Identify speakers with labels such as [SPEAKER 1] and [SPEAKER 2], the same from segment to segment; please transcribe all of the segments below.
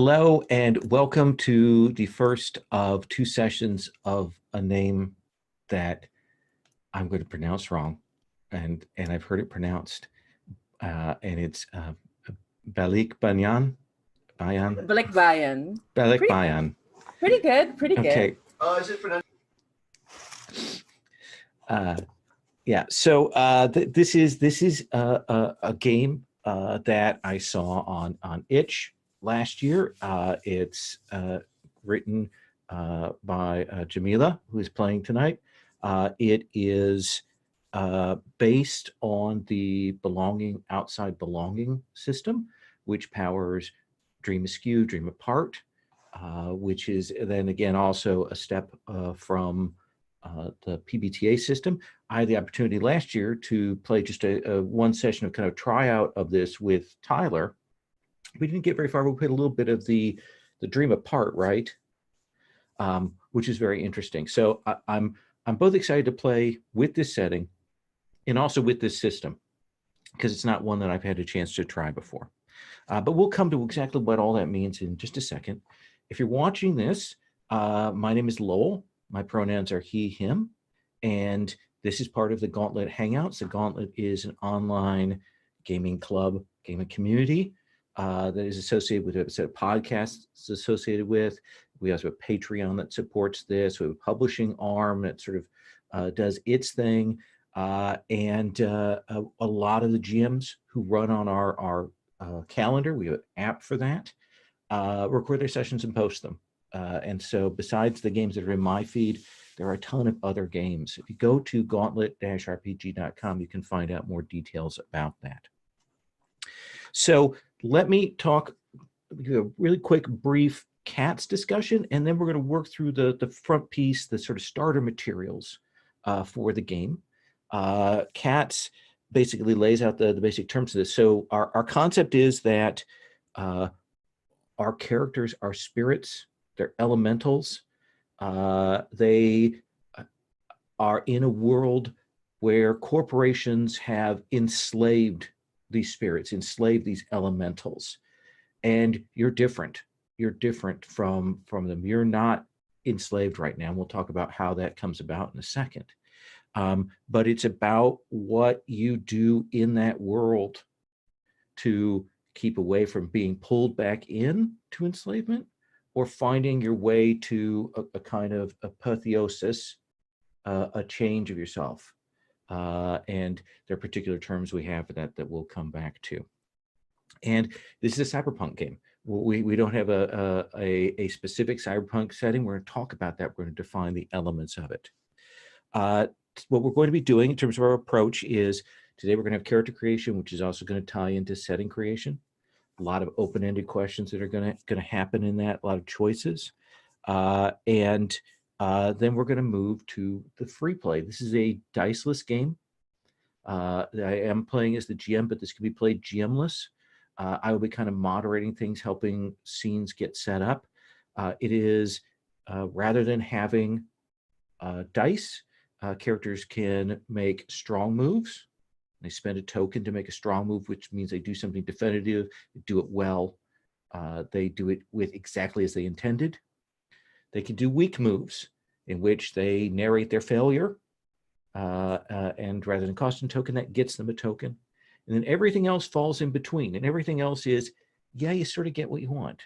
[SPEAKER 1] Hello and welcome to the first of two sessions of a name that I'm going to pronounce wrong, and I've heard it pronounced, and it's Balikbayan.
[SPEAKER 2] Balikbayan.
[SPEAKER 1] Balikbayan.
[SPEAKER 2] Pretty good. Pretty good.
[SPEAKER 1] Okay.
[SPEAKER 3] Is it pronounced?
[SPEAKER 1] Yeah. So this is a game that I saw on Itch last year. It's written by Jamila, who is playing tonight. It is based on the outside belonging system, which powers Dream Askew, Dream Apart, which is then again also a step from the PBTA system. I had the opportunity last year to play just a one session of kind of tryout of this with Tyler. We didn't get very far. We played a little bit of the Dream Apart, right? Which is very interesting. So I'm both excited to play with this setting and also with this system, because it's not one that I've had a chance to try before. But we'll come to exactly what all that means in just a second. If you're watching this, my name is Lowell. My pronouns are he, him, and this is part of the Gauntlet Hangouts. The Gauntlet is an online gaming club, gaming community that is associated with a set of podcasts it's associated with. We also have a Patreon that supports this. We have a publishing arm that sort of does its thing. And a lot of the GMs who run on our calendar, we have an app for that, record their sessions and post them. And so besides the games that are in my feed, there are a ton of other games. If you go to gauntlet-rpg.com, you can find out more details about that. So let me talk a really quick, brief CATS discussion, and then we're going to work through the front piece, the sort of starter materials for the game. CATS basically lays out the basic terms of this. So our concept is that our characters are spirits. They're elementals. They are in a world where corporations have enslaved these spirits, enslaved these elementals. And you're different. You're different from them. You're not enslaved right now. And we'll talk about how that comes about in a second. But it's about what you do in that world to keep away from being pulled back in to enslavement, or finding your way to a kind of apotheosis, a change of yourself. And there are particular terms we have for that we'll come back to. And this is a cyberpunk game. We don't have a specific cyberpunk setting. We're going to talk about that. We're going to define the elements of it. What we're going to be doing in terms of our approach is today we're going to have character creation, which is also going to tie into setting creation. A lot of open-ended questions that are going to happen in that, a lot of choices. And then we're going to move to the free play. This is a diceless game. I am playing as the GM, but this can be played GM-less. I will be kind of moderating things, helping scenes get set up. It is, rather than having dice, characters can make strong moves. They spend a token to make a strong move, which means they do something definitive, they do it well. They do it with exactly as they intended. They can do weak moves in which they narrate their failure. And rather than cost a token, that gets them a token. And then everything else falls in between. And everything else is, yeah, you sort of get what you want.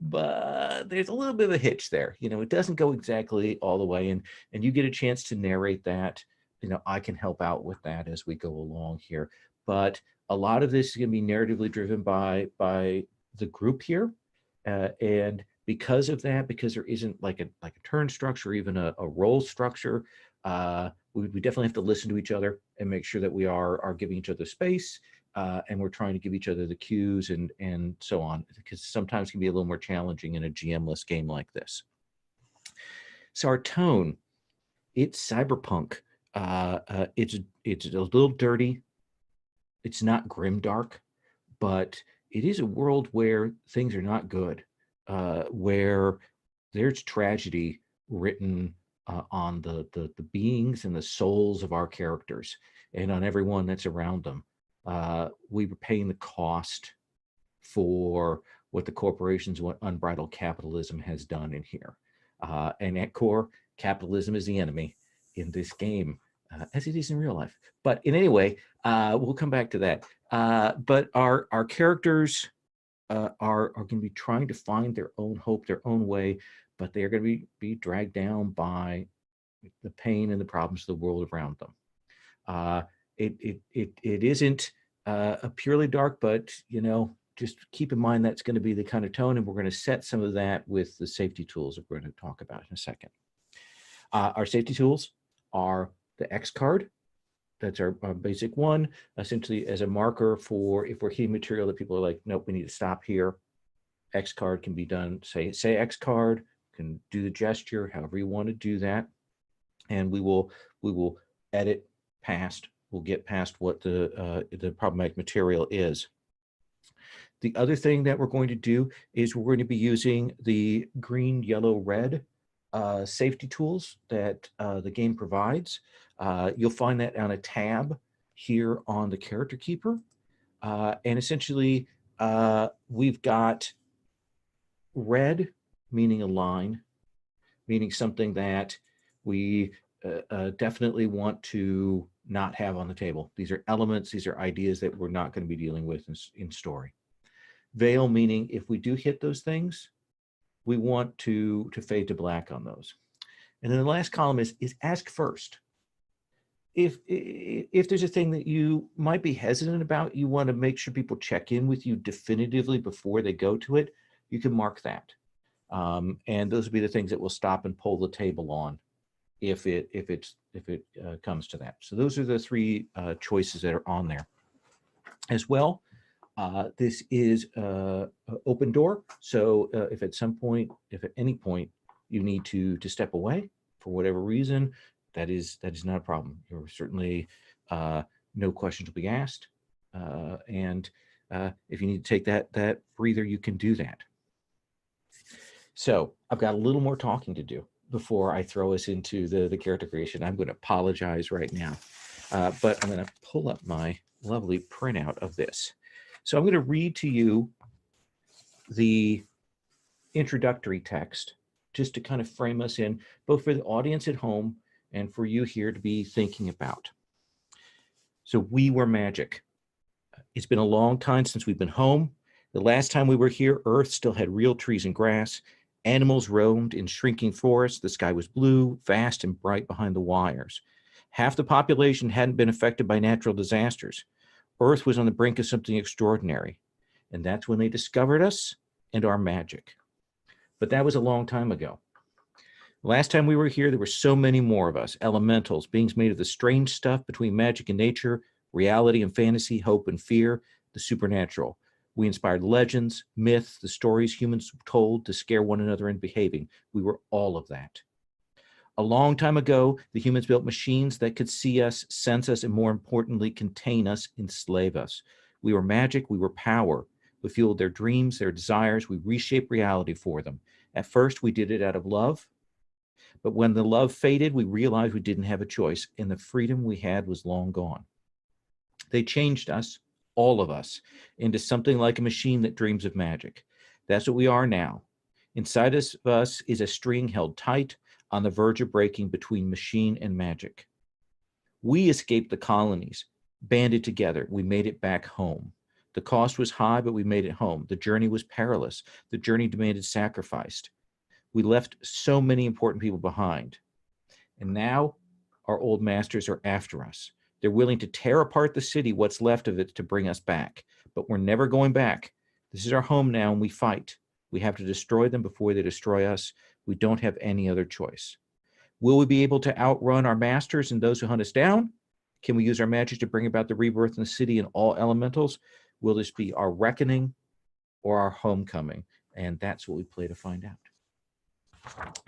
[SPEAKER 1] But there's a little bit of a hitch there. You know, it doesn't go exactly all the way. And you get a chance to narrate that. You know, I can help out with that as we go along here. But a lot of this is going to be narratively driven by the group here. And because of that, because there isn't like a turn structure, even a role structure, we definitely have to listen to each other and make sure that we are giving each other space, and we're trying to give each other the cues and so on, because sometimes it can be a little more challenging in a GM-less game like this. So our tone, it's cyberpunk. It's a little dirty. It's not grimdark, but it is a world where things are not good, where there's tragedy written on the beings and the souls of our characters and on everyone that's around them. We were paying the cost for what the corporations, what unbridled capitalism has done in here. And at core, capitalism is the enemy in this game, as it is in real life. But in any way, we'll come back to that. But our characters are going to be trying to find their own hope, their own way, but they are going to be dragged down by the pain and the problems of the world around them. It isn't a purely dark, but just keep in mind that's going to be the kind of tone, and we're going to set some of that with the safety tools that we're going to talk about in a second. Our safety tools are the X card. That's our basic one, essentially as a marker for if we're hitting material that people are like, nope, we need to stop here. X card can be done, say X card, can do the gesture, however you want to do that. And we will edit past, we'll get past what the problematic material is. The other thing that we're going to do is we're going to be using the green, yellow, red safety tools that the game provides. You'll find that on a tab here on the character keeper. And essentially, we've got red, meaning a line, meaning something that we definitely want to not have on the table. These are elements, these are ideas that we're not going to be dealing with in story. Veil, meaning if we do hit those things, we want to fade to black on those. And then the last column is ask first. If there's a thing that you might be hesitant about, you want to make sure people check in with you definitively before they go to it, you can mark that. And those will be the things that will stop and pull the table on if it comes to that. So those are the three choices that are on there. As well, this is open door. So if at any point you need to step away for whatever reason, that is not a problem. You're certainly no questions will be asked. And if you need to take that breather, you can do that. So I've got a little more talking to do before I throw us into the character creation. I'm going to apologize right now, but I'm going to pull up my lovely printout of this. So I'm going to read to you the introductory text just to kind of frame us in, both for the audience at home and for you here to be thinking about. So we were magic. It's been a long time since we've been home. The last time we were here, Earth still had real trees and grass. Animals roamed in shrinking forests. The sky was blue, vast and bright behind the wires. Half the population hadn't been affected by natural disasters. Earth was on the brink of something extraordinary. And that's when they discovered us and our magic. But that was a long time ago. Last time we were here, there were so many more of us, elementals, beings made of the strange stuff between magic and nature, reality and fantasy, hope and fear, the supernatural. We inspired legends, myths, the stories humans told to scare one another into behaving. We were all of that. A long time ago, the humans built machines that could see us, sense us, and more importantly, contain us, enslave us. We were magic, we were power. We fueled their dreams, their desires. We reshaped reality for them. At first, we did it out of love. But when the love faded, we realized we didn't have a choice, and the freedom we had was long gone. They changed us, all of us, into something like a machine that dreams of magic. That's what we are now. Inside of us is a string held tight on the verge of breaking between machine and magic. We escaped the colonies, banded together. We made it back home. The cost was high, but we made it home. The journey was perilous. The journey demanded sacrifice. We left so many important people behind. And now our old masters are after us. They're willing to tear apart the city, what's left of it, to bring us back. But we're never going back. This is our home now, and we fight. We have to destroy them before they destroy us. We don't have any other choice. Will we be able to outrun our masters and those who hunt us down? Can we use our magic to bring about the rebirth in the city and all elementals? Will this be our reckoning or our homecoming? And that's what we play to find out.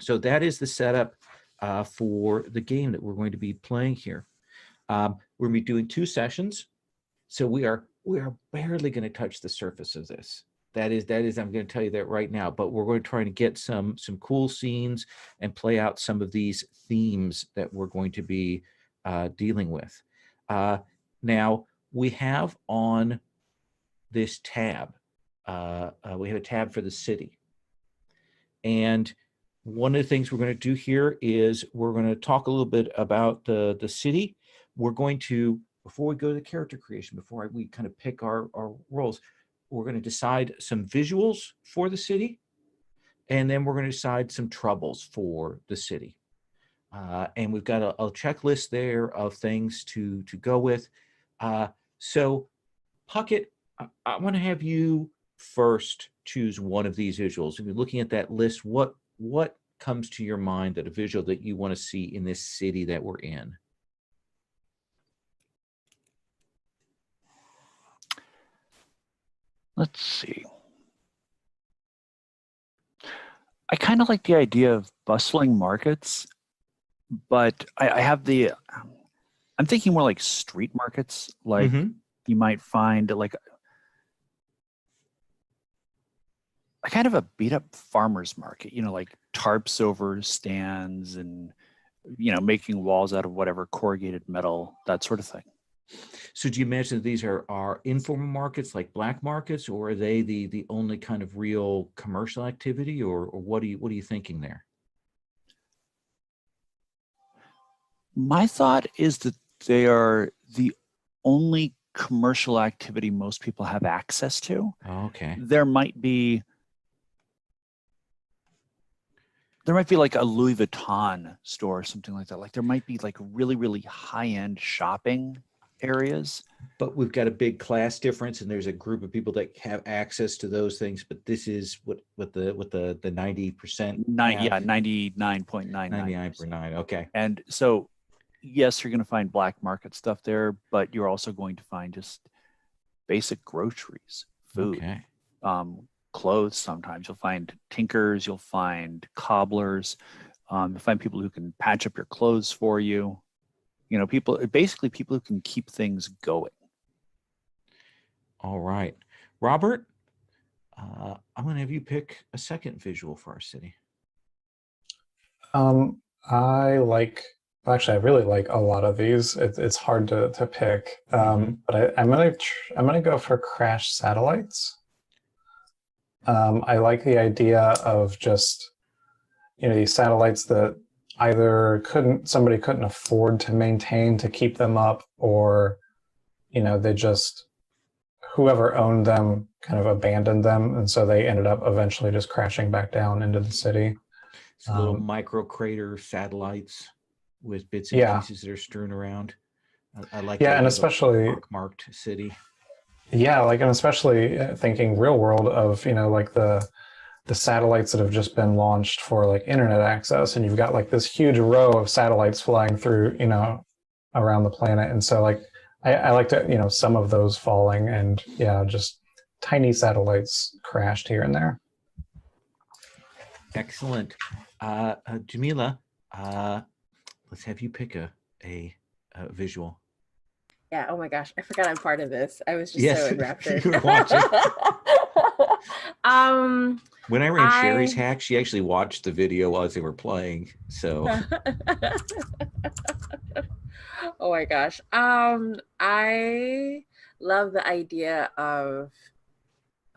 [SPEAKER 1] So that is the setup for the game that we're going to be playing here. We're going to be doing 2 sessions. So we are barely going to touch the surface of this. That is, I'm going to tell you that right now, but we're going to try to get some cool scenes and play out some of these themes that we're going to be dealing with. Now, we have on this tab tab for the city. And one of the things we're going to do here is we're going to talk a little bit about the city. We're going to, before we go to the character creation, before we kind of pick our roles, we're going to decide some visuals for the city, and then we're going to decide some troubles for the city. And we've got a checklist there of things to go with. So Puckett, I want to have you first choose one of these visuals. If you're looking at that list, what comes to your mind that a visual that you want to see in this city that we're in?
[SPEAKER 3] Let's see. I kind of like the idea of bustling markets, but I'm thinking more like street markets, like you might find like a kind of a beat up farmer's market, like tarps over stands and, making walls out of whatever corrugated metal, that sort of thing.
[SPEAKER 1] So do you imagine that these are informal markets like black markets, or are they the only kind of real commercial activity, or what are you thinking there?
[SPEAKER 3] My thought is that they are the only commercial activity most people have access to.
[SPEAKER 1] Okay.
[SPEAKER 3] There might be like a Louis Vuitton store or something like that. Like there might be like really, really high-end shopping areas.
[SPEAKER 1] But we've got a big class difference, and there's a group of people that have access to those things. But this is what the 90%.
[SPEAKER 3] 99.99.
[SPEAKER 1] 99.9. Okay.
[SPEAKER 3] And so, yes, you're going to find black market stuff there, but you're also going to find just basic groceries, food,
[SPEAKER 1] okay.
[SPEAKER 3] Clothes. Sometimes you'll find tinkers, you'll find cobblers, you'll find people who can patch up your clothes for you. People who can keep things going.
[SPEAKER 1] All right, Robert, I'm going to have you pick a second visual for our city.
[SPEAKER 4] I really like a lot of these. It's hard to pick, but I'm gonna go for crashed satellites. I like the idea of just these satellites that either somebody couldn't afford to maintain to keep them up, or they just, whoever owned them kind of abandoned them, and so they ended up eventually just crashing back down into the city.
[SPEAKER 1] So little micro crater satellites with bits and pieces that are strewn around. I like that.
[SPEAKER 4] And especially
[SPEAKER 1] marked city.
[SPEAKER 4] Yeah, and especially thinking real world of like the satellites that have just been launched for like internet access, and you've got like this huge row of satellites flying through around the planet, and so like I like to some of those falling, and just tiny satellites crashed here and there.
[SPEAKER 1] Excellent. Jamila, let's have you pick a visual.
[SPEAKER 2] Yeah, oh my gosh, I forgot I'm part of this. I was just so enraptured.
[SPEAKER 1] You were watching. When I ran Sherry's hack, she actually watched the video as they were playing. So
[SPEAKER 2] oh my gosh. I love the idea of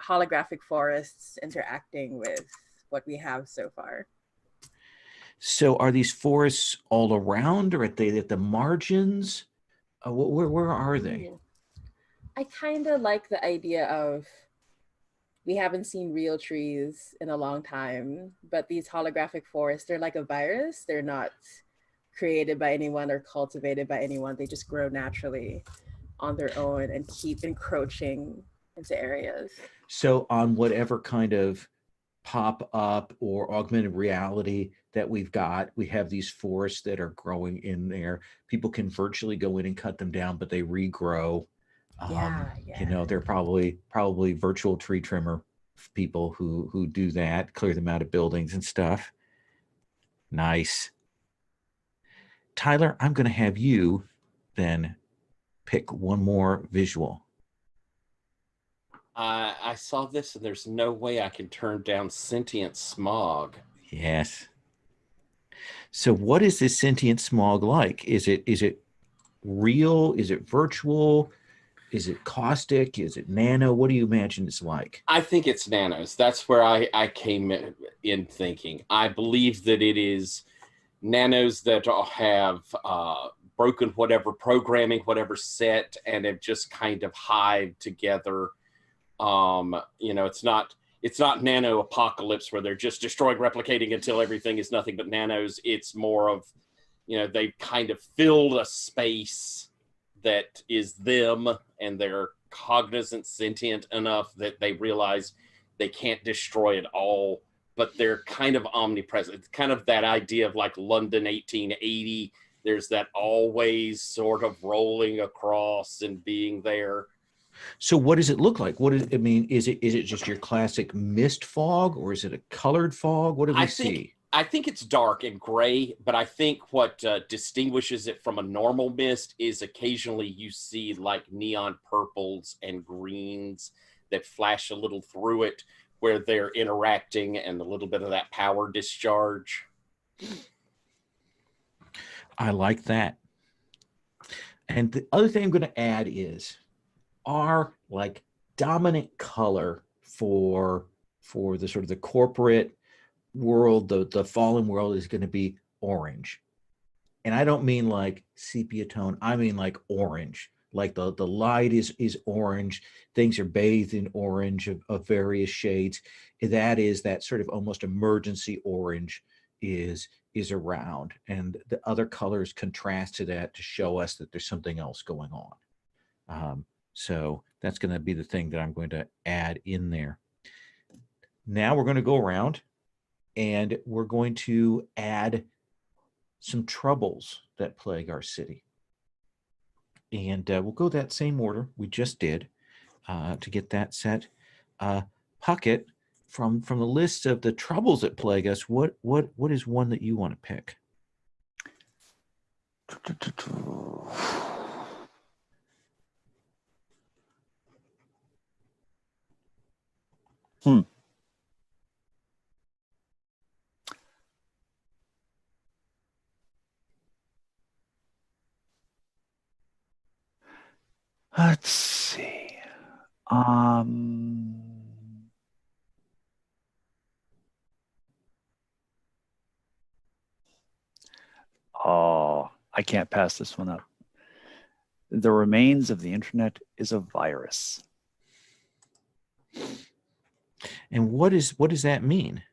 [SPEAKER 2] holographic forests interacting with what we have so far.
[SPEAKER 1] So are these forests all around, or are they at the margins? Where are they?
[SPEAKER 2] I kind of like the idea of, we haven't seen real trees in a long time, but these holographic forests, they're like a virus. They're not created by anyone or cultivated by anyone. They just grow naturally on their own and keep encroaching into areas.
[SPEAKER 1] So on whatever kind of pop-up or augmented reality that we've got, we have these forests that are growing in there. People can virtually go in and cut them down, but they regrow. They're probably virtual tree trimmer people who do that, clear them out of buildings and stuff. Nice. Tyler, I'm going to have you then pick one more visual.
[SPEAKER 5] I saw this, and there's no way I can turn down sentient smog.
[SPEAKER 1] Yes. So what is this sentient smog like? Is it real? Is it virtual? Is it caustic? Is it nano? What do you imagine it's like?
[SPEAKER 5] I think it's nanos. That's where I came in thinking. I believe that it is nanos that have broken whatever programming, whatever set, and have just kind of hived together. It's not nano apocalypse where they're just destroying, replicating until everything is nothing but nanos. It's more of, they've kind of filled a space that is them, and they're cognizant, sentient enough that they realize they can't destroy it all, but they're kind of omnipresent. It's kind of that idea of like London 1880. There's that always sort of rolling across and being there.
[SPEAKER 1] So what does it look like? Is it just your classic mist fog, or is it a colored fog? What do we see?
[SPEAKER 5] I think it's dark and gray, but I think what distinguishes it from a normal mist is occasionally you see like neon purples and greens that flash a little through it, where they're interacting, and a little bit of that power discharge.
[SPEAKER 1] I like that. And the other thing I'm going to add is our like dominant color for the sort of the corporate world, the fallen world, is going to be orange. And I don't mean like sepia tone. I mean like orange. Like the light is orange. Things are bathed in orange of various shades. That sort of almost emergency orange is around. And the other colors contrast to that to show us that there's something else going on. So that's going to be the thing that I'm going to add in there. Now we're going to go around and we're going to add some troubles that plague our city. And we'll go that same order we just did to get that set. Puckett, from the list of the troubles that plague us, what is one that you want to pick?
[SPEAKER 3] Let's see. Oh, I can't pass this one up. The remains of the internet is a virus.
[SPEAKER 1] And what does that mean?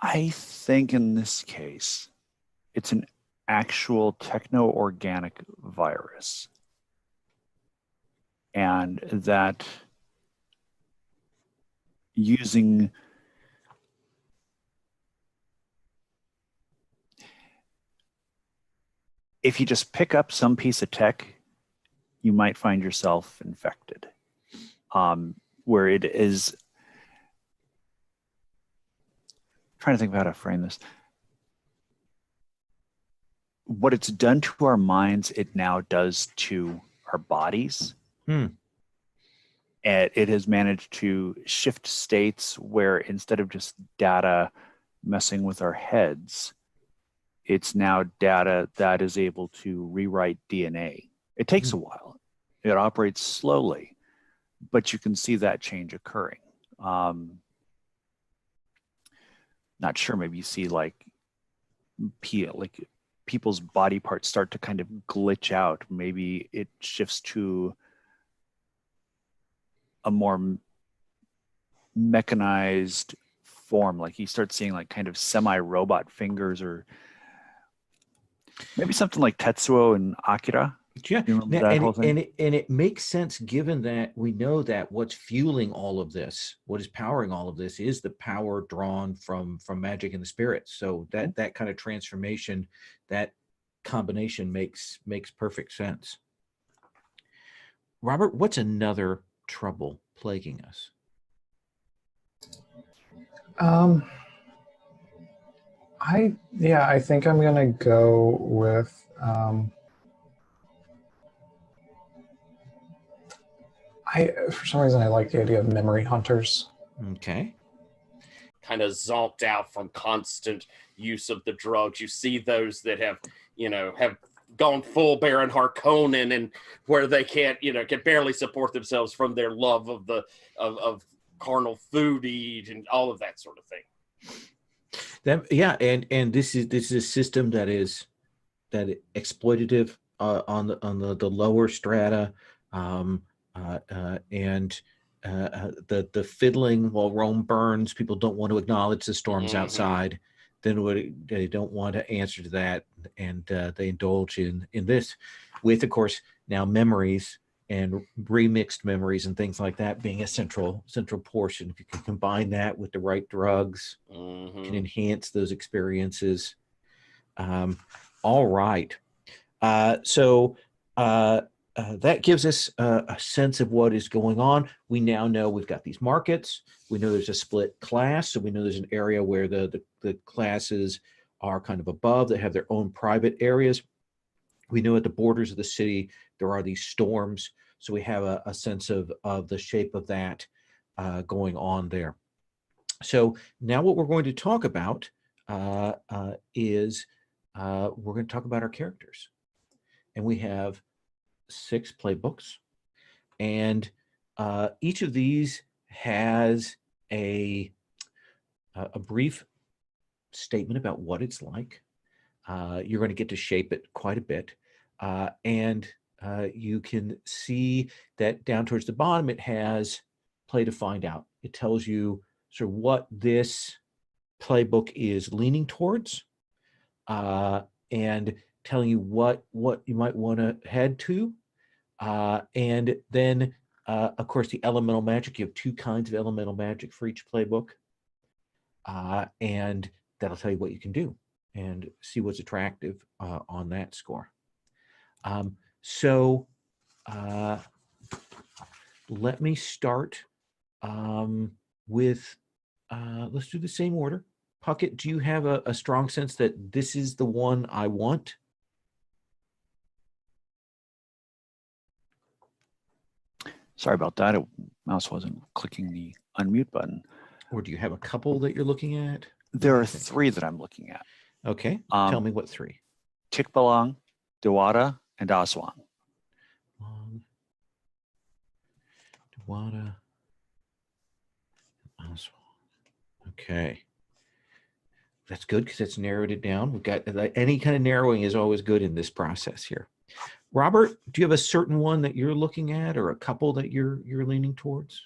[SPEAKER 3] I think in this case, it's an actual techno-organic virus. And that using if you just pick up some piece of tech, you might find yourself infected. Where it is, trying to think of how to frame this. What it's done to our minds, it now does to our bodies. And it has managed to shift states where instead of just data messing with our heads, it's now data that is able to rewrite DNA. It takes a while. It operates slowly, but you can see that change occurring. Not sure, maybe you see like people's body parts start to kind of glitch out. Maybe it shifts to a more mechanized form. Like you start seeing like kind of semi-robot fingers, or maybe something like Tetsuo and Akira.
[SPEAKER 1] Yeah,
[SPEAKER 3] and
[SPEAKER 1] it makes sense given that we know that what's fueling all of this, what is powering all of this, is the power drawn from magic and the spirits. So that kind of transformation, that combination makes perfect sense. Robert, what's another trouble plaguing us?
[SPEAKER 4] I think I'm gonna go with for some reason I like the idea of memory hunters.
[SPEAKER 1] Okay.
[SPEAKER 5] kind of zonked out from constant use of the drugs. You see those that have gone full Baron Harkonnen, and where they can't, can barely support themselves from their love of of carnal food eat and all of that sort of thing.
[SPEAKER 1] And this is a system that is exploitative on the lower strata, and the fiddling while Rome burns. People don't want to acknowledge the storms outside. Then they don't want to answer to that, and they indulge in this, with, of course, now memories and remixed memories and things like that being a central portion. If you can combine that with the right drugs, you can enhance those experiences. All right. So that gives us a sense of what is going on. We now know we've got these markets. We know there's a split class. So we know there's an area where the classes are kind of above, that have their own private areas. We know at the borders of the city, there are these storms. So we have a sense of the shape of that going on there. So now what we're going to talk about is we're going to talk about our characters. And we have 6 playbooks, and each of these has a brief statement about what it's like. You're going to get to shape it quite a bit, and you can see that down towards the bottom it has play to find out. It tells you sort of what this playbook is leaning towards, and telling you what you might want to head to. And then, of course, the elemental magic. You have 2 kinds of elemental magic for each playbook. And that'll tell you what you can do and see what's attractive on that score. So let me start with, let's do the same order. Puckett, do you have a strong sense that this is the one I want?
[SPEAKER 3] Sorry about that. Mouse wasn't clicking the unmute button.
[SPEAKER 1] Or do you have a couple that you're looking at?
[SPEAKER 3] There are 3 that I'm looking at.
[SPEAKER 1] Okay, tell me what 3.
[SPEAKER 3] Tikbalang, Dewata, and Aswang.
[SPEAKER 1] Dewata, Aswang. Okay. That's good because it's narrowed it down. We've got any kind of narrowing is always good in this process here. Robert, do you have a certain one that you're looking at, or a couple that you're leaning towards?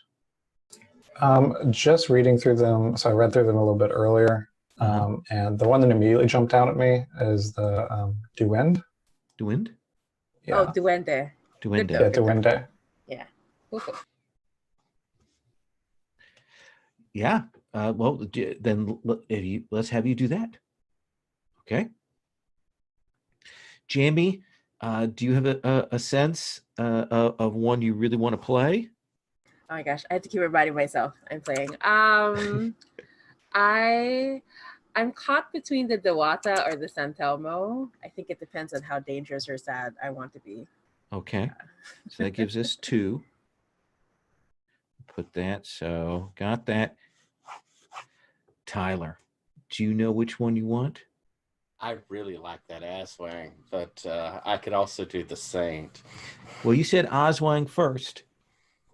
[SPEAKER 4] Just reading through them. So I read through them a little bit earlier, and the one that immediately jumped out at me is the Duend.
[SPEAKER 1] Duend?
[SPEAKER 4] Yeah.
[SPEAKER 2] Oh, Duende.
[SPEAKER 1] Duende.
[SPEAKER 4] Yeah, Duende.
[SPEAKER 2] Yeah.
[SPEAKER 1] Yeah. Well, then let's have you do that. Okay. Jamie, do you have a sense of one you really want to play?
[SPEAKER 2] Oh my gosh, I have to keep reminding myself I'm playing. I'm caught between the Dewata or the Santelmo. I think it depends on how dangerous or sad I want to be.
[SPEAKER 1] Okay. So that gives us 2. Put that. So got that. Tyler, do you know which one you want?
[SPEAKER 5] I really like that Aswang, but I could also do the Saint.
[SPEAKER 1] Well, you said Oswang first.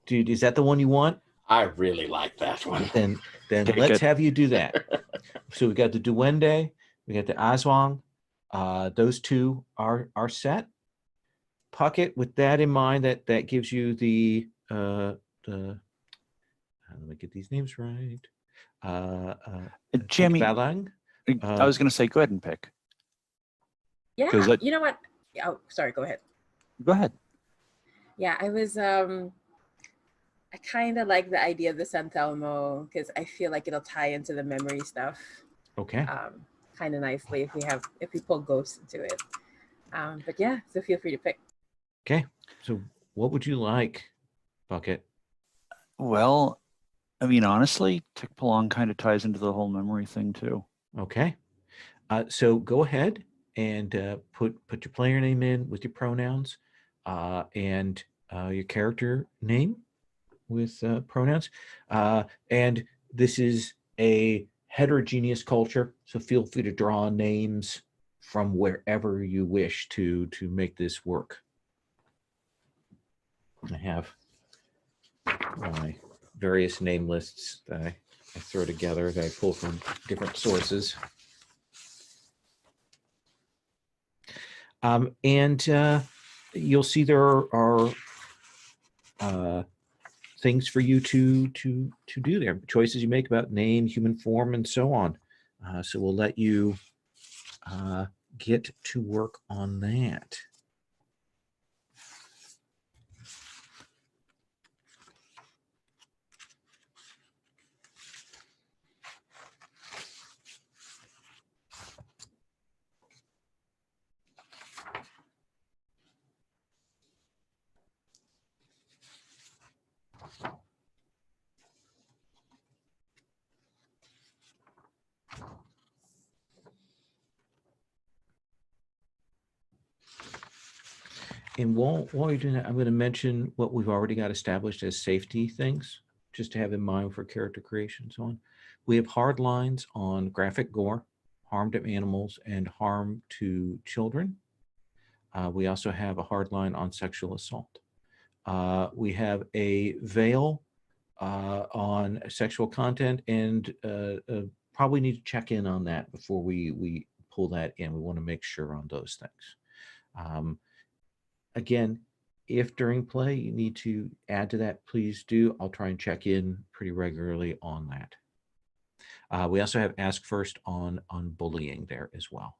[SPEAKER 1] Dude, is that the one you want?
[SPEAKER 5] I really like that one.
[SPEAKER 1] Then
[SPEAKER 3] Okay,
[SPEAKER 1] let's
[SPEAKER 3] good.
[SPEAKER 1] have you do that. So we got the Duende, we got the Aswang. Those 2 are set. Puckett, with that in mind, that gives you the let me get these names right.
[SPEAKER 3] Jamie,
[SPEAKER 1] Tikbalang.
[SPEAKER 3] I was going to say, go ahead and pick.
[SPEAKER 2] Yeah,
[SPEAKER 3] 'Cause
[SPEAKER 2] you know what? Oh, sorry, go ahead.
[SPEAKER 3] Go ahead.
[SPEAKER 2] Yeah, I was I kind of like the idea of the Santelmo because I feel like it'll tie into the memory stuff
[SPEAKER 1] Okay.
[SPEAKER 2] kind of nicely if we pull ghosts into it. But yeah, so feel free to pick.
[SPEAKER 1] Okay. So what would you like, Puckett?
[SPEAKER 3] Well, I mean, honestly, Tikbalang kind of ties into the whole memory thing too.
[SPEAKER 1] Okay. So go ahead and put your player name in with your pronouns and your character name with pronouns. And this is a heterogeneous culture, so feel free to draw names from wherever you wish to make this work. I have my various name lists that I throw together that I pull from different sources. And you'll see there are things for you to do there, choices you make about name, human form, and so on. So we'll let you get to work on that. And while you're doing that, I'm going to mention what we've already got established as safety things, just to have in mind for character creation and so on. We have hard lines on graphic gore, harm to animals, and harm to children. We also have a hard line on sexual assault. We have a veil on sexual content, and probably need to check in on that before we pull that in. We want to make sure on those things. Again, if during play you need to add to that, please do. I'll try and check in pretty regularly on that. We also have ask first on bullying there as well.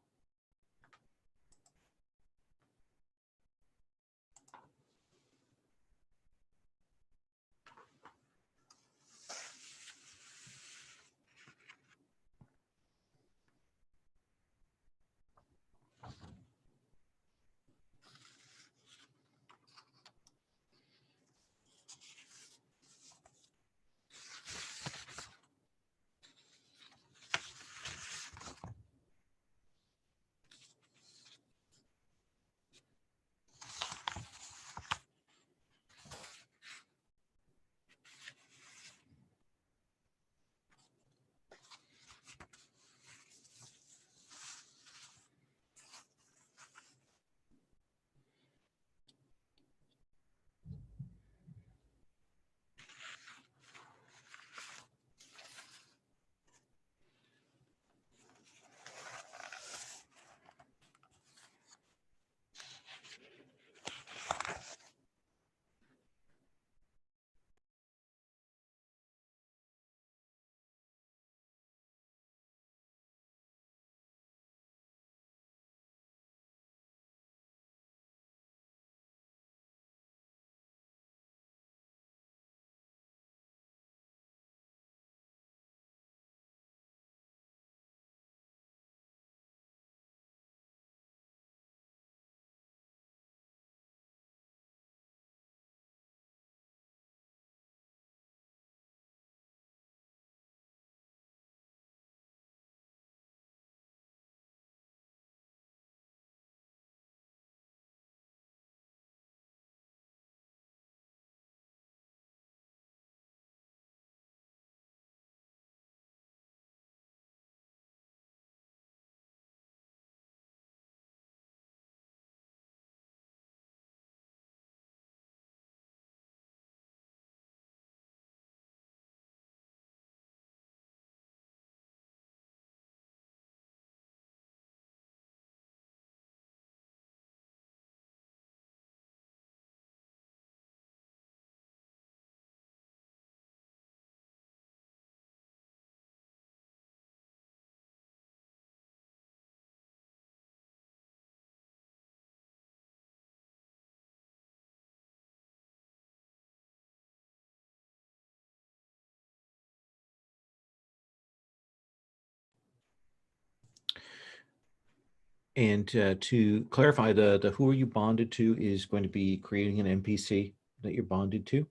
[SPEAKER 1] And to clarify, the who are you bonded to is going to be creating an NPC that you're bonded to.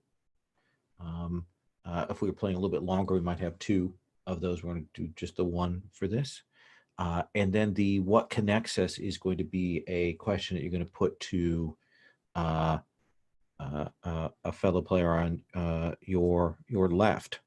[SPEAKER 1] If we were playing a little bit longer, we might have two of those. We're going to do just the one for this. And then the what connects us is going to be a question that you're going to put to a fellow player on your left.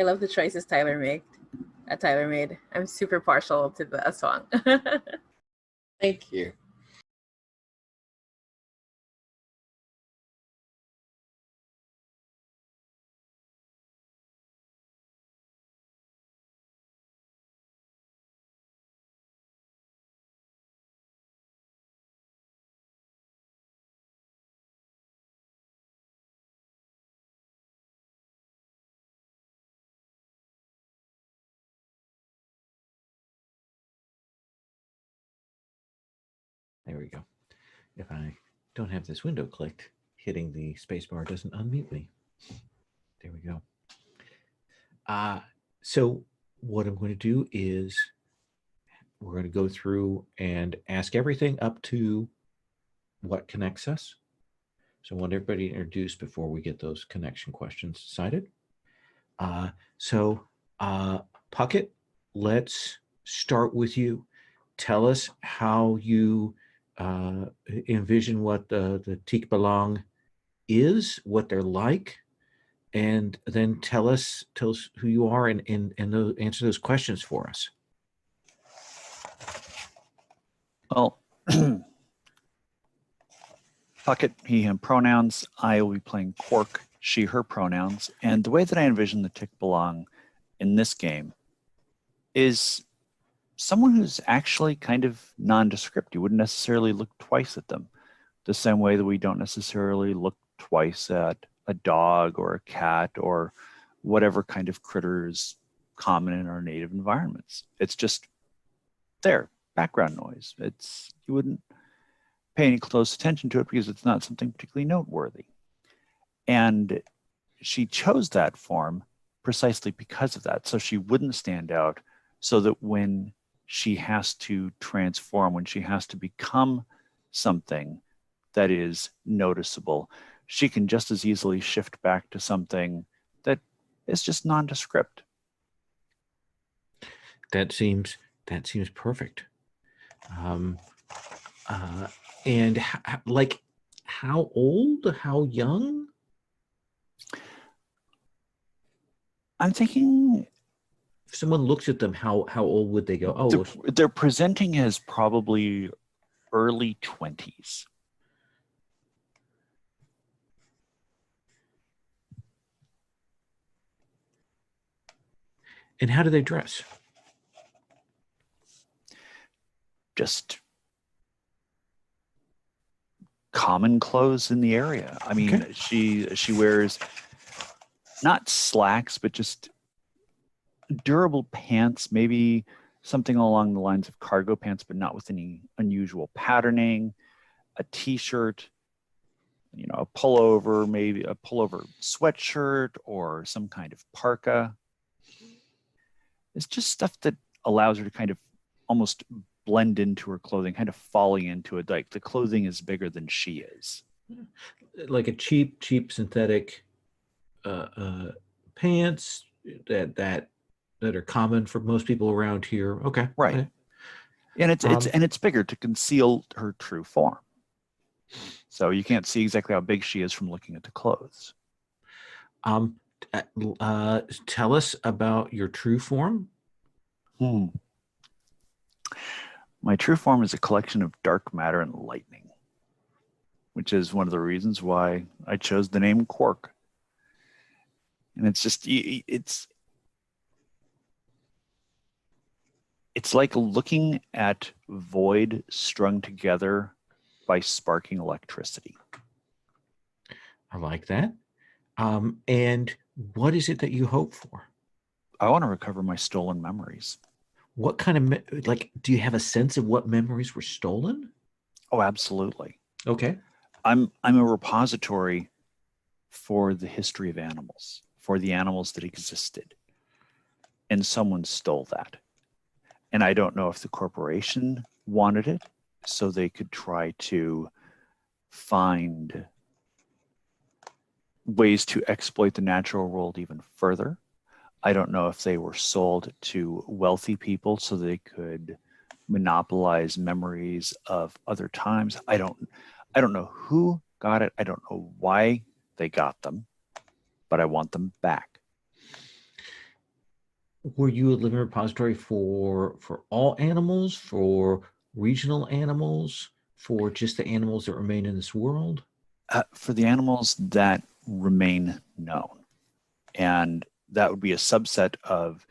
[SPEAKER 2] I love the choices Tyler made. I'm super partial to the song.
[SPEAKER 5] Thank you.
[SPEAKER 1] There we go. If I don't have this window clicked, hitting the spacebar doesn't unmute me. There we go. So what I'm going to do is we're going to go through and ask everything up to what connects us. So I want everybody to introduce before we get those connection questions decided. Puckett, let's start with you. Tell us how you envision what the Tikbalang is, what they're like, and then tell us who you are and answer those questions for us.
[SPEAKER 3] Well, Puckett, he, him pronouns. I will be playing Quark, she, her pronouns. And the way that I envision the Tikbalang in this game is someone who's actually kind of nondescript. You wouldn't necessarily look twice at them, the same way that we don't necessarily look twice at a dog or a cat or whatever kind of critter is common in our native environments. It's just there, background noise. You wouldn't pay any close attention to it because it's not something particularly noteworthy. And she chose that form precisely because of that. So she wouldn't stand out, so that when she has to transform, when she has to become something that is noticeable, she can just as easily shift back to something that is just nondescript.
[SPEAKER 1] That seems perfect. And like, how old? How young?
[SPEAKER 3] I'm thinking,
[SPEAKER 1] if someone looks at them, how old would they go? Oh,
[SPEAKER 3] they're presenting as probably early 20s.
[SPEAKER 1] And how do they dress?
[SPEAKER 3] Just common clothes in the area. I mean,
[SPEAKER 1] Okay.
[SPEAKER 3] she wears not slacks, but just durable pants, maybe something along the lines of cargo pants, but not with any unusual patterning, a t-shirt, a pullover, maybe a pullover sweatshirt or some kind of parka. It's just stuff that allows her to kind of almost blend into her clothing, kind of falling into it. Like the clothing is bigger than she is.
[SPEAKER 1] Like a cheap synthetic pants that are common for most people around here. Okay.
[SPEAKER 3] Right.
[SPEAKER 1] Okay.
[SPEAKER 3] And it's bigger to conceal her true form. So you can't see exactly how big she is from looking at the clothes.
[SPEAKER 1] Tell us about your true form.
[SPEAKER 3] My true form is a collection of dark matter and lightning, which is one of the reasons why I chose the name Quark. And it's just, it's like looking at void strung together by sparking electricity.
[SPEAKER 1] I like that. And what is it that you hope for?
[SPEAKER 3] I want to recover my stolen memories.
[SPEAKER 1] What kind of, do you have a sense of what memories were stolen?
[SPEAKER 3] Oh, absolutely.
[SPEAKER 1] Okay.
[SPEAKER 3] I'm a repository for the history of animals, for the animals that existed. And someone stole that. And I don't know if the corporation wanted it so they could try to find ways to exploit the natural world even further. I don't know if they were sold to wealthy people so they could monopolize memories of other times. I don't know who got it. I don't know why they got them, but I want them back.
[SPEAKER 1] were you a living repository for all animals, for regional animals, for just the animals that remain in this world?
[SPEAKER 3] For the animals that remain known. And that would be a subset of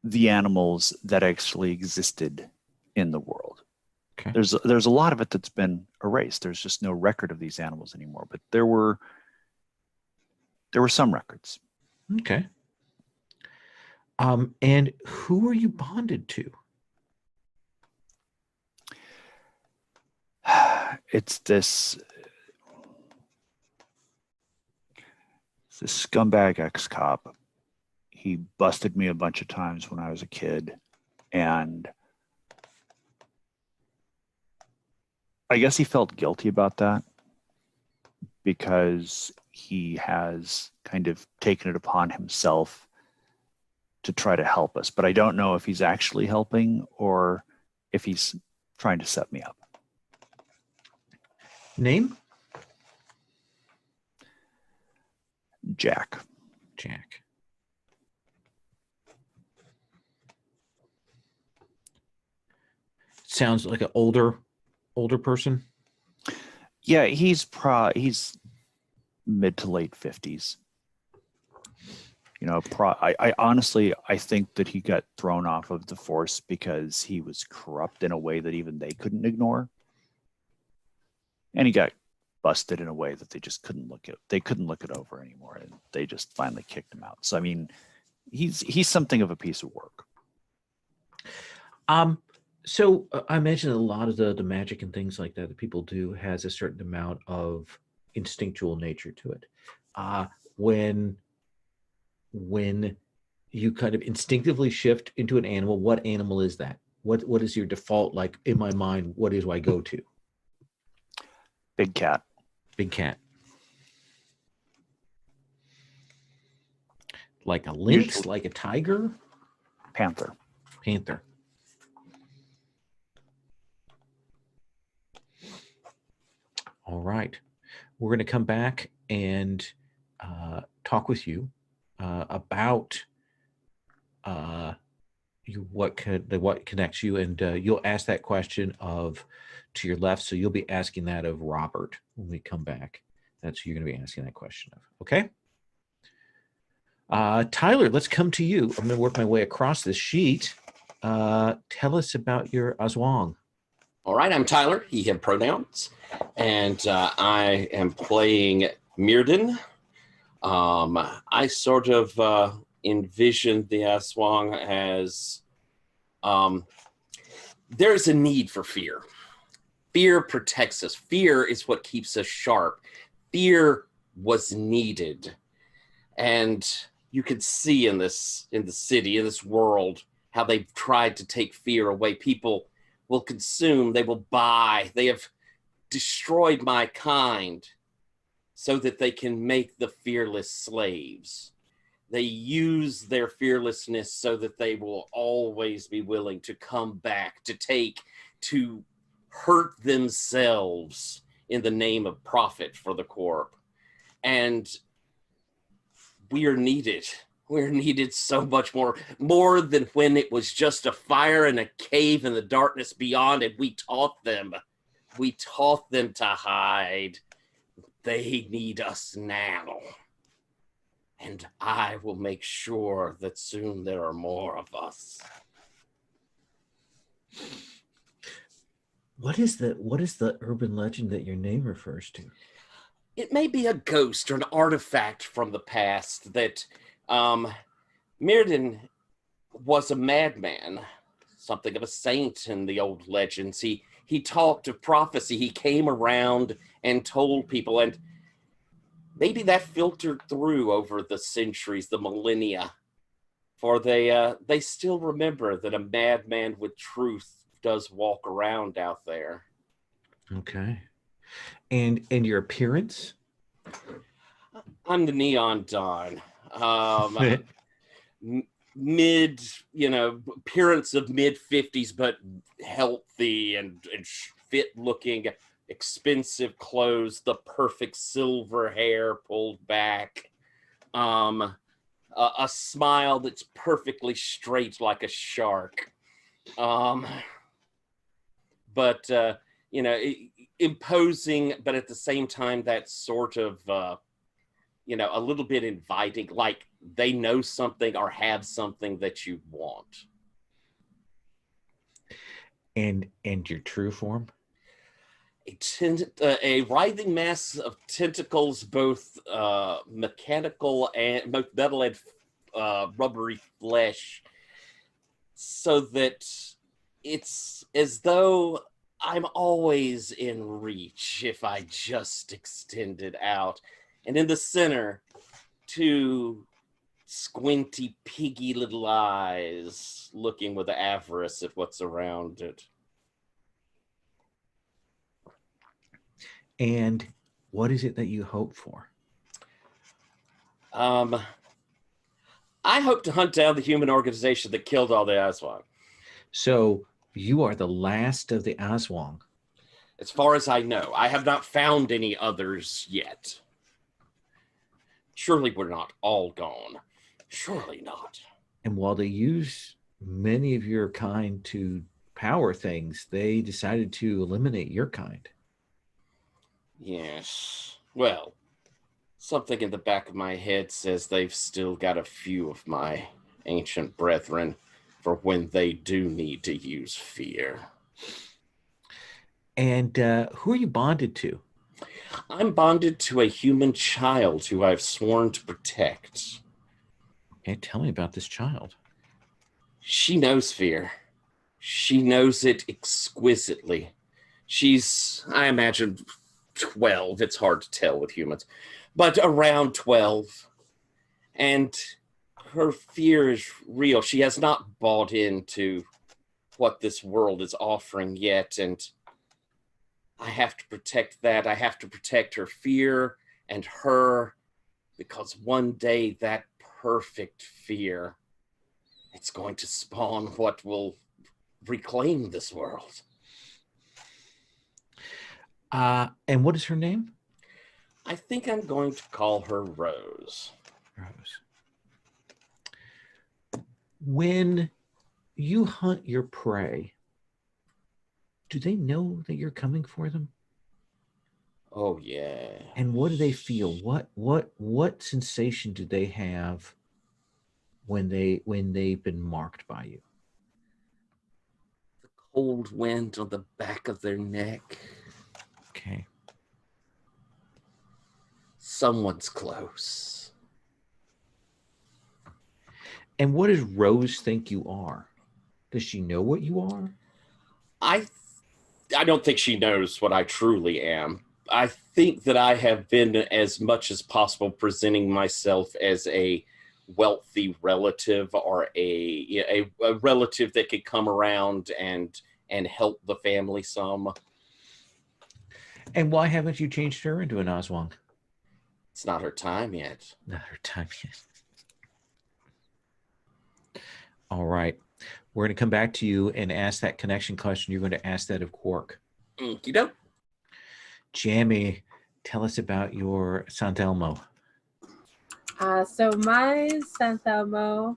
[SPEAKER 3] the animals that actually existed in the world.
[SPEAKER 1] Okay.
[SPEAKER 3] There's a lot of it that's been erased. There's just no record of these animals anymore. But there were some records.
[SPEAKER 1] Okay. And who are you bonded to?
[SPEAKER 3] It's this scumbag ex-cop. He busted me a bunch of times when I was a kid, and I guess he felt guilty about that because he has kind of taken it upon himself to try to help us. But I don't know if he's actually helping or if he's trying to set me up.
[SPEAKER 1] Name?
[SPEAKER 3] Jack.
[SPEAKER 1] Jack. Sounds like an older person.
[SPEAKER 3] Yeah, he's mid to late 50s. You know, I honestly, I think that he got thrown off of the force because he was corrupt in a way that even they couldn't ignore. And he got busted in a way that they just couldn't look it over anymore. And they just finally kicked him out. So, I mean, he's something of a piece of work.
[SPEAKER 1] So I mentioned a lot of the magic and things like that people do has a certain amount of instinctual nature to it. When you kind of instinctively shift into an animal, what animal is that? What is your default, like in my mind, what do I go to?
[SPEAKER 3] Big cat.
[SPEAKER 1] Big cat. Like a lynx,
[SPEAKER 3] Usually,
[SPEAKER 1] like a tiger?
[SPEAKER 3] panther.
[SPEAKER 1] Panther. All right. We're going to come back and talk with you about what connects you, and you'll ask that question of to your left. So you'll be asking that of Robert when we come back. That's who you're going to be asking that question of. Okay. Tyler, let's come to you. I'm going to work my way across this sheet. Tell us about your Aswang.
[SPEAKER 5] All right, I'm Tyler, he, him pronouns, and I am playing Mirden. I sort of envisioned the Aswang as there's a need for fear. Fear protects us. Fear is what keeps us sharp. Fear was needed. And you can see in the city, in this world, how they've tried to take fear away. People will consume, they will buy. They have destroyed my kind so that they can make the fearless slaves. They use their fearlessness so that they will always be willing to come back, to hurt themselves in the name of profit for the corp. And we are needed. We're needed so much more than when it was just a fire in a cave in the darkness beyond, and we taught them to hide. They need us now. And I will make sure that soon there are more of us.
[SPEAKER 1] What is the urban legend that your name refers to?
[SPEAKER 5] It may be a ghost or an artifact from the past that Mirden was a madman, something of a saint in the old legends. He talked of prophecy. He came around and told people, and maybe that filtered through over the centuries, the millennia, for they still remember that a madman with truth does walk around out there.
[SPEAKER 1] Okay. And your appearance?
[SPEAKER 5] I'm the Neon Dawn. Appearance of mid-50s, but healthy and fit-looking, expensive clothes, the perfect silver hair pulled back. a smile that's perfectly straight like a shark. But imposing, but at the same time, that sort of a little bit inviting, like they know something or have something that you want.
[SPEAKER 1] And your true form?
[SPEAKER 5] A writhing mass of tentacles, both mechanical and both metal and rubbery flesh, so that it's as though I'm always in reach if I just extend it out. And in the center, two squinty, piggy little eyes looking with avarice at what's around it.
[SPEAKER 1] And what is it that you hope for?
[SPEAKER 5] I hope to hunt down the human organization that killed all the Aswang.
[SPEAKER 1] So you are the last of the Aswang.
[SPEAKER 5] As far as I know, I have not found any others yet. Surely we're not all gone. Surely not.
[SPEAKER 1] And while they use many of your kind to power things, they decided to eliminate your kind.
[SPEAKER 5] Yes. Well, something in the back of my head says they've still got a few of my ancient brethren for when they do need to use fear.
[SPEAKER 1] And who are you bonded to?
[SPEAKER 5] I'm bonded to a human child who I've sworn to protect.
[SPEAKER 1] Okay, tell me about this child.
[SPEAKER 5] She knows fear. She knows it exquisitely. She's, I imagine, 12. It's hard to tell with humans, but around 12. And her fear is real. She has not bought into what this world is offering yet. And I have to protect that. I have to protect her fear and her, because one day that perfect fear, it's going to spawn what will reclaim this world.
[SPEAKER 1] And what is her name?
[SPEAKER 5] I think I'm going to call her Rose.
[SPEAKER 1] Rose. When you hunt your prey, do they know that you're coming for them?
[SPEAKER 5] Oh yeah.
[SPEAKER 1] And what do they feel? What sensation do they have when they've been marked by you?
[SPEAKER 5] The cold wind on the back of their neck.
[SPEAKER 1] Okay.
[SPEAKER 5] Someone's close.
[SPEAKER 1] And what does Rose think you are? Does she know what you are?
[SPEAKER 5] I don't think she knows what I truly am. I think that I have been, as much as possible, presenting myself as a wealthy relative, or a relative that could come around and help the family some.
[SPEAKER 1] And why haven't you changed her into an Oswong?
[SPEAKER 5] It's not her time yet.
[SPEAKER 1] Not her time yet. All right. We're going to come back to you and ask that connection question. You're going to ask that of Quark.
[SPEAKER 5] You know,
[SPEAKER 1] Jamie, tell us about your Santelmo.
[SPEAKER 2] So my San Telmo,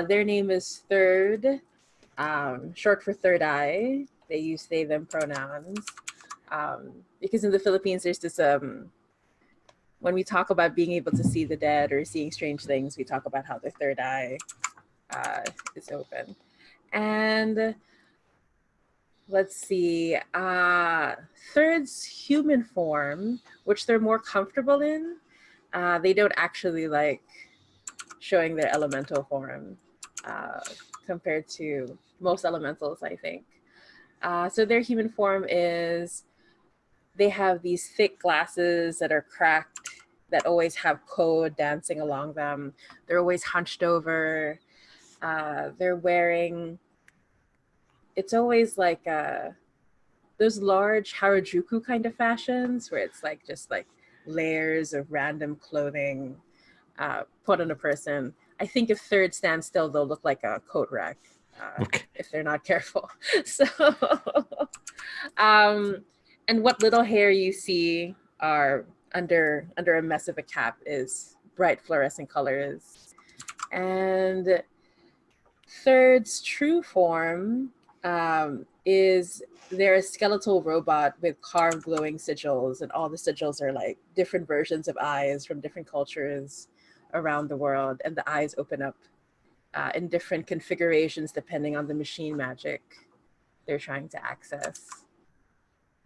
[SPEAKER 2] their name is Third, short for Third Eye. They use they, them pronouns. Because in the Philippines, there's this, when we talk about being able to see the dead or seeing strange things, we talk about how the third eye is open. And let's see, Third's human form, which they're more comfortable in, they don't actually like showing their elemental form compared to most elementals, I think. So their human form is, they have these thick glasses that are cracked, that always have code dancing along them. They're always hunched over. They're wearing, it's always like those large Harajuku kind of fashions where it's like just like layers of random clothing put on a person. I think if Third stands still, they'll look like a coat rack
[SPEAKER 1] Okay.
[SPEAKER 2] if they're not careful. So, and what little hair you see are under a mess of a cap is bright fluorescent colors. And third's true form is they're a skeletal robot with carved glowing sigils, and all the sigils are like different versions of eyes from different cultures around the world, and the eyes open up in different configurations depending on the machine magic they're trying to access.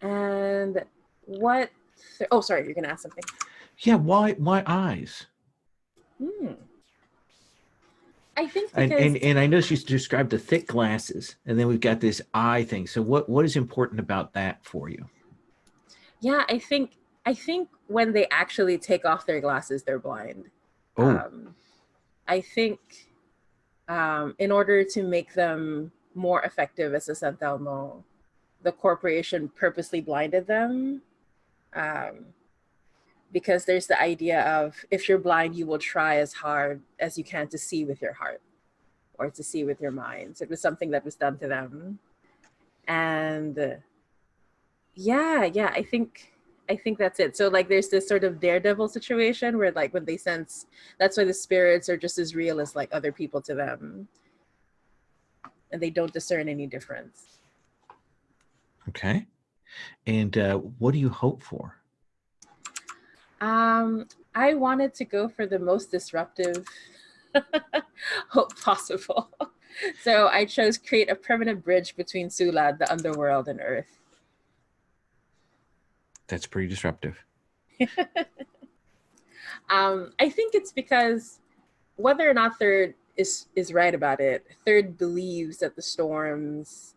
[SPEAKER 2] And what? Oh, sorry, you're gonna ask something.
[SPEAKER 1] Yeah, why eyes?
[SPEAKER 2] I think because
[SPEAKER 1] And I know she's described the thick glasses, and then we've got this eye thing. So what is important about that for you?
[SPEAKER 2] yeah, I think when they actually take off their glasses, they're blind.
[SPEAKER 1] Oh,
[SPEAKER 2] I think in order to make them more effective as a San Telmo, the corporation purposely blinded them. Because there's the idea of if you're blind, you will try as hard as you can to see with your heart or to see with your mind. So it was something that was done to them. And yeah, I think that's it. So like there's this sort of daredevil situation where like when they sense, that's why the spirits are just as real as like other people to them. And they don't discern any difference.
[SPEAKER 1] okay. And what do you hope for?
[SPEAKER 2] I wanted to go for the most disruptive hope possible. So I chose create a permanent bridge between Sulad, the underworld, and Earth.
[SPEAKER 1] That's pretty disruptive.
[SPEAKER 2] I think it's because whether or not Third is right about it, Third believes that the storms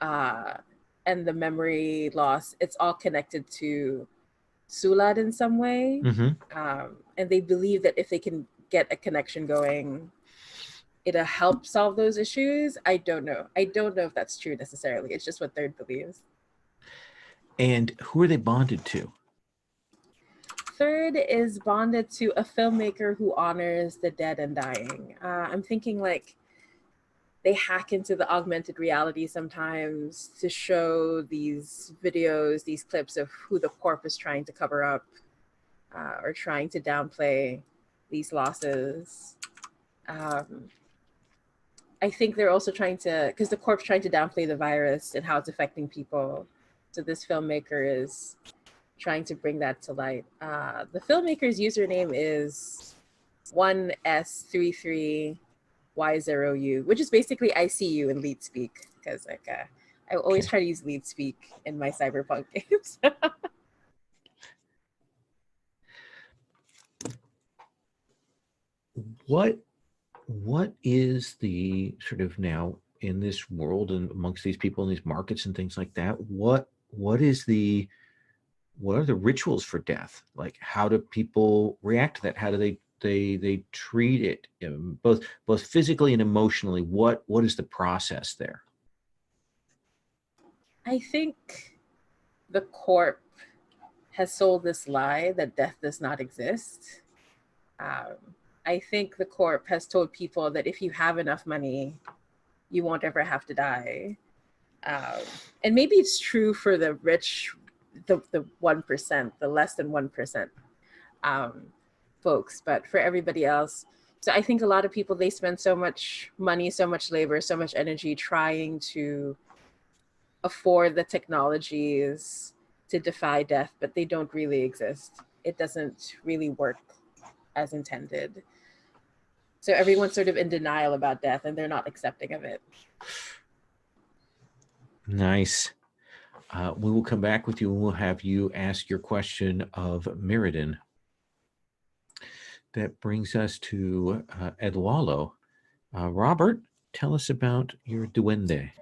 [SPEAKER 2] and the memory loss, it's all connected to Sulad in some way. And they believe that if they can get a connection going, it'll help solve those issues. I don't know if that's true necessarily. It's just what Third believes.
[SPEAKER 1] And who are they bonded to?
[SPEAKER 2] Third is bonded to a filmmaker who honors the dead and dying. I'm thinking like they hack into the augmented reality sometimes to show these videos, these clips of who the corp is trying to cover up or trying to downplay these losses. I think they're also trying to, because the corp's trying to downplay the virus and how it's affecting people. So this filmmaker is trying to bring that to light. The filmmaker's username is 1S33Y0U, which is basically I see you in lead speak, because like I always try to use lead speak in my cyberpunk games.
[SPEAKER 1] What is the sort of now in this world and amongst these people in these markets and things like that? What are the rituals for death? Like, how do people react to that? How do they treat it, both physically and emotionally? What is the process there?
[SPEAKER 2] I think the corp has sold this lie that death does not exist. I think the corp has told people that if you have enough money, you won't ever have to die. And maybe it's true for the rich, the 1%, the less than 1% folks, but for everybody else. So I think a lot of people, they spend so much money, so much labor, so much energy trying to afford the technologies to defy death, but they don't really exist. It doesn't really work as intended. So everyone's sort of in denial about death and they're not accepting of it.
[SPEAKER 1] Nice. We will come back with you and we'll have you ask your question of Mirrodin. That brings us to Eduardo. Robert, tell us about your duende.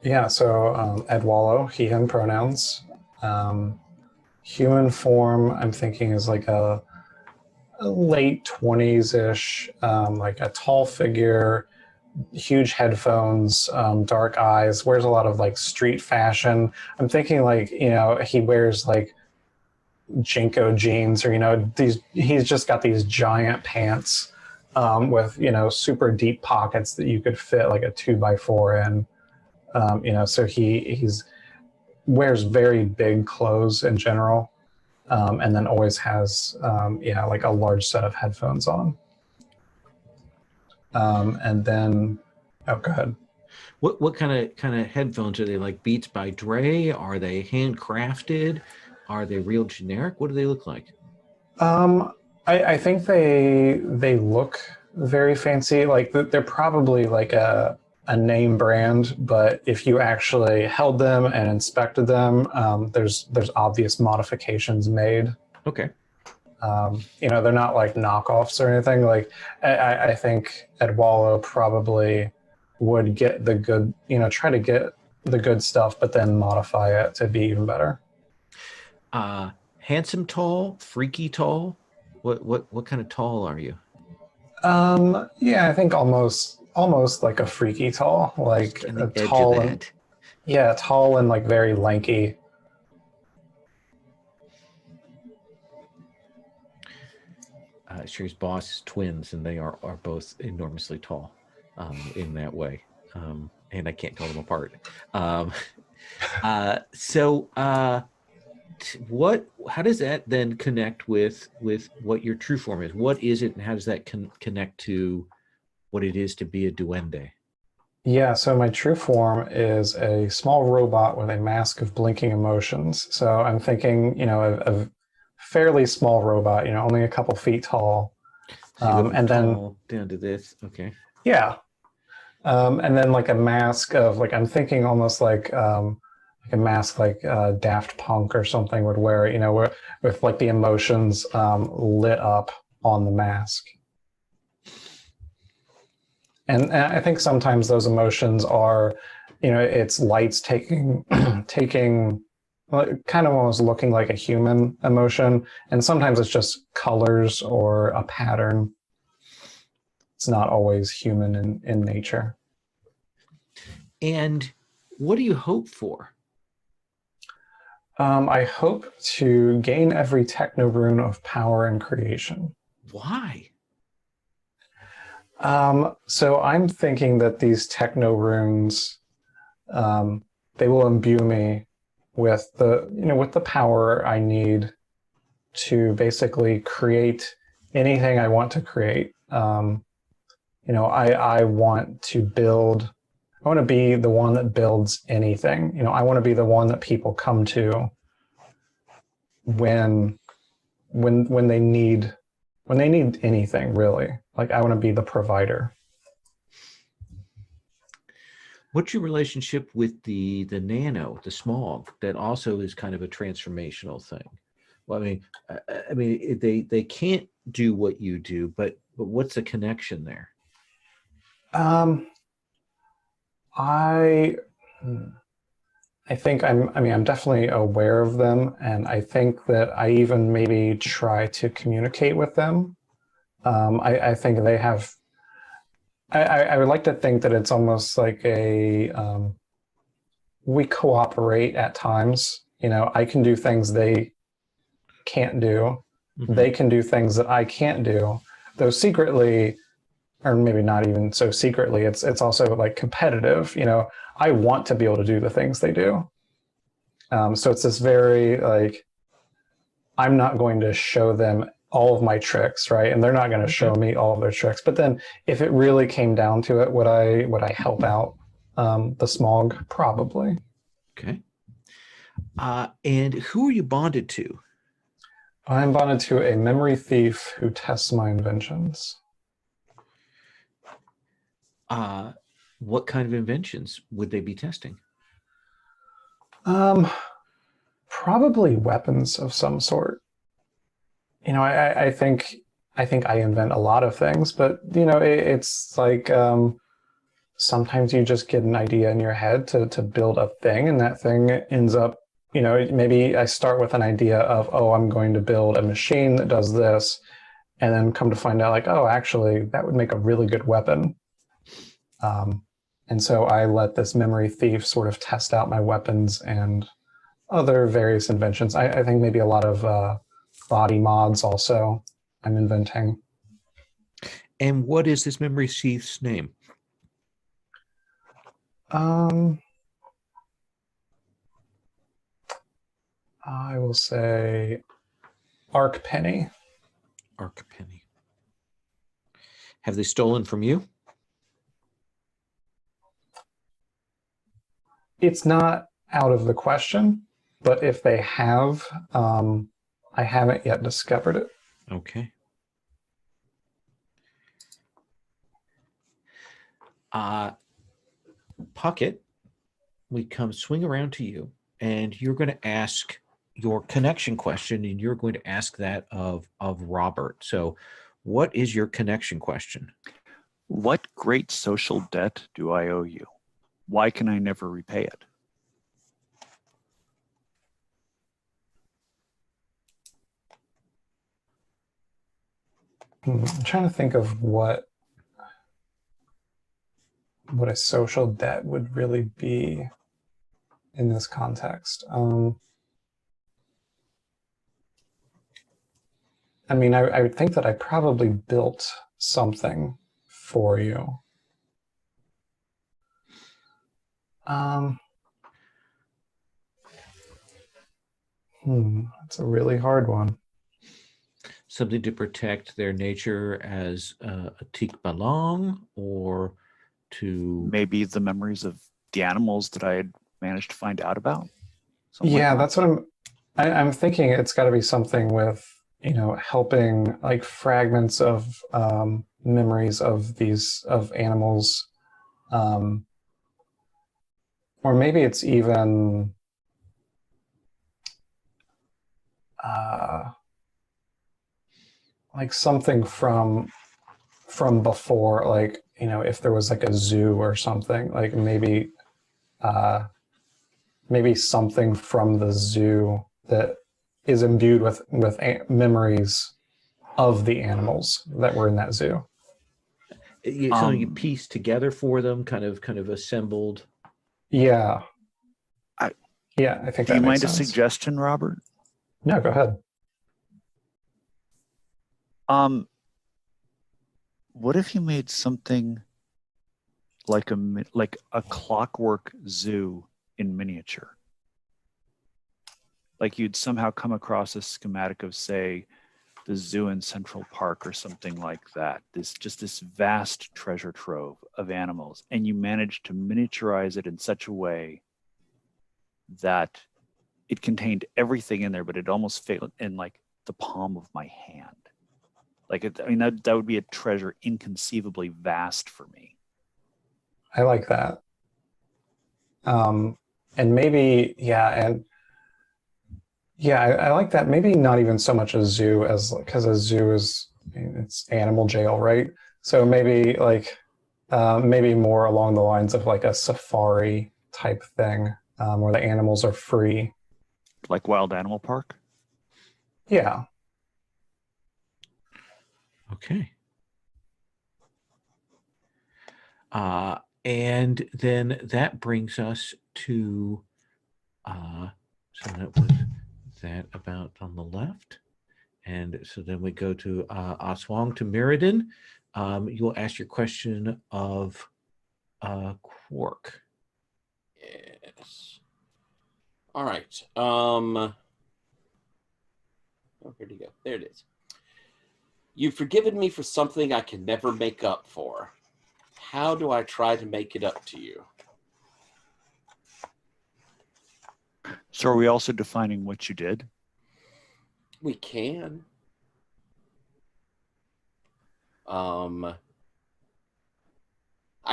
[SPEAKER 4] Yeah, so Eduardo, he, him pronouns. Human form, I'm thinking, is like a late 20s-ish, like a tall figure, huge headphones, dark eyes, wears a lot of like street fashion. I'm thinking like, he wears like Jinko jeans, or he's just got these giant pants with super deep pockets that you could fit like a 2x4 in. So he's wears very big clothes in general. And then always has, like a large set of headphones on. And then, oh, go ahead.
[SPEAKER 1] What kind of headphones are they? Like Beats by Dre? Are they handcrafted? Are they real generic? What do they look like?
[SPEAKER 4] I think they look very fancy. Like they're probably like a name brand, but if you actually held them and inspected them, there's obvious modifications made.
[SPEAKER 1] Okay.
[SPEAKER 4] They're not like knockoffs or anything. Like I think Ed Wallow probably would get the good, try to get the good stuff, but then modify it to be even better.
[SPEAKER 1] Handsome tall, freaky tall. What kind of tall are you?
[SPEAKER 4] Yeah, I think almost like a freaky tall, like
[SPEAKER 1] Just on
[SPEAKER 4] a
[SPEAKER 1] the edge
[SPEAKER 4] tall
[SPEAKER 1] of
[SPEAKER 4] and
[SPEAKER 1] that.
[SPEAKER 4] yeah, tall and like very lanky.
[SPEAKER 1] Sherry's boss is twins, and they are both enormously tall, in that way, and I can't tell them apart. So, how does that then connect with what your true form is? What is it, and how does that connect to what it is to be a duende?
[SPEAKER 4] Yeah, so my true form is a small robot with a mask of blinking emotions. So I'm thinking, a fairly small robot, only a couple feet tall.
[SPEAKER 1] So you go from
[SPEAKER 4] And then
[SPEAKER 1] tall down to this. Okay.
[SPEAKER 4] yeah, and then like a mask of like I'm thinking almost like a mask like Daft Punk or something would wear, with like the emotions lit up on the mask. And I think sometimes those emotions are, it's lights taking taking kind of almost looking like a human emotion, and sometimes it's just colors or a pattern. It's not always human in nature.
[SPEAKER 1] And what do you hope for?
[SPEAKER 4] I hope to gain every techno rune of power and creation.
[SPEAKER 1] Why?
[SPEAKER 4] So I'm thinking that these techno runes, they will imbue me with the power I need to basically create anything I want to create. I want to build. I want to be the one that builds anything. I want to be the one that people come to when they need anything, really. Like I want to be the provider.
[SPEAKER 1] What's your relationship with the nano, the smog, that also is kind of a transformational thing? Well, I mean, they can't do what you do, but what's the connection there?
[SPEAKER 4] I think I'm definitely aware of them, and I think that I even maybe try to communicate with them. I think they have. I would like to think that it's almost like we cooperate at times. I can do things they can't do.
[SPEAKER 1] Mhm.
[SPEAKER 4] They can do things that I can't do. Though secretly, or maybe not even so secretly, it's also like competitive. I want to be able to do the things they do. So it's this very like, I'm not going to show them all of my tricks, right? And they're not going to show me all of their tricks. But then, if it really came down to it, would I help out the smog? Probably.
[SPEAKER 1] Okay. And who are you bonded to?
[SPEAKER 4] I'm bonded to a memory thief who tests my inventions.
[SPEAKER 1] What kind of inventions would they be testing?
[SPEAKER 4] Probably weapons of some sort. I think I invent a lot of things, but it's like sometimes you just get an idea in your head to build a thing, and that thing ends up, maybe I start with an idea of, oh, I'm going to build a machine that does this, and then come to find out like, oh, actually that would make a really good weapon. And so I let this memory thief sort of test out my weapons and other various inventions. I think maybe a lot of body mods also I'm inventing.
[SPEAKER 1] And what is this memory thief's name?
[SPEAKER 4] I will say Arc Penny.
[SPEAKER 1] Arc Penny. Have they stolen from you?
[SPEAKER 4] it's not out of the question, but if they have, I haven't yet discovered it.
[SPEAKER 1] Okay. Puckett, we come swing around to you, and you're going to ask your connection question, and you're going to ask that of Robert. So, what is your connection question?
[SPEAKER 3] What great social debt do I owe you? Why can I never repay it?
[SPEAKER 4] I'm trying to think of what a social debt would really be in this context. I mean, I would think that I probably built something for you. That's a really hard one.
[SPEAKER 1] Something to protect their nature as a tikbalong, or to
[SPEAKER 3] Maybe the memories of the animals that I had managed to find out about. Something
[SPEAKER 4] Yeah,
[SPEAKER 3] like that.
[SPEAKER 4] that's what I'm thinking. It's got to be something with, helping like fragments of memories of these of animals, or maybe it's even like something from before, like if there was like a zoo or something, like maybe something from the zoo that is imbued with memories of the animals that were in that zoo.
[SPEAKER 1] something you piece together for them, kind of assembled.
[SPEAKER 4] Yeah.
[SPEAKER 3] I
[SPEAKER 4] think
[SPEAKER 3] Do
[SPEAKER 4] that
[SPEAKER 3] you
[SPEAKER 4] makes
[SPEAKER 3] mind
[SPEAKER 4] sense.
[SPEAKER 3] a suggestion, Robert?
[SPEAKER 4] No, go ahead.
[SPEAKER 3] What if you made something like a clockwork zoo in miniature? Like you'd somehow come across a schematic of, say, the zoo in Central Park or something like that. This vast treasure trove of animals, and you managed to miniaturize it in such a way that it contained everything in there, but it almost fit in like the palm of my hand. Like that would be a treasure inconceivably vast for me.
[SPEAKER 4] I like that. And maybe, I like that. Maybe not even so much a zoo as, because a zoo is, it's animal jail, right? So maybe like, maybe more along the lines of like a safari type thing, where the animals are free.
[SPEAKER 3] Like Wild Animal Park?
[SPEAKER 4] Yeah.
[SPEAKER 1] Okay. And then that brings us to, so that was that about on the left. And so then we go to Aswang to Mirrodin. You'll ask your question of Quark.
[SPEAKER 5] Yes. All right. Oh, where'd he go? There it is. You've forgiven me for something I can never make up for. How do I try to make it up to you?
[SPEAKER 3] So are we also defining what you did?
[SPEAKER 5] We can. I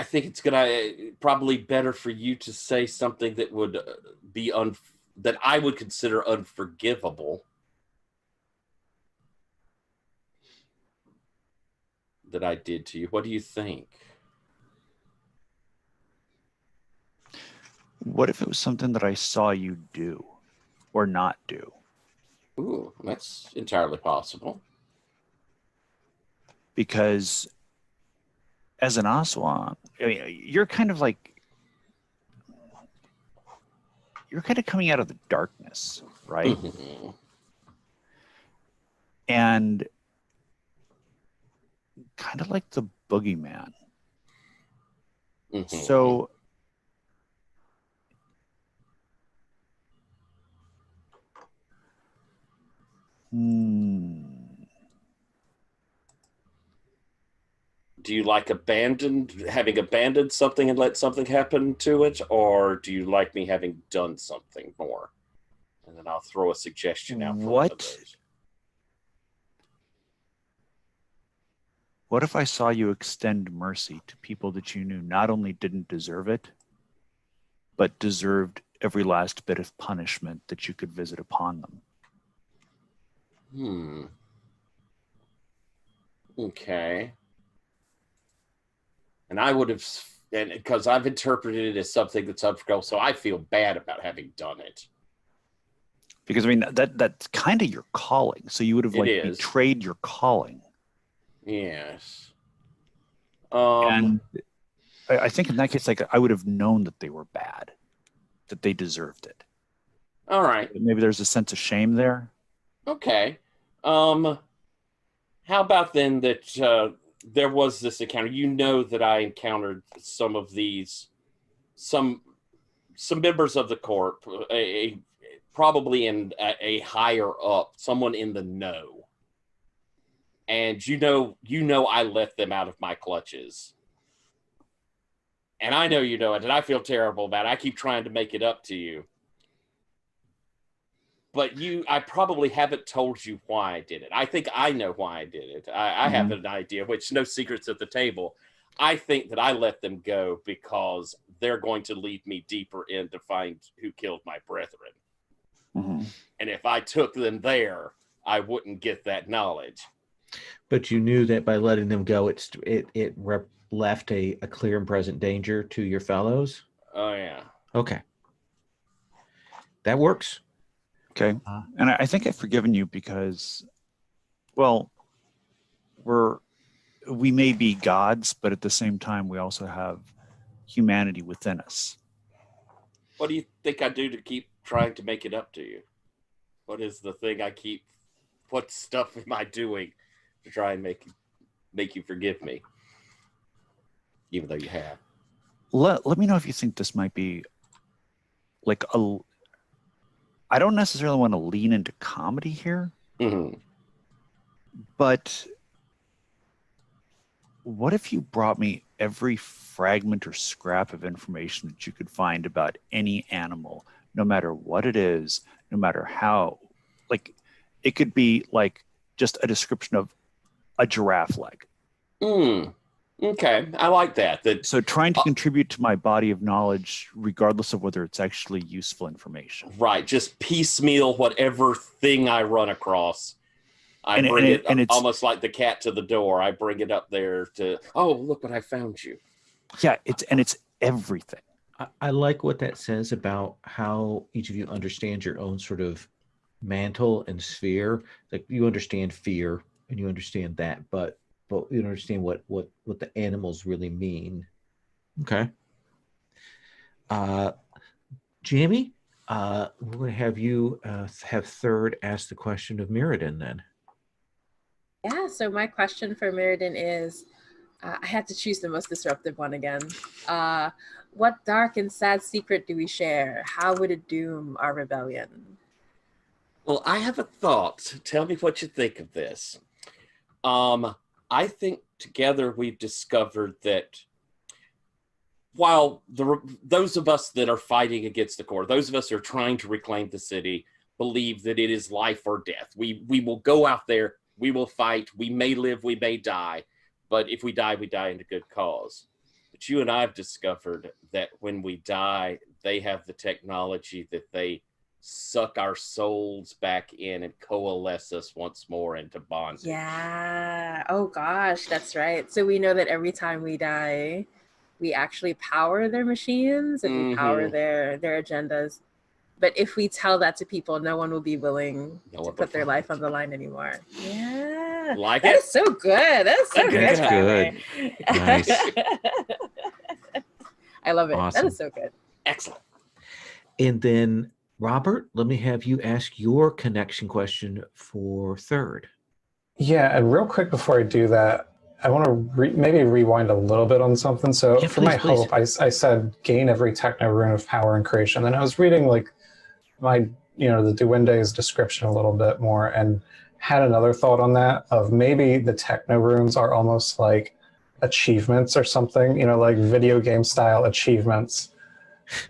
[SPEAKER 5] think it's gonna probably better for you to say something that would be that I would consider unforgivable. That I did to you. What do you think?
[SPEAKER 3] What if it was something that I saw you do or not do?
[SPEAKER 5] Ooh, that's entirely possible.
[SPEAKER 3] Because as an Aswang, I mean, you're kind of coming out of the darkness, right?
[SPEAKER 5] Mm-hmm.
[SPEAKER 3] And kind of like the boogeyman.
[SPEAKER 5] Mm-hmm.
[SPEAKER 3] So
[SPEAKER 5] do Do you like having abandoned something and let something happen to it, or do you like me having done something more? And then I'll throw a suggestion out for one of those.
[SPEAKER 3] What if I saw you extend mercy to people that you knew not only didn't deserve it, but deserved every last bit of punishment that you could visit upon them?
[SPEAKER 5] Okay. And I would have, and because I've interpreted it as something that's unforgivable, so I feel bad about having done it.
[SPEAKER 3] Because I mean that's kind of your calling. So you would have betrayed your calling.
[SPEAKER 5] Yes.
[SPEAKER 3] And I think in that case, like, I would have known that they were bad, that they deserved it.
[SPEAKER 5] All right.
[SPEAKER 3] Maybe there's a sense of shame there.
[SPEAKER 5] Okay. How about then that there was this encounter? You know that I encountered some of these, some members of the corp, probably in a higher up, someone in the know. And you know I let them out of my clutches. And I know you know it, and I feel terrible about it. I keep trying to make it up to you. But I probably haven't told you why I did it. I think I know why I did it. I have an idea, which no secrets at the table. I think that I let them go because they're going to lead me deeper in to find who killed my brethren.
[SPEAKER 3] Mm-hmm.
[SPEAKER 5] And if I took them there, I wouldn't get that knowledge.
[SPEAKER 1] But you knew that by letting them go, it left a clear and present danger to your fellows?
[SPEAKER 5] Oh, yeah.
[SPEAKER 1] Okay. That works.
[SPEAKER 3] Okay. And I think I've forgiven you because, well, we may be gods, but at the same time, we also have humanity within us.
[SPEAKER 5] What do you think I do to keep trying to make it up to you? What is the thing what stuff am I doing to try and make you forgive me? Even though you have.
[SPEAKER 3] Let me know if you think this might be like I don't necessarily want to lean into comedy here, but what if you brought me every fragment or scrap of information that you could find about any animal, no matter what it is, no matter how, like, it could be like just a description of a giraffe leg.
[SPEAKER 5] Okay, I like that.
[SPEAKER 3] So trying to contribute to my body of knowledge, regardless of whether it's actually useful information.
[SPEAKER 5] Right, just piecemeal whatever thing I run across. I bring it almost like the cat to the door. I bring it up there to, oh, look what I found you.
[SPEAKER 3] Yeah, it's everything.
[SPEAKER 1] I like what that says about how each of you understand your own sort of mantle and sphere. Like, you understand fear and you understand that, but you understand what the animals really mean. Okay. Jamie, we're going to have you have third ask the question of Mirrodin then.
[SPEAKER 2] Yeah, so my question for Mirrodin is, I had to choose the most disruptive one again. What dark and sad secret do we share? How would it doom our rebellion?
[SPEAKER 5] Well, I have a thought. Tell me what you think of this. I think together we've discovered that while those of us that are fighting against the core, those of us who are trying to reclaim the city, believe that it is life or death. We will go out there, we will fight, we may live, we may die, but if we die in a good cause. But you and I have discovered that when we die, they have the technology that they suck our souls back in and coalesce us once more into bondage.
[SPEAKER 2] Yeah. Oh gosh, that's right. So we know that every time we die, we actually power their machines and we power their agendas. But if we tell that to people, no one will be willing to put their life on the line anymore. Yeah.
[SPEAKER 5] Like
[SPEAKER 2] that
[SPEAKER 5] it?
[SPEAKER 2] is so good. That's so good.
[SPEAKER 1] That's good. Nice.
[SPEAKER 2] I love it.
[SPEAKER 1] Awesome.
[SPEAKER 2] That is so good.
[SPEAKER 5] Excellent.
[SPEAKER 1] And then Robert, let me have you ask your connection question for third.
[SPEAKER 4] Yeah, and real quick before I do that, I want to maybe rewind a little bit on something. So
[SPEAKER 1] Yeah,
[SPEAKER 4] for my
[SPEAKER 1] please.
[SPEAKER 4] hope, I said gain every techno rune of power and creation. Then I was reading like the Duende's description a little bit more and had another thought on that of maybe the techno runes are almost like achievements or something, like video game style achievements.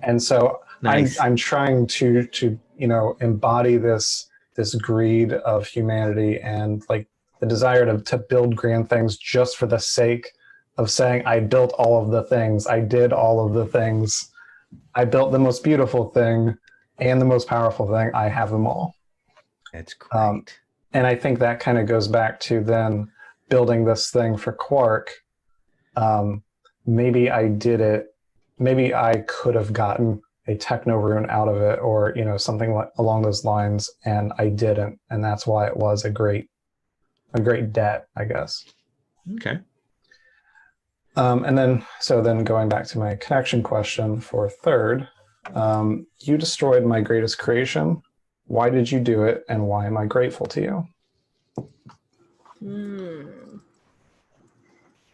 [SPEAKER 4] And so
[SPEAKER 1] Nice.
[SPEAKER 4] I'm trying to embody this greed of humanity and like the desire to build grand things just for the sake of saying I built all of the things, I did all of the things, I built the most beautiful thing and the most powerful thing, I have them all.
[SPEAKER 1] That's great.
[SPEAKER 4] And I think that kind of goes back to then building this thing for Quark. Maybe I did it. Maybe I could have gotten a techno rune out of it, or something along those lines, and I didn't, and that's why it was a great debt, I guess.
[SPEAKER 1] Okay.
[SPEAKER 4] And then going back to my connection question for third, you destroyed my greatest creation. Why did you do it, and why am I grateful to you?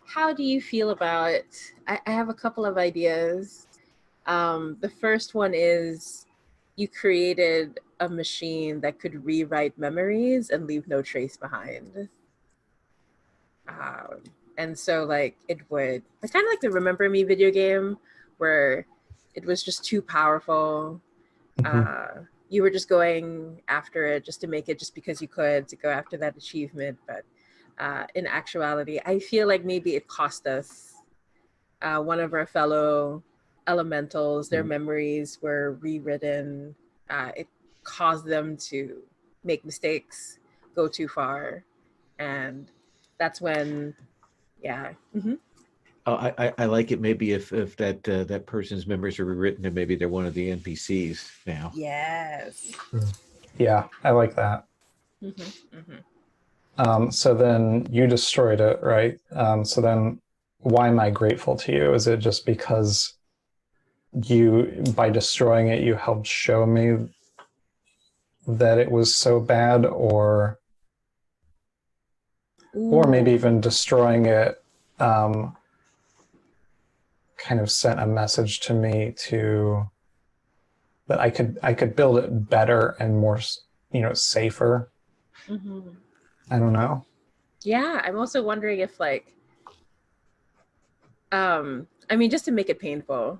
[SPEAKER 2] How do you feel about it? I have a couple of ideas. The first one is you created a machine that could rewrite memories and leave no trace behind. And so like it's kind of like the Remember Me video game where it was just too powerful. You were just going after it just to make it just because you could, to go after that achievement. But in actuality, I feel like maybe it cost us one of our fellow elementals. Their memories were rewritten. It caused them to make mistakes, go too far. And that's when, yeah.
[SPEAKER 1] Oh, I like it. Maybe if that person's memories are rewritten, and maybe they're one of the NPCs now.
[SPEAKER 2] Yes.
[SPEAKER 4] Yeah, I like that. So then you destroyed it, right? So then why am I grateful to you? Is it just because by destroying it, you helped show me that it was so bad, or maybe even destroying it kind of sent a message to me that I could build it better and more, safer. I don't know.
[SPEAKER 2] Yeah, I'm also wondering if like, I mean, just to make it painful.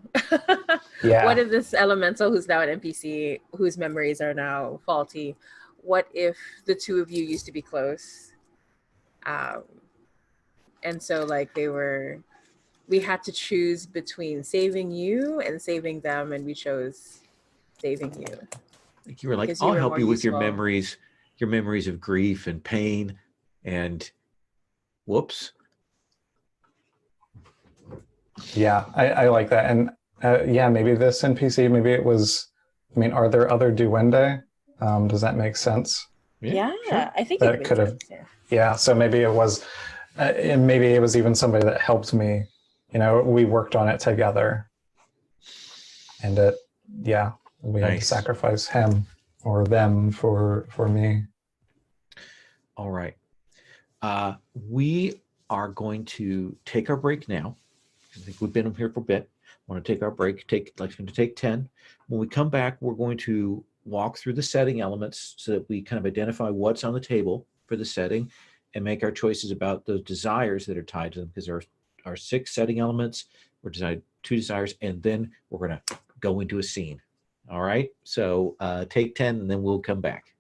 [SPEAKER 4] Yeah.
[SPEAKER 2] What if this elemental who's now an NPC, whose memories are now faulty, what if the two of you used to be close? And so like we had to choose between saving you and saving them, and we chose saving you.
[SPEAKER 1] Like you were like,
[SPEAKER 2] Because you
[SPEAKER 1] I'll
[SPEAKER 2] were
[SPEAKER 1] help
[SPEAKER 2] more
[SPEAKER 1] you with
[SPEAKER 2] useful.
[SPEAKER 1] your memories of grief and pain, and whoops.
[SPEAKER 4] Yeah, I like that. And yeah, maybe this NPC, maybe it was, I mean, are there other Duende? Does that make sense?
[SPEAKER 2] Yeah,
[SPEAKER 1] sure.
[SPEAKER 2] I think
[SPEAKER 4] That
[SPEAKER 2] it
[SPEAKER 4] could
[SPEAKER 2] makes
[SPEAKER 4] have,
[SPEAKER 2] sense.
[SPEAKER 4] yeah, so maybe it was, and maybe it was even somebody that helped me. We worked on it together. And we had to
[SPEAKER 1] Nice.
[SPEAKER 4] sacrifice him or them for me.
[SPEAKER 1] All right. We are going to take our break now. I think we've been here for a bit. Want to take our break. Going to take 10. When we come back, we're going to walk through the setting elements so that we kind of identify what's on the table for the setting and make our choices about those desires that are tied to them, because there are 6 setting elements. We're deciding 2 desires, and then we're going to go into a scene. All right. So take 10, and then we'll come back.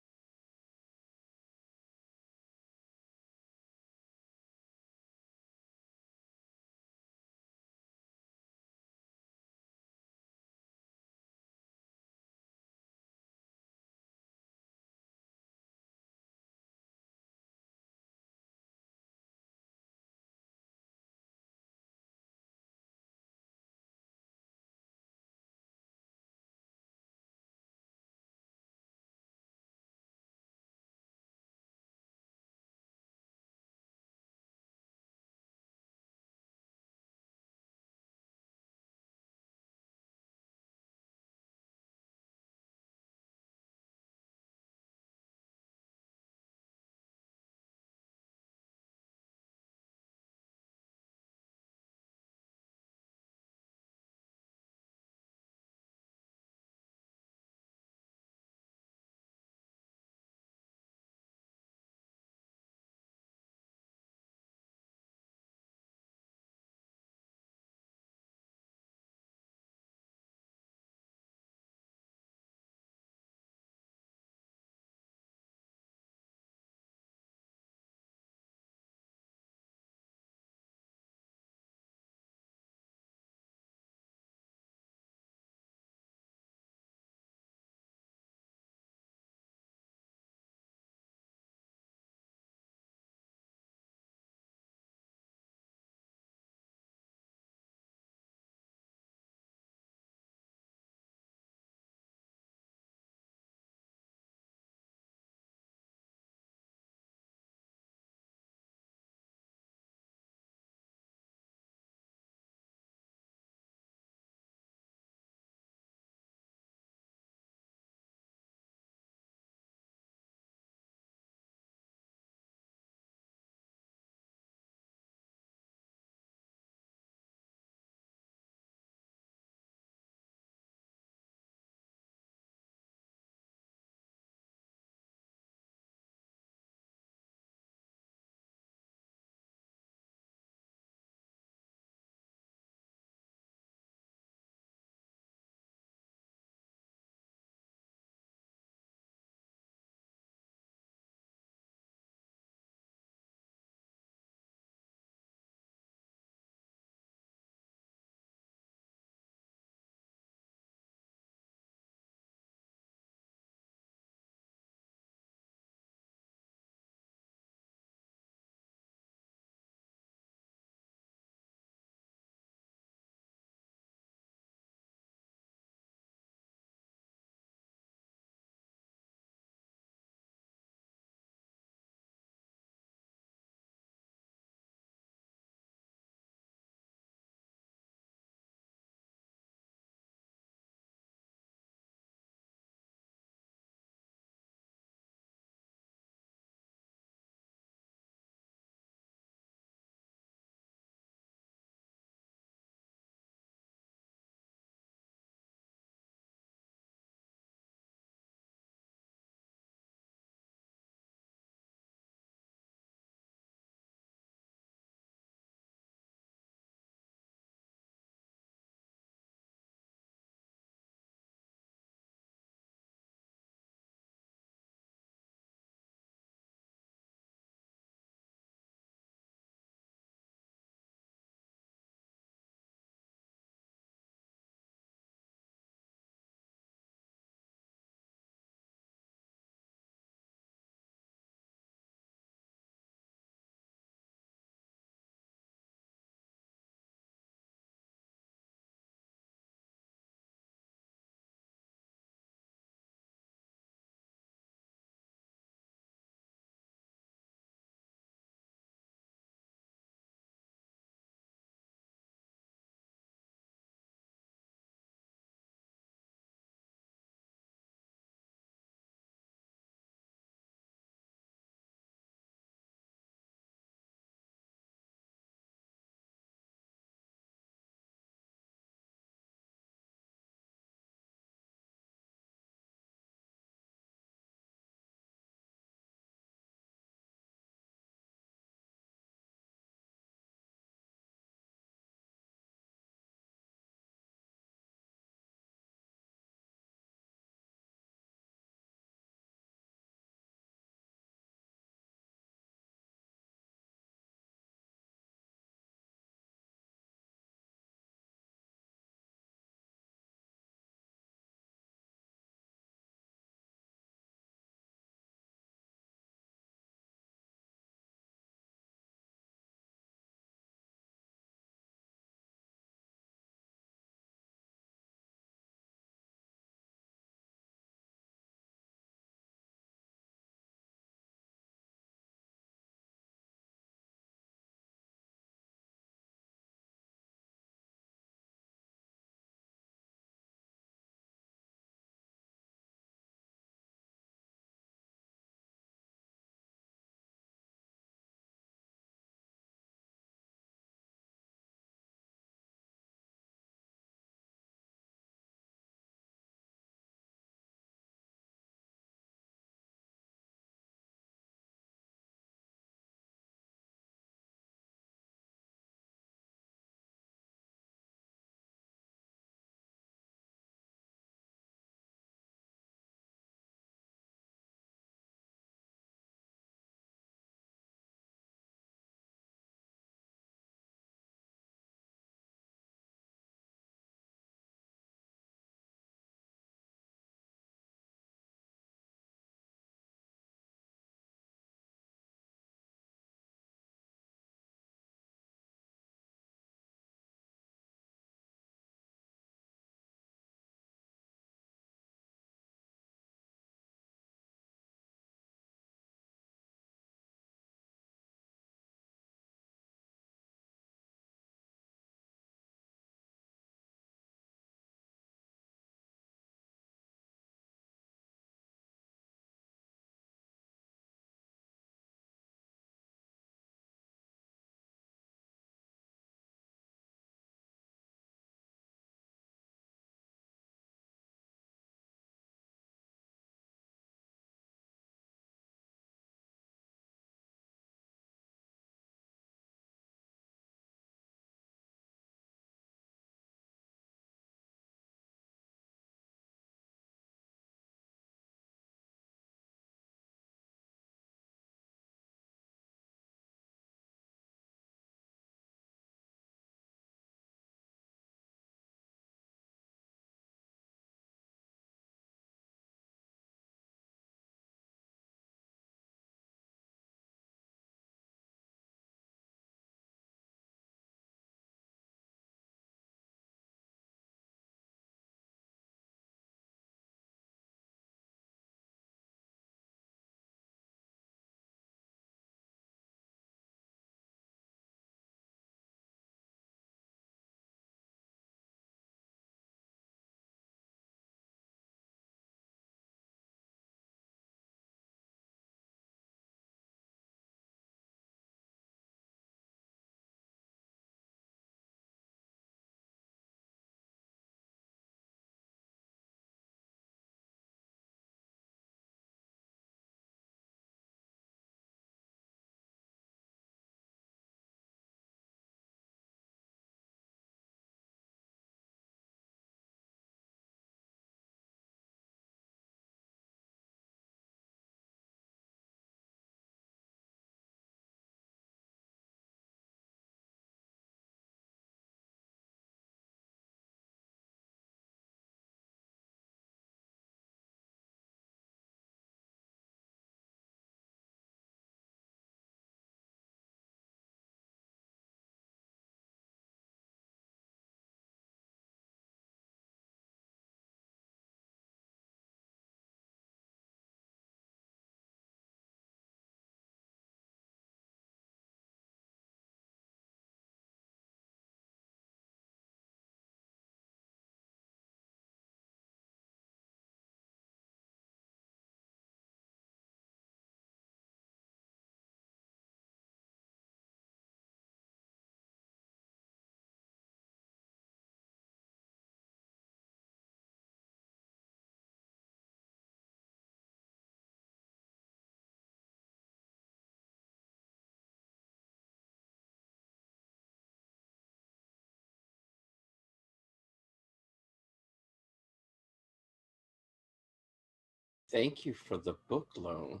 [SPEAKER 5] Thank you for the book loan.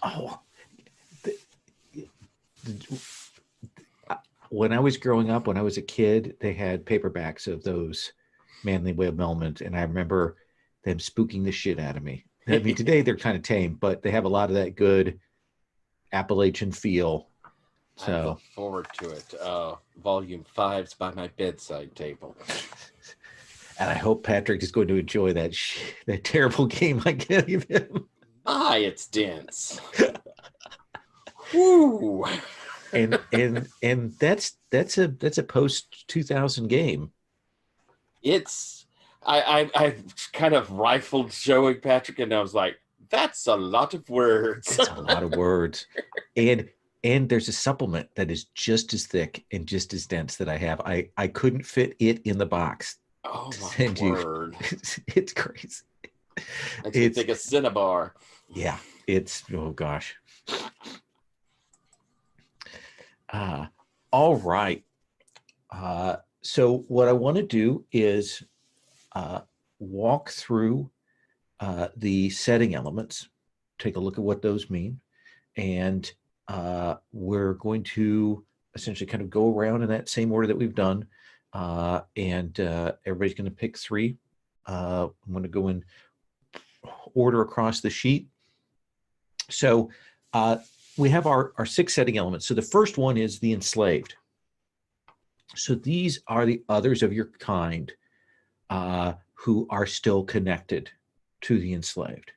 [SPEAKER 1] Oh, when I was growing up, when I was a kid, they had paperbacks of those Manly Web Elements, and I remember them spooking the shit out of me. I mean, today they're kind of tame, but they have a lot of that good Appalachian feel.
[SPEAKER 5] I
[SPEAKER 1] So
[SPEAKER 5] look forward to it. Volume 5's by my bedside table.
[SPEAKER 1] and I hope Patrick is going to enjoy that terrible game I gave him.
[SPEAKER 5] My, it's dense. Woo!
[SPEAKER 1] And that's a post 2000 game.
[SPEAKER 5] It's I kind of rifled showing Patrick, and I was like, that's a lot of words.
[SPEAKER 1] It's a lot of words. And there's a supplement that is just as thick and just as dense that I have. I couldn't fit it in the box.
[SPEAKER 5] Oh my
[SPEAKER 1] Send you.
[SPEAKER 5] word.
[SPEAKER 1] It's crazy.
[SPEAKER 5] It's like a Cinnabar.
[SPEAKER 1] Yeah, it's, oh gosh. All right. So what I want to do is walk through the setting elements, take a look at what those mean, and we're going to essentially kind of go around in that same order that we've done, and everybody's going to pick 3. I'm going to go in order across the sheet. So we have our 6 setting elements. So the first one is the enslaved. So these are the others of your kind who are still connected to the enslaved.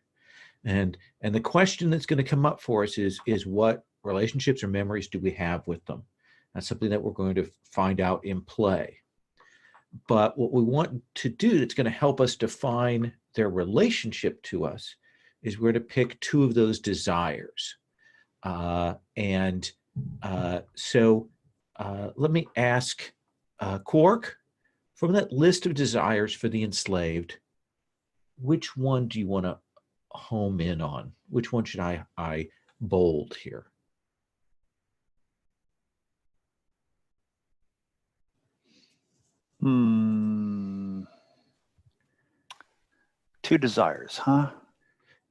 [SPEAKER 1] And the question that's going to come up for us is what relationships or memories do we have with them? That's something that we're going to find out in play. But what we want to do that's going to help us define their relationship to us is we're to pick 2 of those desires. So let me ask Quark, from that list of desires for the enslaved, which one do you want to home in on? Which one should I bold here?
[SPEAKER 3] Two desires, huh?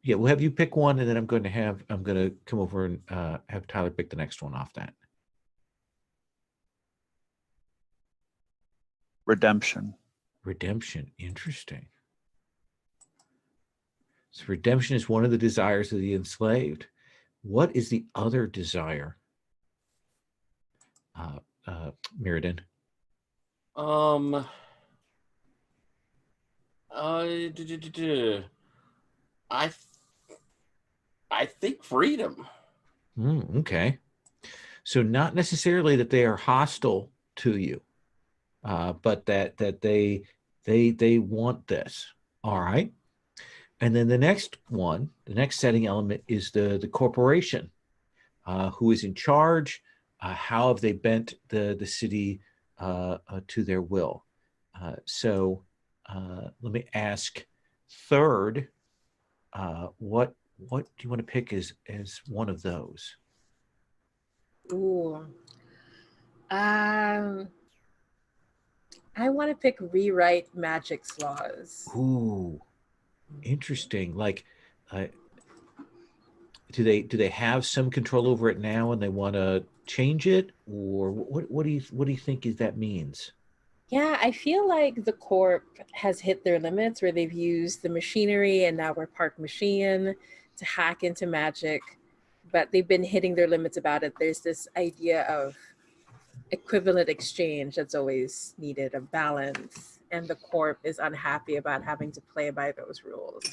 [SPEAKER 1] Yeah, we'll have you pick one, and then I'm going to come over and have Tyler pick the next one off that.
[SPEAKER 3] Redemption.
[SPEAKER 1] Redemption, interesting. So redemption is one of the desires of the enslaved. What is the other desire? Mirrodin.
[SPEAKER 5] I think freedom.
[SPEAKER 1] Okay. So not necessarily that they are hostile to you, but that they want this. All right. And then the next setting element is the corporation. Who is in charge? How have they bent the city to their will? So let me ask third, what do you want to pick as one of those?
[SPEAKER 2] Ooh. I want to pick rewrite magic's laws.
[SPEAKER 1] Ooh, interesting. Like, do they have some control over it now and they want to change it, or what do you think that means?
[SPEAKER 2] Yeah, I feel like the corp has hit their limits where they've used the machinery and now we're Park Machine to hack into magic, but they've been hitting their limits about it. There's this idea of equivalent exchange that's always needed, a balance, and the corp is unhappy about having to play by those rules.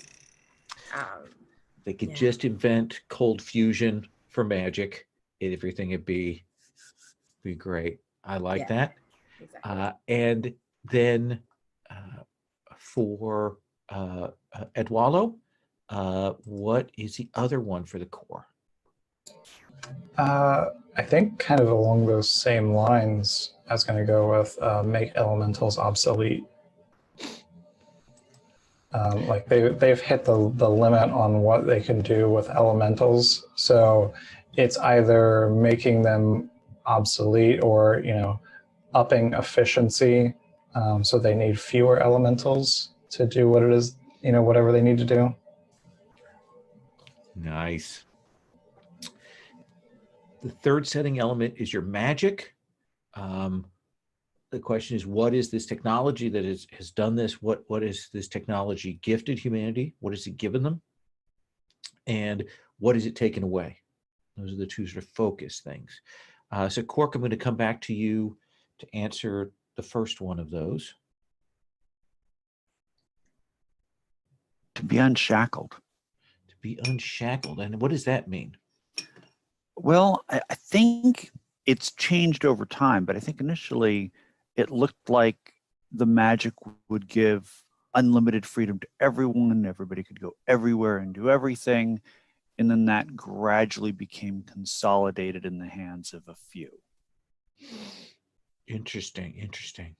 [SPEAKER 1] They could just invent cold fusion for magic, and everything would be great. I like that. Exactly. And then for Edwalo, what is the other one for the core?
[SPEAKER 4] I think kind of along those same lines, I was going to go with make elementals obsolete. Like they've hit the limit on what they can do with elementals. So it's either making them obsolete or, upping efficiency. So they need fewer elementals to do what it is, whatever they need to do.
[SPEAKER 1] Nice. The third setting element is your magic. The question is, what is this technology that has done this? What is this technology gifted humanity? What has it given them? And what is it taken away? Those are the two sort of focus things. So Quark, I'm going to come back to you to answer the first one of those.
[SPEAKER 3] To be unshackled.
[SPEAKER 1] To be unshackled. And what does that mean?
[SPEAKER 3] Well, I think it's changed over time, but I think initially it looked like the magic would give unlimited freedom to everyone. Everybody could go everywhere and do everything. And then that gradually became consolidated in the hands of a few.
[SPEAKER 1] Interesting, interesting.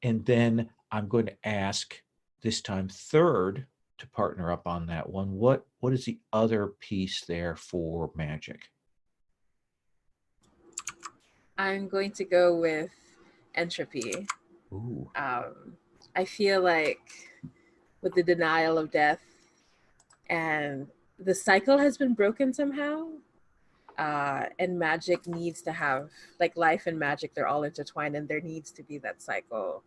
[SPEAKER 1] And then I'm going to ask this time third to partner up on that one. What is the other piece there for magic?
[SPEAKER 2] I'm going to go with entropy.
[SPEAKER 1] Ooh.
[SPEAKER 2] I feel like with the denial of death and the cycle has been broken somehow, and magic needs to have, like life and magic, they're all intertwined, and there needs to be that cycle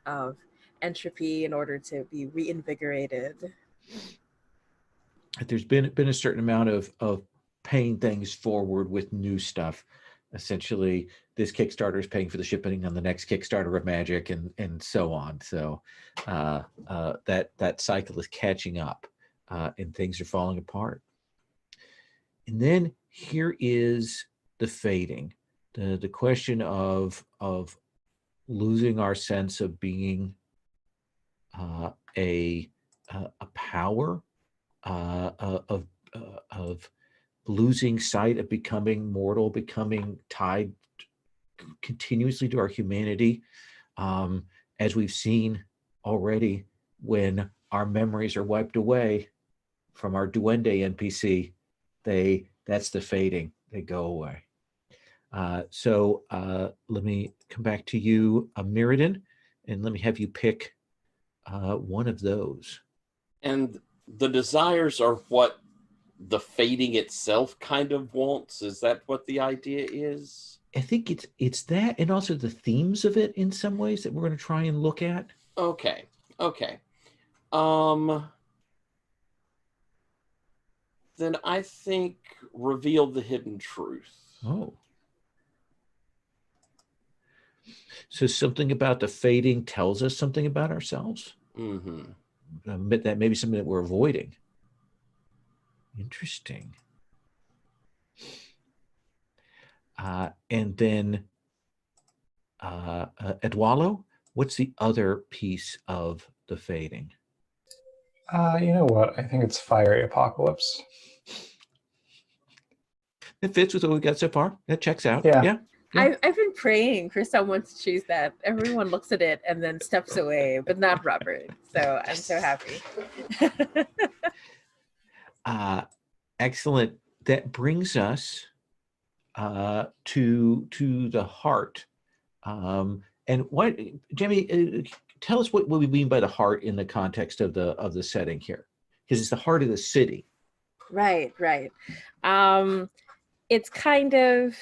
[SPEAKER 2] of entropy in order to be reinvigorated.
[SPEAKER 1] There's been a certain amount of paying things forward with new stuff. Essentially, this Kickstarter is paying for the shipping on the next Kickstarter of magic, and so on. So that cycle is catching up, and things are falling apart. And then here is the fading, the question of losing our sense of being a power, of losing sight of becoming mortal, becoming tied continuously to our humanity, as we've seen already when our memories are wiped away from our Duende NPC. That's the fading. They go away. So let me come back to you, Mirrodin, and let me have you pick one of those.
[SPEAKER 5] And the desires are what the fading itself kind of wants. Is that what the idea is?
[SPEAKER 1] I think it's that, and also the themes of it in some ways that we're going to try and look at.
[SPEAKER 5] Okay. Then I think reveal the hidden truth.
[SPEAKER 1] Oh. So something about the fading tells us something about ourselves.
[SPEAKER 5] Mm-hmm.
[SPEAKER 1] That may be something that we're avoiding. Interesting. And then Edwalo, what's the other piece of the fading?
[SPEAKER 4] You know what? I think it's fiery apocalypse.
[SPEAKER 1] It fits with what we got so far. That checks out.
[SPEAKER 4] Yeah.
[SPEAKER 1] Yeah.
[SPEAKER 2] I've been praying for someone to choose that. Everyone looks at it and then steps away, but not Robert. So I'm so happy.
[SPEAKER 1] Excellent. That brings us to the heart. And what, Jamie, tell us what we mean by the heart in the context of the setting here, because it's the heart of the city.
[SPEAKER 2] Right. It's kind of,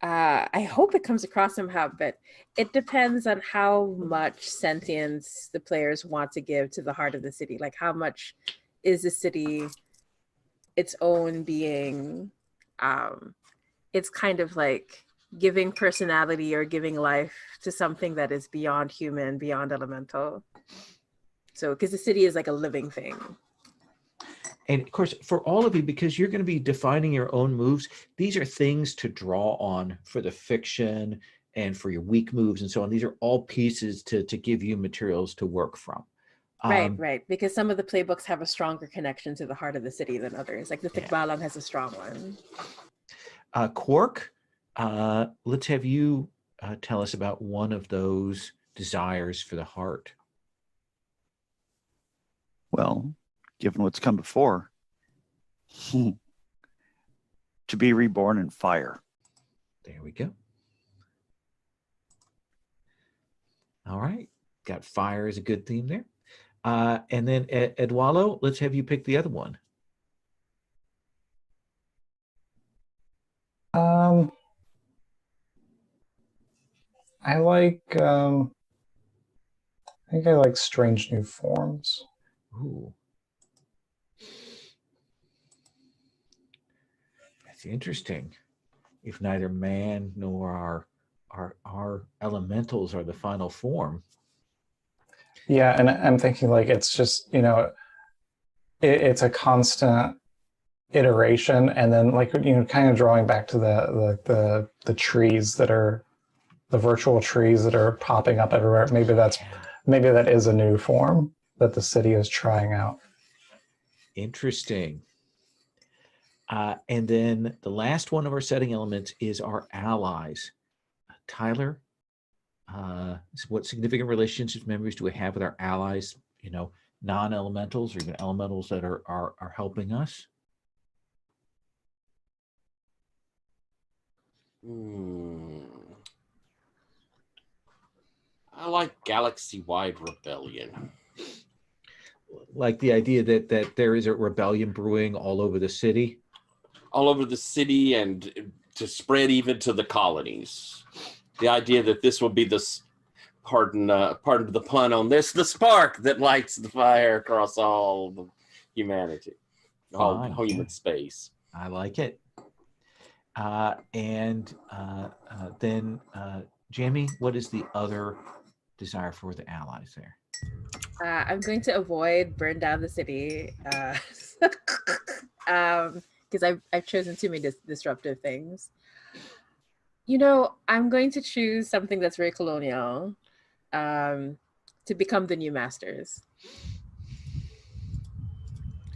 [SPEAKER 2] I hope it comes across somehow, but it depends on how much sentience the players want to give to the heart of the city. Like how much is the city its own being? It's kind of like giving personality or giving life to something that is beyond human, beyond elemental. So, because the city is like a living thing.
[SPEAKER 1] And of course, for all of you, because you're going to be defining your own moves, these are things to draw on for the fiction and for your weak moves and so on. These are all pieces to give you materials to work from.
[SPEAKER 2] Right. Because some of the playbooks have a stronger connection to the heart of the city than others. Like the Tikbalan has a strong one.
[SPEAKER 1] Quark, let's have you tell us about one of those desires for the heart.
[SPEAKER 3] Well, given what's come before, to be reborn in fire.
[SPEAKER 1] There we go. All right. Got fire as a good theme there. And then Edwalo, let's have you pick the other one.
[SPEAKER 4] I like. I think I like strange new forms.
[SPEAKER 1] Ooh. That's interesting. If neither man nor our elementals are the final form.
[SPEAKER 4] Yeah, and I'm thinking like it's just, you know, it's a constant iteration, and then like, you know, kind of drawing back to the trees that are the virtual trees that are popping up everywhere. Maybe that is a new form that the city is trying out.
[SPEAKER 1] Interesting. And then the last one of our setting elements is our allies. Tyler, what significant relationships, memories do we have with our allies? You know, non-elementals or even elementals that are helping us.
[SPEAKER 5] I like galaxy-wide rebellion.
[SPEAKER 1] Like the idea that there is a rebellion brewing all over the city.
[SPEAKER 5] All over the city and to spread even to the colonies. The idea that this will be this, pardon the pun on this, the spark that lights the fire across all the humanity, all human space.
[SPEAKER 1] I like it. And then, Jamie, what is the other desire for the allies there?
[SPEAKER 2] I'm going to avoid burn down the city because I've chosen too many disruptive things. You know, I'm going to choose something that's very colonial to become the new masters.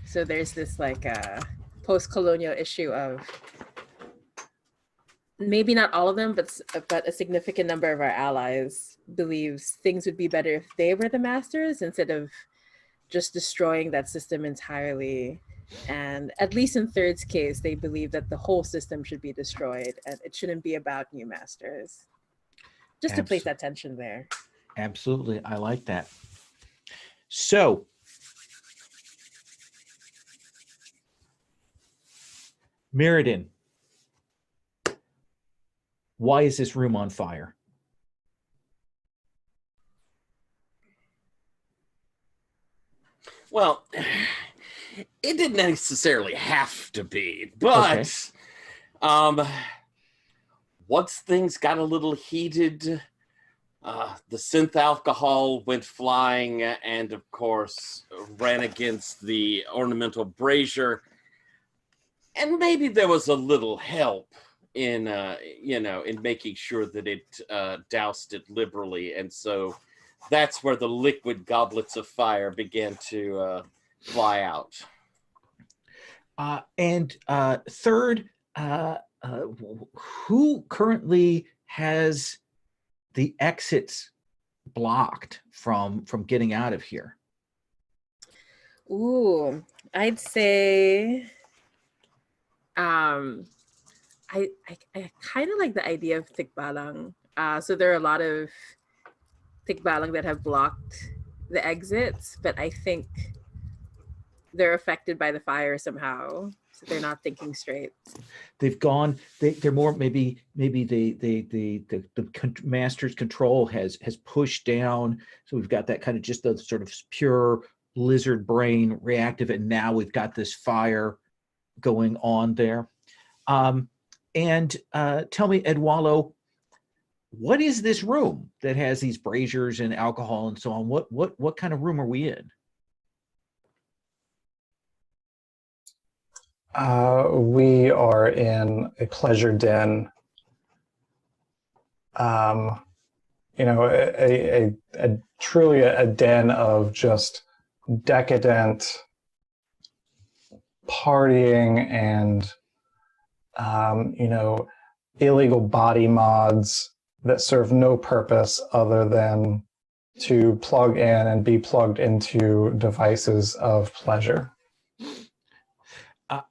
[SPEAKER 2] So there's this like post-colonial issue of maybe not all of them, but a significant number of our allies believes things would be better if they were the masters instead of just destroying that system entirely. And at least in Third's case, they believe that the whole system should be destroyed and it shouldn't be about new masters. Just to place that tension there.
[SPEAKER 1] Absolutely. I like that. So, Mirrodin, why is this room on fire?
[SPEAKER 5] Well, it didn't necessarily have to be, but once things got a little heated, the synth alcohol went flying and, of course, ran against the ornamental brazier. And maybe there was a little help in, in making sure that it doused it liberally. And so that's where the liquid goblets of fire began to fly out.
[SPEAKER 1] And third, who currently has the exits blocked from getting out of here?
[SPEAKER 2] Ooh, I'd say I kind of like the idea of tikbalang. So there are a lot of tikbalang that have blocked the exits, but I think they're affected by the fire somehow, so they're not thinking straight.
[SPEAKER 1] They've gone. They're more maybe the master's control has pushed down. So we've got that kind of just the sort of pure lizard brain reactive, and now we've got this fire going on there. And tell me, Edwallo, what is this room that has these braziers and alcohol and so on? What kind of room are we in?
[SPEAKER 4] We are in a pleasure den. You know, a truly a den of just decadent partying and you know, illegal body mods that serve no purpose other than to plug in and be plugged into devices of pleasure.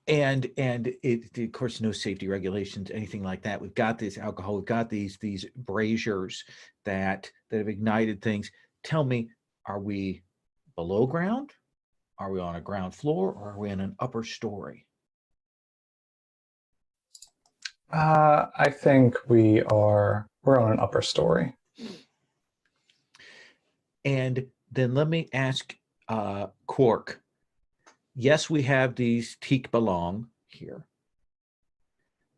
[SPEAKER 1] And it, of course, no safety regulations, anything like that. We've got this alcohol, we've got these braziers that have ignited things. Tell me, are we below ground? Are we on a ground floor, or are we in an upper story?
[SPEAKER 4] I think we're on an upper story.
[SPEAKER 1] And then let me ask Quark. Yes, we have these teak belong here,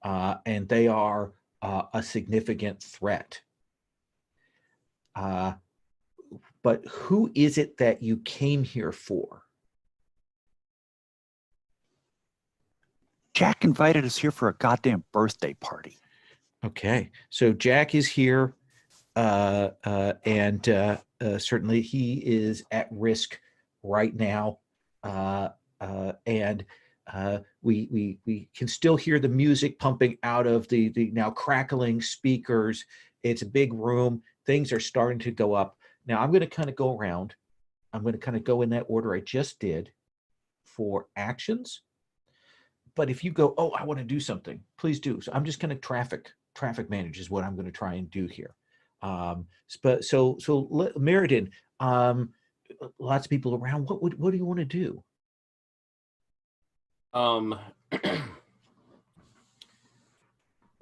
[SPEAKER 1] and they are a significant threat. But who is it that you came here for?
[SPEAKER 3] Jack invited us here for a goddamn birthday party.
[SPEAKER 1] Okay, so Jack is here, and certainly he is at risk right now, and we can still hear the music pumping out of the now crackling speakers. It's a big room. Things are starting to go up. Now I'm going to kind of go around. I'm going to kind of go in that order I just did for actions. But if you go, oh, I want to do something, please do. So I'm just going to traffic manage is what I'm going to try and do here. But so Meriden, lots of people around. What do you want to do?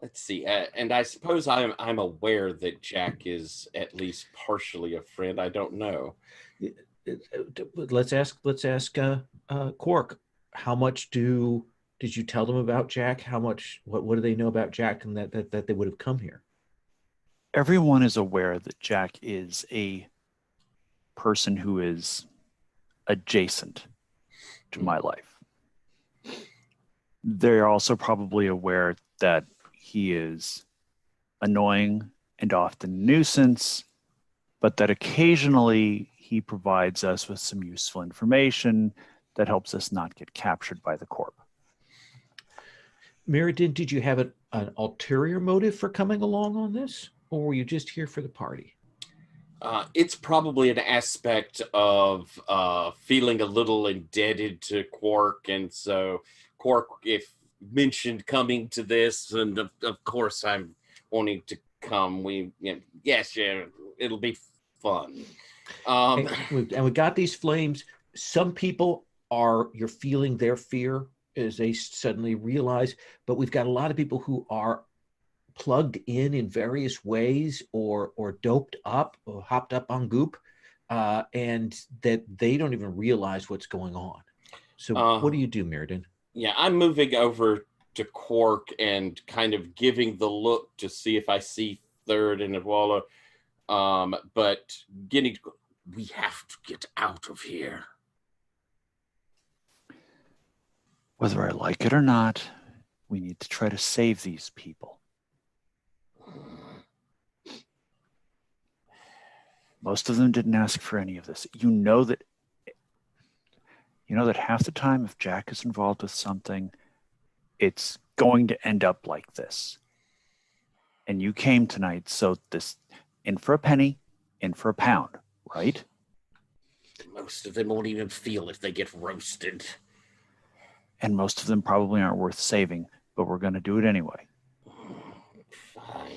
[SPEAKER 5] Let's see. And I suppose I'm aware that Jack is at least partially a friend. I don't know.
[SPEAKER 1] Let's ask Quark. How much did you tell them about Jack? How much? What do they know about Jack, and that they would have come here?
[SPEAKER 3] Everyone is aware that Jack is a person who is adjacent to my life. They're also probably aware that he is annoying and often a nuisance, but that occasionally he provides us with some useful information that helps us not get captured by the Corp.
[SPEAKER 1] Meriden, did you have an ulterior motive for coming along on this, or were you just here for the party?
[SPEAKER 5] It's probably an aspect of feeling a little indebted to Quark, and so Quark, if mentioned coming to this, and of course I'm wanting to come. Yes, it'll be fun.
[SPEAKER 1] And we got these flames. Some people you're feeling their fear as they suddenly realize, but we've got a lot of people who are plugged in various ways or doped up or hopped up on goop, and that they don't even realize what's going on. So what do you do, Meriden?
[SPEAKER 5] Yeah, I'm moving over to Quark and kind of giving the look to see if I see Third and Adwala, but we have to get out of here.
[SPEAKER 3] Whether I like it or not, we need to try to save these people. Most of them didn't ask for any of this. You know that half the time if Jack is involved with something, it's going to end up like this. And you came tonight, so this in for a penny, in for a pound, right?
[SPEAKER 5] Most of them won't even feel if they get roasted.
[SPEAKER 3] And most of them probably aren't worth saving, but we're going to do it anyway.
[SPEAKER 5] Fine.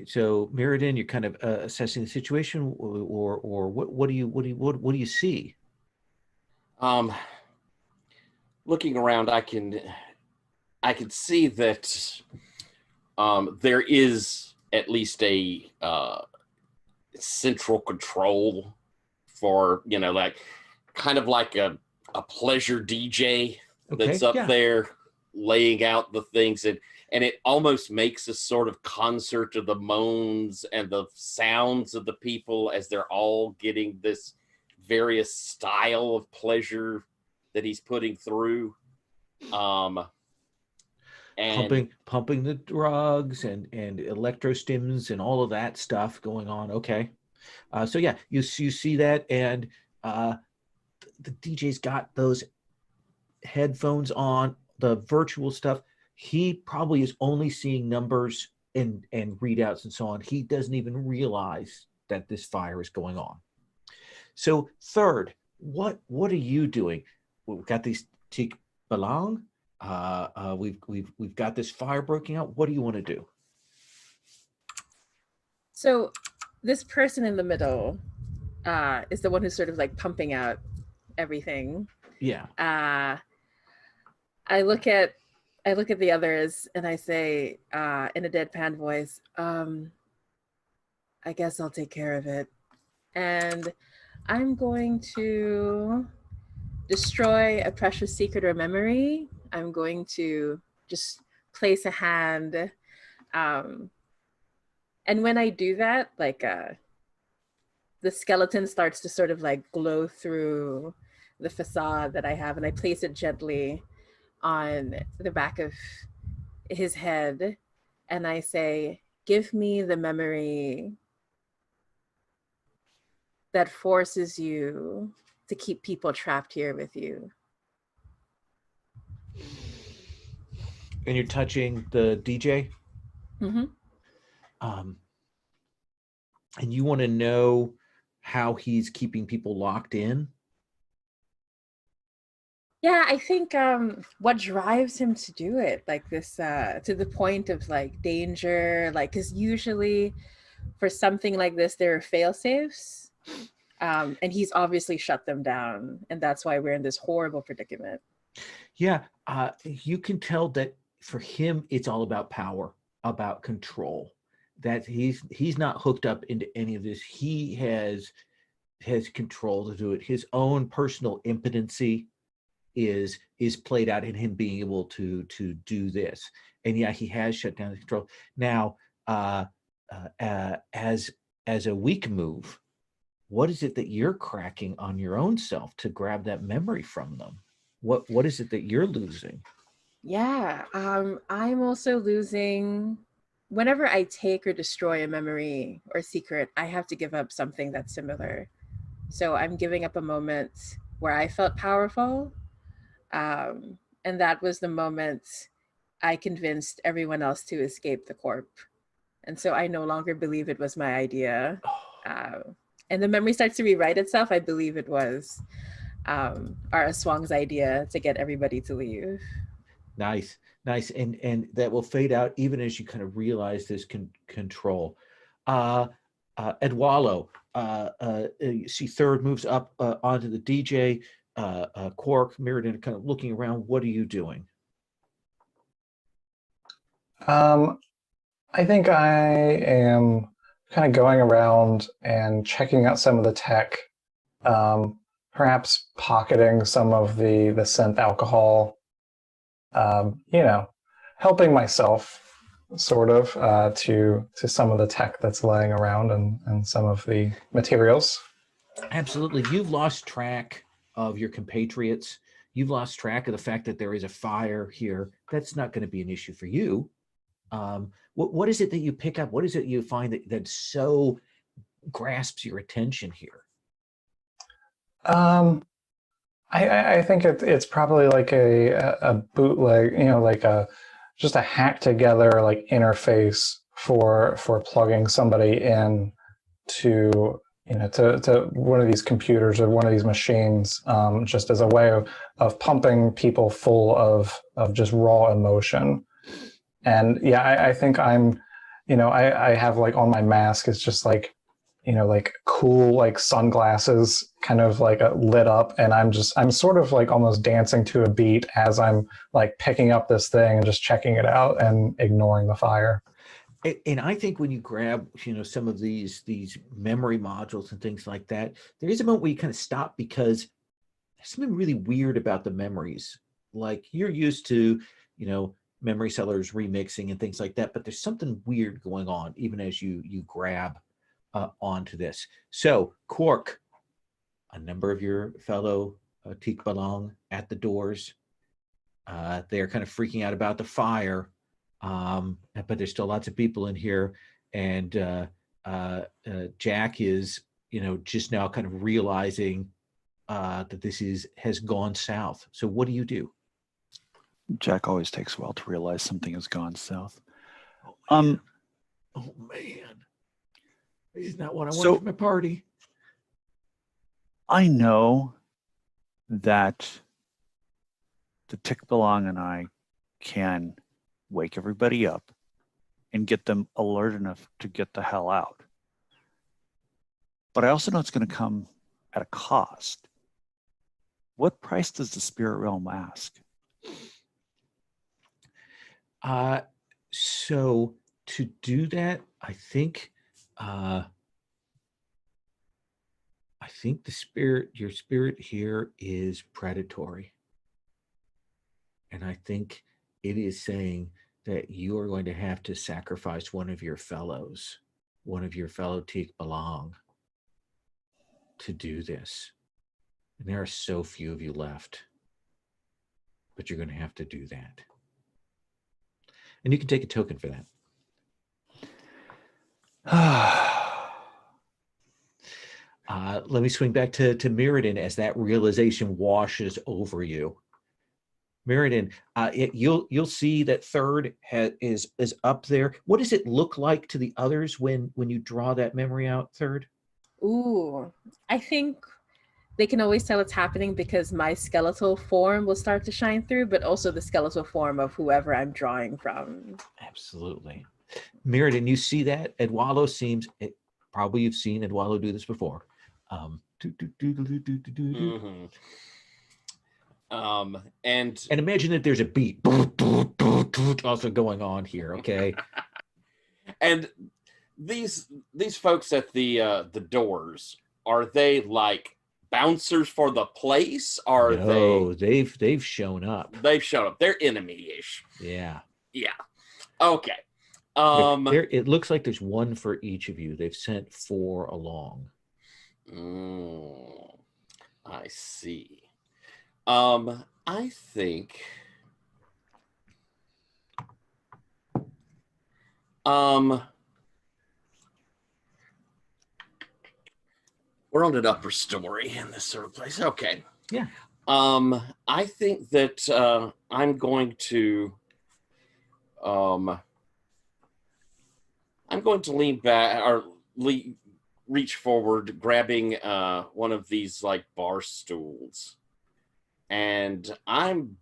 [SPEAKER 1] So Meriden, you're kind of assessing the situation, or what do you see?
[SPEAKER 5] Looking around, I can see that there is at least a central control for, like kind of like a pleasure DJ that's up there laying out the things, and it almost makes a sort of concert of the moans and the sounds of the people as they're all getting this various style of pleasure that he's putting through. And
[SPEAKER 1] pumping the drugs and electrostims and all of that stuff going on. Okay. So yeah, you see that, and the DJ's got those headphones on, the virtual stuff. He probably is only seeing numbers and readouts and so on. He doesn't even realize that this fire is going on. So Third, what are you doing? We've got these teak belong. We've got this fire breaking out. What do you want to do?
[SPEAKER 2] So this person in the middle is the one who's sort of like pumping out everything.
[SPEAKER 1] Yeah.
[SPEAKER 2] I look at the others and I say in a deadpan voice, I guess I'll take care of it. And I'm going to destroy a precious secret or memory. I'm going to just place a hand. And when I do that, like the skeleton starts to sort of like glow through the facade that I have, and I place it gently on the back of his head, and I say, "Give me the memory that forces you to keep people trapped here with you."
[SPEAKER 1] And you're touching the DJ,
[SPEAKER 2] Mm-hmm.
[SPEAKER 1] and you want to know how he's keeping people locked in.
[SPEAKER 2] Yeah, I think what drives him to do it, like this, to the point of like danger, like, because usually for something like this, there are fail safes, and he's obviously shut them down, and that's why we're in this horrible predicament.
[SPEAKER 1] Yeah, you can tell that for him, it's all about power, about control. That he's not hooked up into any of this. He has control to do it. His own personal impotency is played out in him being able to do this. And yeah, he has shut down the control. Now, as a weak move, what is it that you're cracking on your own self to grab that memory from them? What is it that you're losing?
[SPEAKER 2] Yeah, I'm also losing. Whenever I take or destroy a memory or secret, I have to give up something that's similar. So I'm giving up a moment where I felt powerful. And that was the moment I convinced everyone else to escape the corp. And so I no longer believe it was my idea. And the memory starts to rewrite itself. I believe it was our Aswang's idea to get everybody to leave.
[SPEAKER 1] Nice. And that will fade out even as you kind of realize this control. Edwalo, you see third moves up onto the DJ. Quark, Mirrodin, kind of looking around. What are you doing?
[SPEAKER 4] I think I am kind of going around and checking out some of the tech, perhaps pocketing some of the synth alcohol, helping myself sort of to some of the tech that's laying around and some of the materials.
[SPEAKER 1] Absolutely. You've lost track of your compatriots. You've lost track of the fact that there is a fire here. That's not going to be an issue for you. What is it that you pick up? What is it you find that so grasps your attention here?
[SPEAKER 4] I think it's probably like a bootleg, like just a hack together like interface for plugging somebody in to to one of these computers or one of these machines, just as a way of pumping people full of just raw emotion. And yeah, I think I'm, I have like on my mask, it's just like, like cool, like sunglasses kind of like lit up. And I'm sort of like almost dancing to a beat as I'm like picking up this thing and just checking it out and ignoring the fire.
[SPEAKER 1] And I think when you grab, some of these memory modules and things like that, there is a moment where you kind of stop because there's something really weird about the memories. Like you're used to, memory sellers remixing and things like that, but there's something weird going on even as you grab onto this. So Quark, a number of your fellow Tikbalang at the doors. They're kind of freaking out about the fire. But there's still lots of people in here, and Jack is, just now kind of realizing that this has gone south. So what do you do?
[SPEAKER 3] Jack always takes a while to realize something has gone south.
[SPEAKER 1] Oh man, he's not what I wanted for my party.
[SPEAKER 3] I know that the Tikbalang and I can wake everybody up and get them alert enough to get the hell out. But I also know it's going to come at a cost. What price does the spirit realm ask?
[SPEAKER 1] So to do that, I think I think your spirit here is predatory. And I think it is saying that you are going to have to sacrifice one of your fellows, one of your fellow Teak Belong, to do this. And there are so few of you left, but you're going to have to do that. And you can take a token for that. Let me swing back to Mirrodin as that realization washes over you. Mirrodin, you'll see that third is up there. What does it look like to the others when you draw that memory out, third?
[SPEAKER 2] Ooh, I think they can always tell it's happening because my skeletal form will start to shine through, but also the skeletal form of whoever I'm drawing from.
[SPEAKER 1] Absolutely. Mirrodin, you see that? Edwalo seems, probably you've seen Edwalo do this before.
[SPEAKER 5] And
[SPEAKER 1] imagine that there's a beat also going on here, okay?
[SPEAKER 5] And these folks at the doors, are they like bouncers for the place? Are
[SPEAKER 1] No, they've shown up.
[SPEAKER 5] They've shown up. They're enemy-ish.
[SPEAKER 1] Yeah.
[SPEAKER 5] Yeah. Okay.
[SPEAKER 1] It looks like there's one for each of you. They've sent 4 along.
[SPEAKER 5] I see. I think we're on an upper story in this sort of place. Okay.
[SPEAKER 1] Yeah.
[SPEAKER 5] I think that I'm going to lean back or reach forward, grabbing one of these like bar stools, and I'm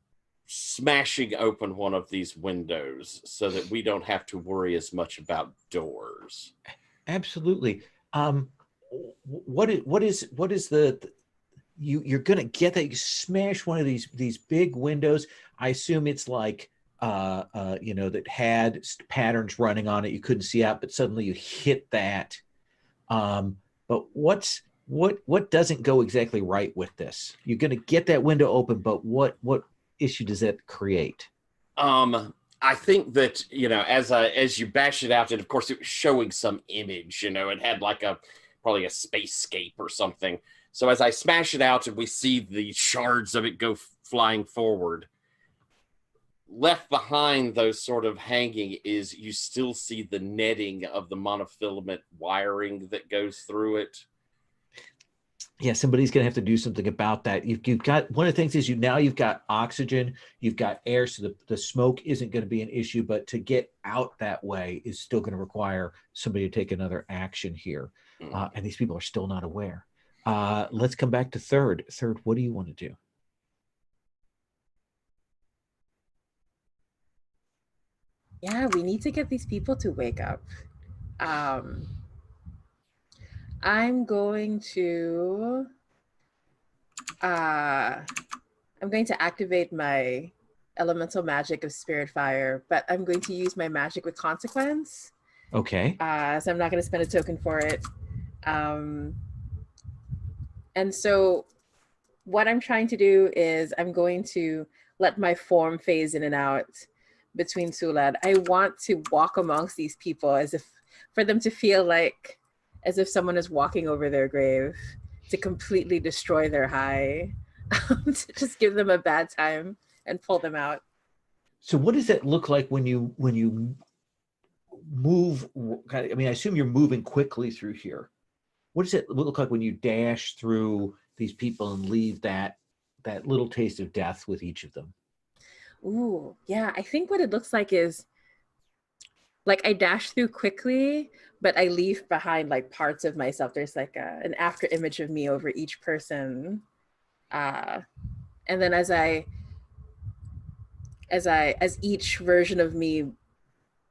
[SPEAKER 5] smashing open one of these windows so that we don't have to worry as much about doors.
[SPEAKER 1] Absolutely. What is the you're gonna get that? You smash one of these big windows. I assume it's like that had patterns running on it you couldn't see out, but suddenly you hit that. But what doesn't go exactly right with this? You're gonna get that window open, but what issue does that create?
[SPEAKER 5] I think that, as you bash it out, and of course it was showing some image, it had like probably a spacescape or something. So as I smash it out and we see the shards of it go flying forward, left behind those sort of hanging is you still see the netting of the monofilament wiring that goes through it.
[SPEAKER 1] Yeah, somebody's going to have to do something about that. You've got, one of the things is you've got oxygen, you've got air, so the smoke isn't going to be an issue, but to get out that way is still going to require somebody to take another action here. And these people are still not aware. Let's come back to third. Third, what do you want to do?
[SPEAKER 2] Yeah, we need to get these people to wake up. I'm going to activate my elemental magic of spirit fire, but I'm going to use my magic with consequence.
[SPEAKER 1] Okay.
[SPEAKER 2] So I'm not going to spend a token for it. And so what I'm trying to do is I'm going to let my form phase in and out between Sulad. I want to walk amongst these people as if for them to feel like as if someone is walking over their grave, to completely destroy their high, to just give them a bad time and pull them out.
[SPEAKER 1] So what does that look like when you move? I mean, I assume you're moving quickly through here. What does it look like when you dash through these people and leave that little taste of death with each of them?
[SPEAKER 2] Ooh, yeah. I think what it looks like is like I dash through quickly, but I leave behind like parts of myself. There's like an after image of me over each person. And then as each version of me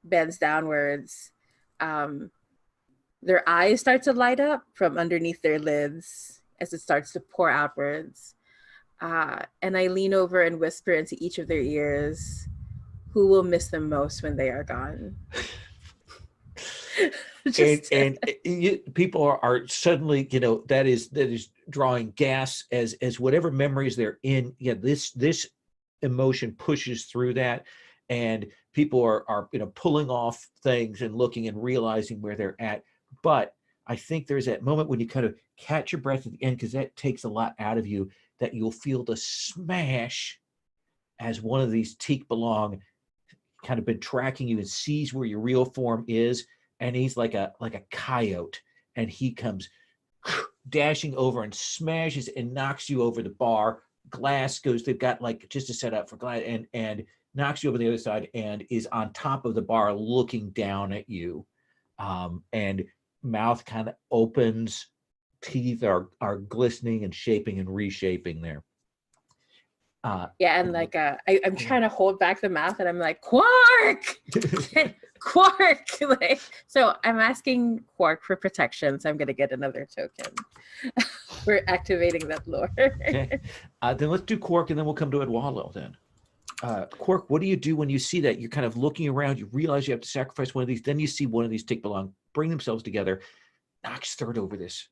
[SPEAKER 2] bends downwards, their eyes start to light up from underneath their lids as it starts to pour outwards. And I lean over and whisper into each of their ears, who will miss them most when they are gone? Just
[SPEAKER 1] people are suddenly, that is drawing gas as whatever memories they're in. Yeah, this emotion pushes through that, and people are pulling off things and looking and realizing where they're at. But I think there's that moment when you kind of catch your breath at the end, because that takes a lot out of you, that you'll feel the smash as one of these teak belong kind of been tracking you and sees where your real form is, and he's like a coyote, and he comes dashing over and smashes and knocks you over the bar. Glass goes, they've got like just a setup for glass, and knocks you over the other side and is on top of the bar looking down at you, and mouth kind of opens, teeth are glistening and shaping and reshaping there.
[SPEAKER 2] And like I'm trying to hold back the mouth, and I'm like, Quark, Quark. Like, so I'm asking Quark for protection, so I'm gonna get another token for activating that lore.
[SPEAKER 1] Okay, then let's do Quark, and then we'll come to Edwallo then. Quark, what do you do when you see that? You're kind of looking around, you realize you have to sacrifice one of these, then you see one of these tick belong bring themselves together, knocks third over this,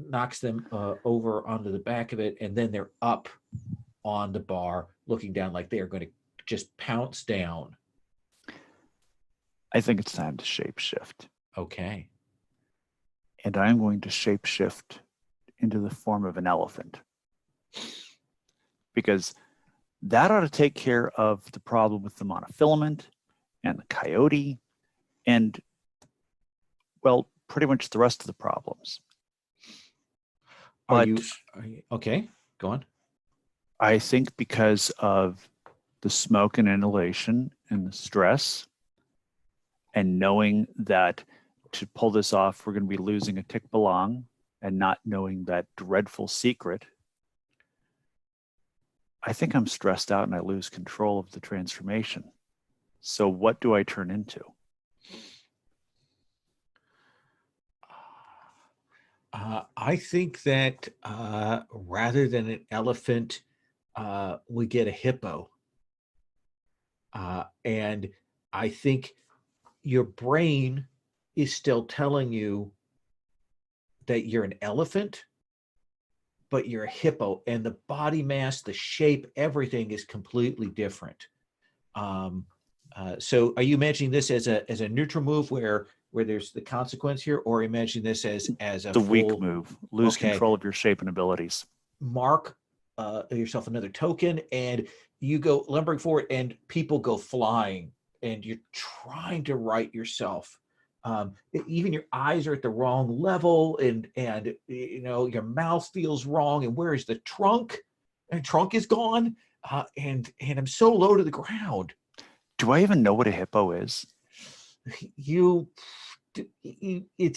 [SPEAKER 1] knocks them over onto the back of it, and then they're up on the bar looking down like they are going to just pounce down.
[SPEAKER 3] I think it's time to shapeshift.
[SPEAKER 1] Okay.
[SPEAKER 3] And I'm going to shapeshift into the form of an elephant, because that ought to take care of the problem with the monofilament and the coyote and, well, pretty much the rest of the problems.
[SPEAKER 1] Are
[SPEAKER 3] But
[SPEAKER 1] you okay? Go on.
[SPEAKER 3] I think because of the smoke and inhalation and the stress, and knowing that to pull this off, we're going to be losing a tick belong, and not knowing that dreadful secret, I think I'm stressed out and I lose control of the transformation. So what do I turn into?
[SPEAKER 1] I think that rather than an elephant, we get a hippo. And I think your brain is still telling you that you're an elephant, but you're a hippo, and the body mass, the shape, everything is completely different. So are you imagining this as a neutral move where there's the consequence here, or imagine this as a
[SPEAKER 3] The
[SPEAKER 1] full,
[SPEAKER 3] weak move, lose
[SPEAKER 1] okay,
[SPEAKER 3] control of your shape and abilities.
[SPEAKER 1] mark yourself another token, and you go lumbering forward, and people go flying, and you're trying to right yourself. Even your eyes are at the wrong level, and your mouth feels wrong. And where is the trunk? And trunk is gone, and I'm so low to the ground.
[SPEAKER 3] Do I even know what a hippo is?
[SPEAKER 1] It's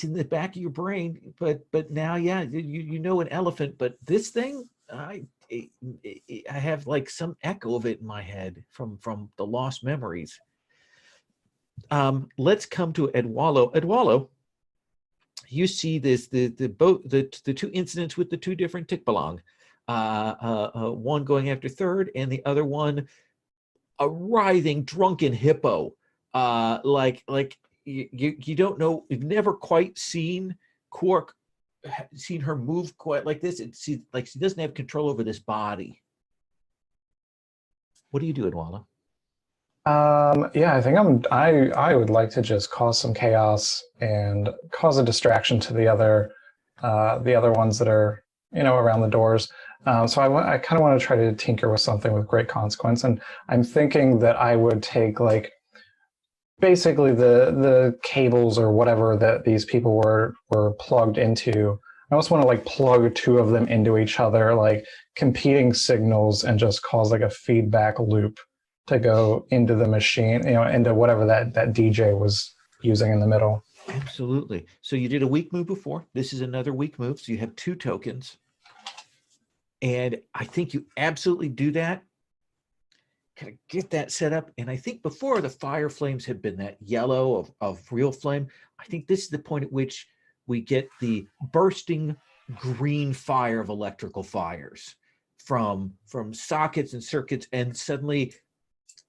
[SPEAKER 1] in the back of your brain, but now, yeah, you know an elephant, but this thing, I have like some echo of it in my head from the lost memories. Let's come to Edwallo. Edwallo, you see this the two incidents with the two different tick belong, one going after third, and the other one a writhing drunken hippo, like you don't know, you've never quite seen Quark, seen her move quite like this. It's like she doesn't have control over this body. What do you do, Edwallo?
[SPEAKER 4] Yeah, I think I would like to just cause some chaos and cause a distraction to the other ones that are, around the doors. So I kind of want to try to tinker with something with great consequence. And I'm thinking that I would take like basically the cables or whatever that these people were plugged into. I almost want to like plug two of them into each other, like competing signals, and just cause like a feedback loop to go into the machine, into whatever that DJ was using in the middle.
[SPEAKER 1] Absolutely. So you did a weak move before. This is another weak move. So you have two tokens. And I think you absolutely do that. Kind of get that set up. And I think before, the fire flames have been that yellow of real flame. I think this is the point at which we get the bursting green fire of electrical fires from sockets and circuits, and suddenly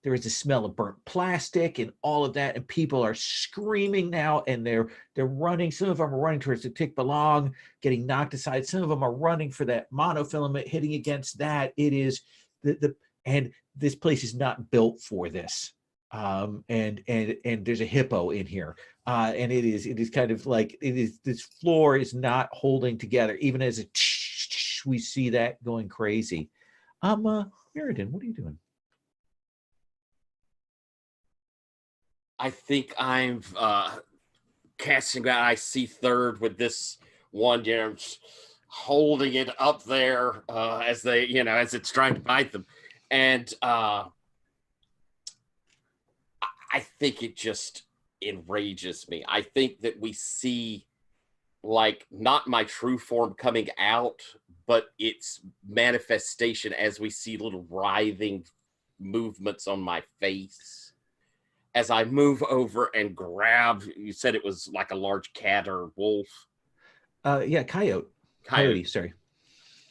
[SPEAKER 1] there is a smell of burnt plastic and all of that, and people are screaming now, and they're running. Some of them are running towards the tick belong, getting knocked aside. Some of them are running for that monofilament, hitting against that. It is and this place is not built for this. And there's a hippo in here, and it is kind of like this floor is not holding together, even as we see that going crazy. Meriden, what are you doing?
[SPEAKER 5] I think I'm casting out. I see third with this one, holding it up there as they, as it's trying to bite them. And I think it just enrages me. I think that we see, like, not my true form coming out, but its manifestation as we see little writhing movements on my face. As I move over and grab, you said it was like a large cat or wolf.
[SPEAKER 1] Yeah, coyote, sorry.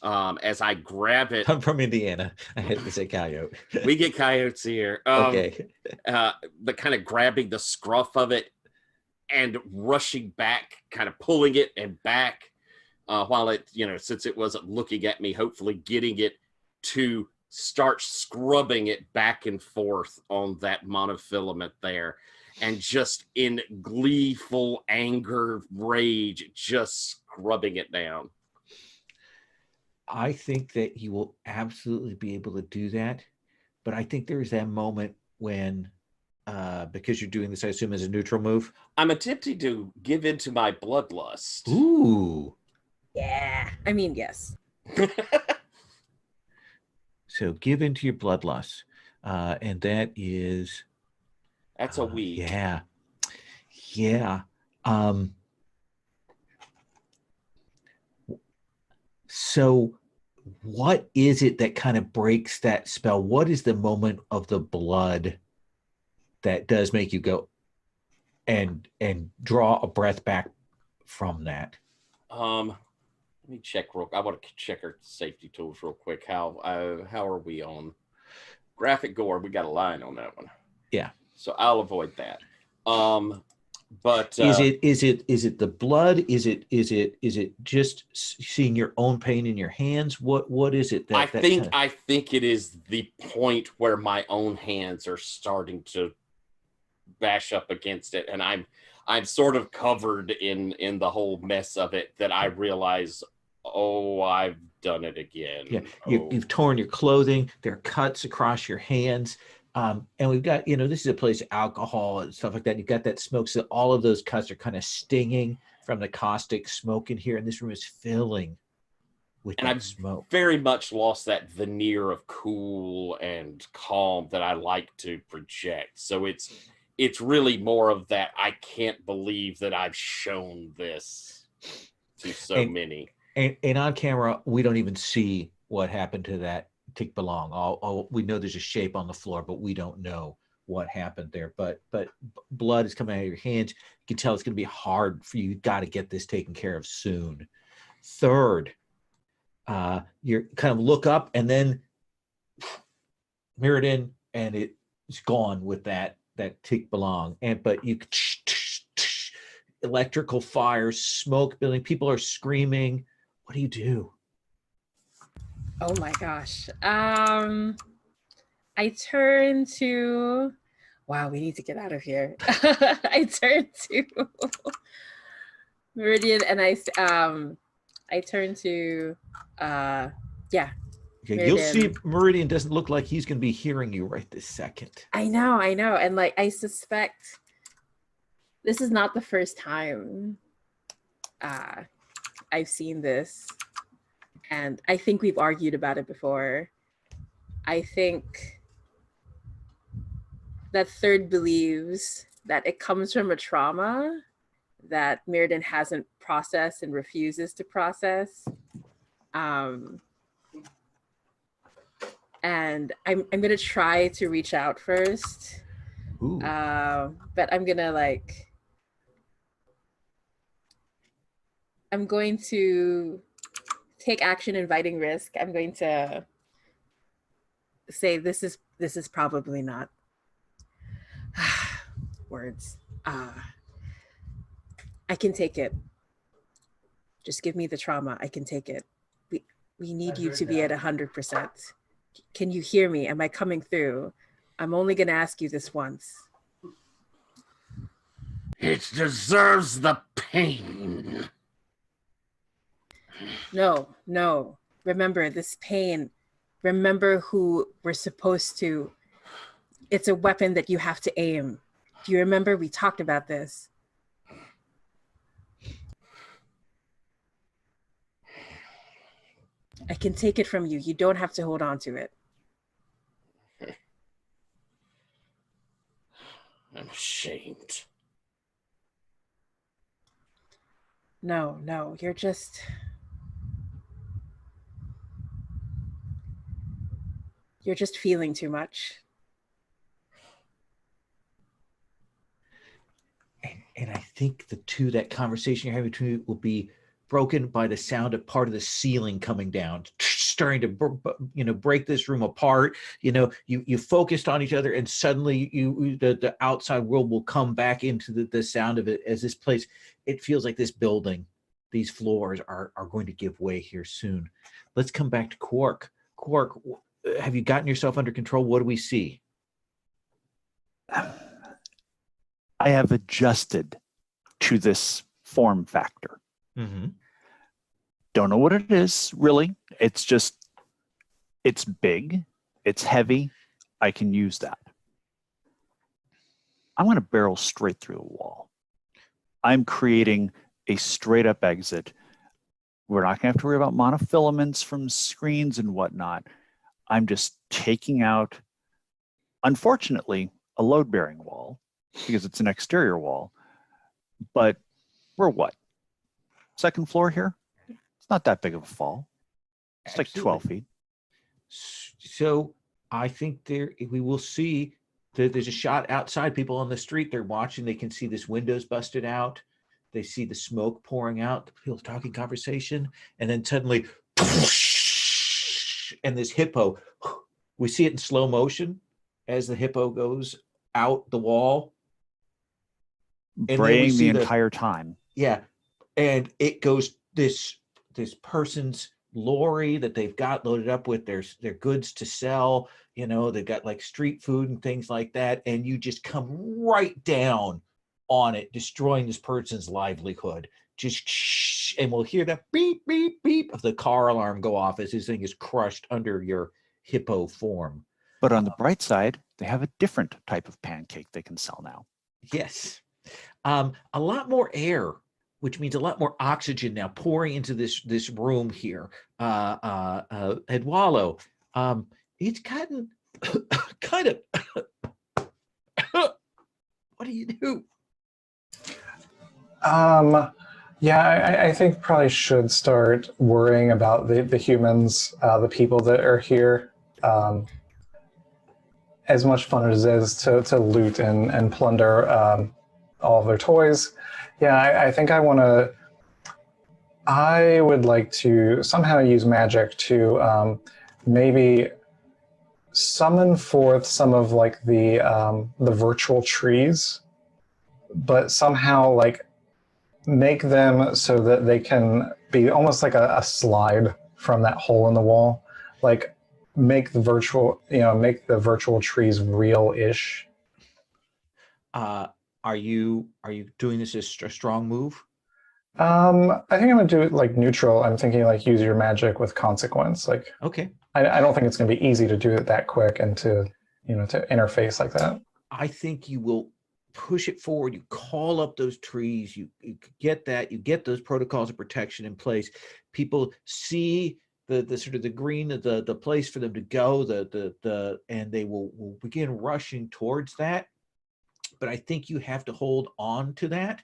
[SPEAKER 5] As I grab it.
[SPEAKER 1] I'm from Indiana. I had to say coyote.
[SPEAKER 5] We get coyotes here.
[SPEAKER 1] Okay.
[SPEAKER 5] But kind of grabbing the scruff of it and rushing back, kind of pulling it and back while it, since it wasn't looking at me, hopefully getting it to start scrubbing it back and forth on that monofilament there, and just in gleeful anger, rage, just scrubbing it down.
[SPEAKER 1] I think that you will absolutely be able to do that, but I think there's that moment when, because you're doing this, I assume, as a neutral move.
[SPEAKER 5] I'm attempting to give into my bloodlust.
[SPEAKER 1] Ooh.
[SPEAKER 2] Yeah. I mean, yes.
[SPEAKER 1] So give into your bloodlust, and that is.
[SPEAKER 5] That's a week.
[SPEAKER 1] Yeah. Yeah. So what is it that kind of breaks that spell? What is the moment of the blood that does make you go and draw a breath back from that?
[SPEAKER 5] Let me check I want to check our safety tools real quick. How are we on graphic gore? We got a line on that one.
[SPEAKER 1] Yeah.
[SPEAKER 5] So I'll avoid that. But
[SPEAKER 1] is it the blood? Is it just seeing your own pain in your hands? What is it that
[SPEAKER 5] I think it is the point where my own hands are starting to bash up against it, and I'm sort of covered in the whole mess of it, that I realize, oh, I've done it again.
[SPEAKER 1] Yeah, you've torn your clothing. There are cuts across your hands. And we've got, this is a place of alcohol and stuff like that. You've got that smoke. So all of those cuts are kind of stinging from the caustic smoke in here. And this room is filling with that smoke.
[SPEAKER 5] Very much lost that veneer of cool and calm that I like to project. So it's really more of that. I can't believe that I've shown this to so many.
[SPEAKER 1] And on camera, we don't even see what happened to that tick belong. All we know there's a shape on the floor, but we don't know what happened there. But blood is coming out of your hands. You can tell it's going to be hard for you. You've got to get this taken care of soon. Third, you kind of look up and then mirror it in, and it's gone with that tick belong. But you electrical fires, smoke building, people are screaming. What do you do?
[SPEAKER 2] Oh my gosh. I turn to, wow, we need to get out of here. I turn to Meridian, and I turn to, yeah.
[SPEAKER 1] Okay, you'll see Meridian doesn't look like he's going to be hearing you right this second.
[SPEAKER 2] I know. And like, I suspect this is not the first time I've seen this. And I think we've argued about it before. I think that third believes that it comes from a trauma that Mirrodin hasn't processed and refuses to process. And I'm gonna try to reach out first. But I'm going to take action, inviting risk. I'm going to say this is probably not Words. I can take it. Just give me the trauma. I can take it. We need you to be at 100%. Can you hear me? Am I coming through? I'm only going to ask you this once.
[SPEAKER 5] It deserves the pain.
[SPEAKER 2] No. Remember this pain. Remember who we're supposed to. It's a weapon that you have to aim. Do you remember we talked about this? I can take it from you. You don't have to hold on to it.
[SPEAKER 5] I'm ashamed.
[SPEAKER 2] No, you're just feeling too much.
[SPEAKER 1] And I think that conversation you're having between you will be broken by the sound of part of the ceiling coming down, starting to break this room apart. You focused on each other, and suddenly the outside world will come back into the sound of it as this place. It feels like this building, these floors are going to give way here soon. Let's come back to Quark. Quark, have you gotten yourself under control? What do we see?
[SPEAKER 3] I have adjusted to this form factor.
[SPEAKER 1] Mm-hmm.
[SPEAKER 3] Don't know what it is, really. It's big, it's heavy. I can use that. I'm going to barrel straight through the wall. I'm creating a straight up exit. We're not going to have to worry about monofilaments from screens and whatnot. I'm just taking out, unfortunately, a load bearing wall because it's an exterior wall. But we're what? Second floor here? It's not that big of a fall. It's like 12 feet.
[SPEAKER 1] So I think we will see that there's a shot outside. People on the street, they're watching. They can see this window's busted out. They see the smoke pouring out, people talking conversation, and then suddenly, and this hippo, we see it in slow motion as the hippo goes out the wall.
[SPEAKER 3] Braying the entire time.
[SPEAKER 1] Yeah. And it goes this person's lorry that they've got loaded up with their goods to sell. They've got like street food and things like that. And you just come right down on it, destroying this person's livelihood. And we'll hear that beep, beep, beep of the car alarm go off as this thing is crushed under your hippo form.
[SPEAKER 3] But on the bright side, they have a different type of pancake they can sell now.
[SPEAKER 1] Yes. A lot more air, which means a lot more oxygen now pouring into this room here. Edwalo, it's gotten kind of. What do you do?
[SPEAKER 4] Yeah, I think probably should start worrying about the humans, the people that are here. As much fun as it is to loot and plunder all of their toys. Yeah, I think I would like to somehow use magic to maybe summon forth some of like the virtual trees, but somehow like make them so that they can be almost like a slide from that hole in the wall, like make the virtual trees real-ish.
[SPEAKER 1] Are you doing this as a strong move?
[SPEAKER 4] I think I'm gonna do it like neutral. I'm thinking like use your magic with consequence. Like,
[SPEAKER 1] okay.
[SPEAKER 4] I don't think it's gonna be easy to do it that quick and to interface like that.
[SPEAKER 1] I think you will push it forward. You call up those trees. You get that. You get those protocols of protection in place. People see the sort of the green, the place for them to go. And they will begin rushing towards that. But I think you have to hold on to that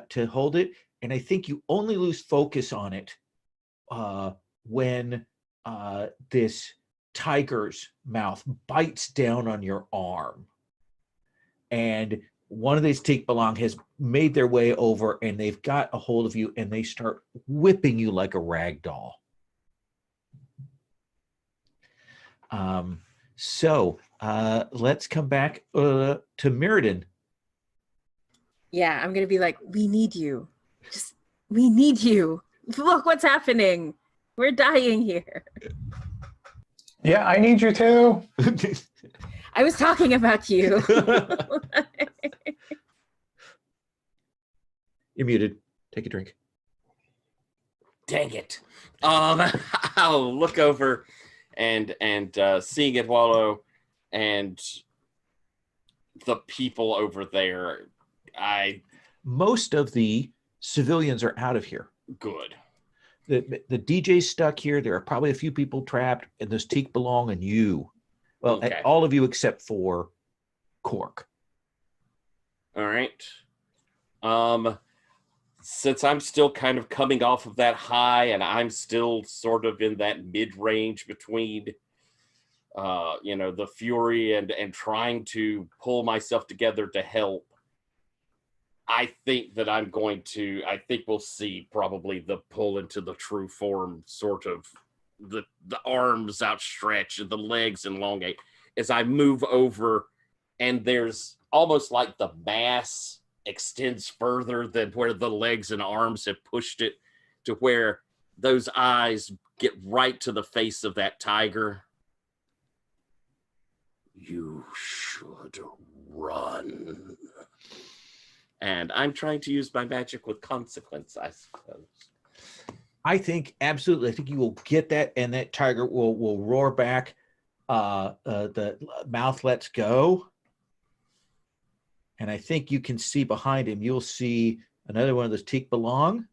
[SPEAKER 1] to hold it. And I think you only lose focus on it when this tiger's mouth bites down on your arm. And one of these Tikbalang has made their way over and they've got a hold of you and they start whipping you like a rag doll. So let's come back to Mirrodin.
[SPEAKER 2] Yeah, I'm gonna be like, we need you. Just, we need you. Look what's happening. We're dying here.
[SPEAKER 4] Yeah, I need you too.
[SPEAKER 2] I was talking about you.
[SPEAKER 1] You're muted. Take a drink.
[SPEAKER 5] Dang it. I'll look over and seeing Edwaldo and the people over there.
[SPEAKER 1] Most of the civilians are out of here.
[SPEAKER 5] Good.
[SPEAKER 1] The DJ's stuck here. There are probably a few people trapped, and those teak belong and you. Well,
[SPEAKER 5] Okay.
[SPEAKER 1] all of you except for Cork.
[SPEAKER 5] All right. Since I'm still kind of coming off of that high and I'm still sort of in that mid-range between the fury and trying to pull myself together to help, I think we'll see probably the pull into the true form, sort of the arms outstretched and the legs elongate as I move over, and there's almost like the mass extends further than where the legs and arms have pushed it, to where those eyes get right to the face of that tiger. You should run. And I'm trying to use my magic with consequence, I suppose.
[SPEAKER 1] I think absolutely. I think you will get that, and that tiger will roar back. The mouth lets go, and I think you can see behind him. You'll see another one of those teak belong,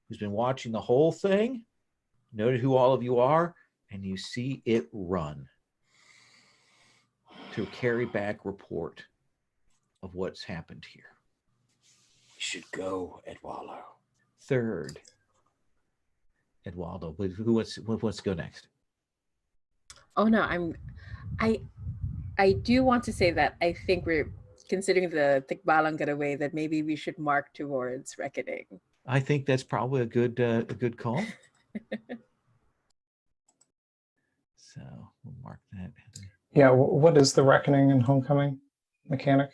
[SPEAKER 1] who's been watching the whole thing, noted who all of you are, and you see it run to carry back report of what's happened here.
[SPEAKER 5] You should go, Edwaldo.
[SPEAKER 1] Third, Edwaldo. Who wants to go next?
[SPEAKER 2] Oh no, I do want to say that I think we're considering the Tikbalang getaway that maybe we should mark towards reckoning.
[SPEAKER 1] I think that's probably a good call. So we'll mark that.
[SPEAKER 4] Yeah, what is the reckoning and homecoming mechanic?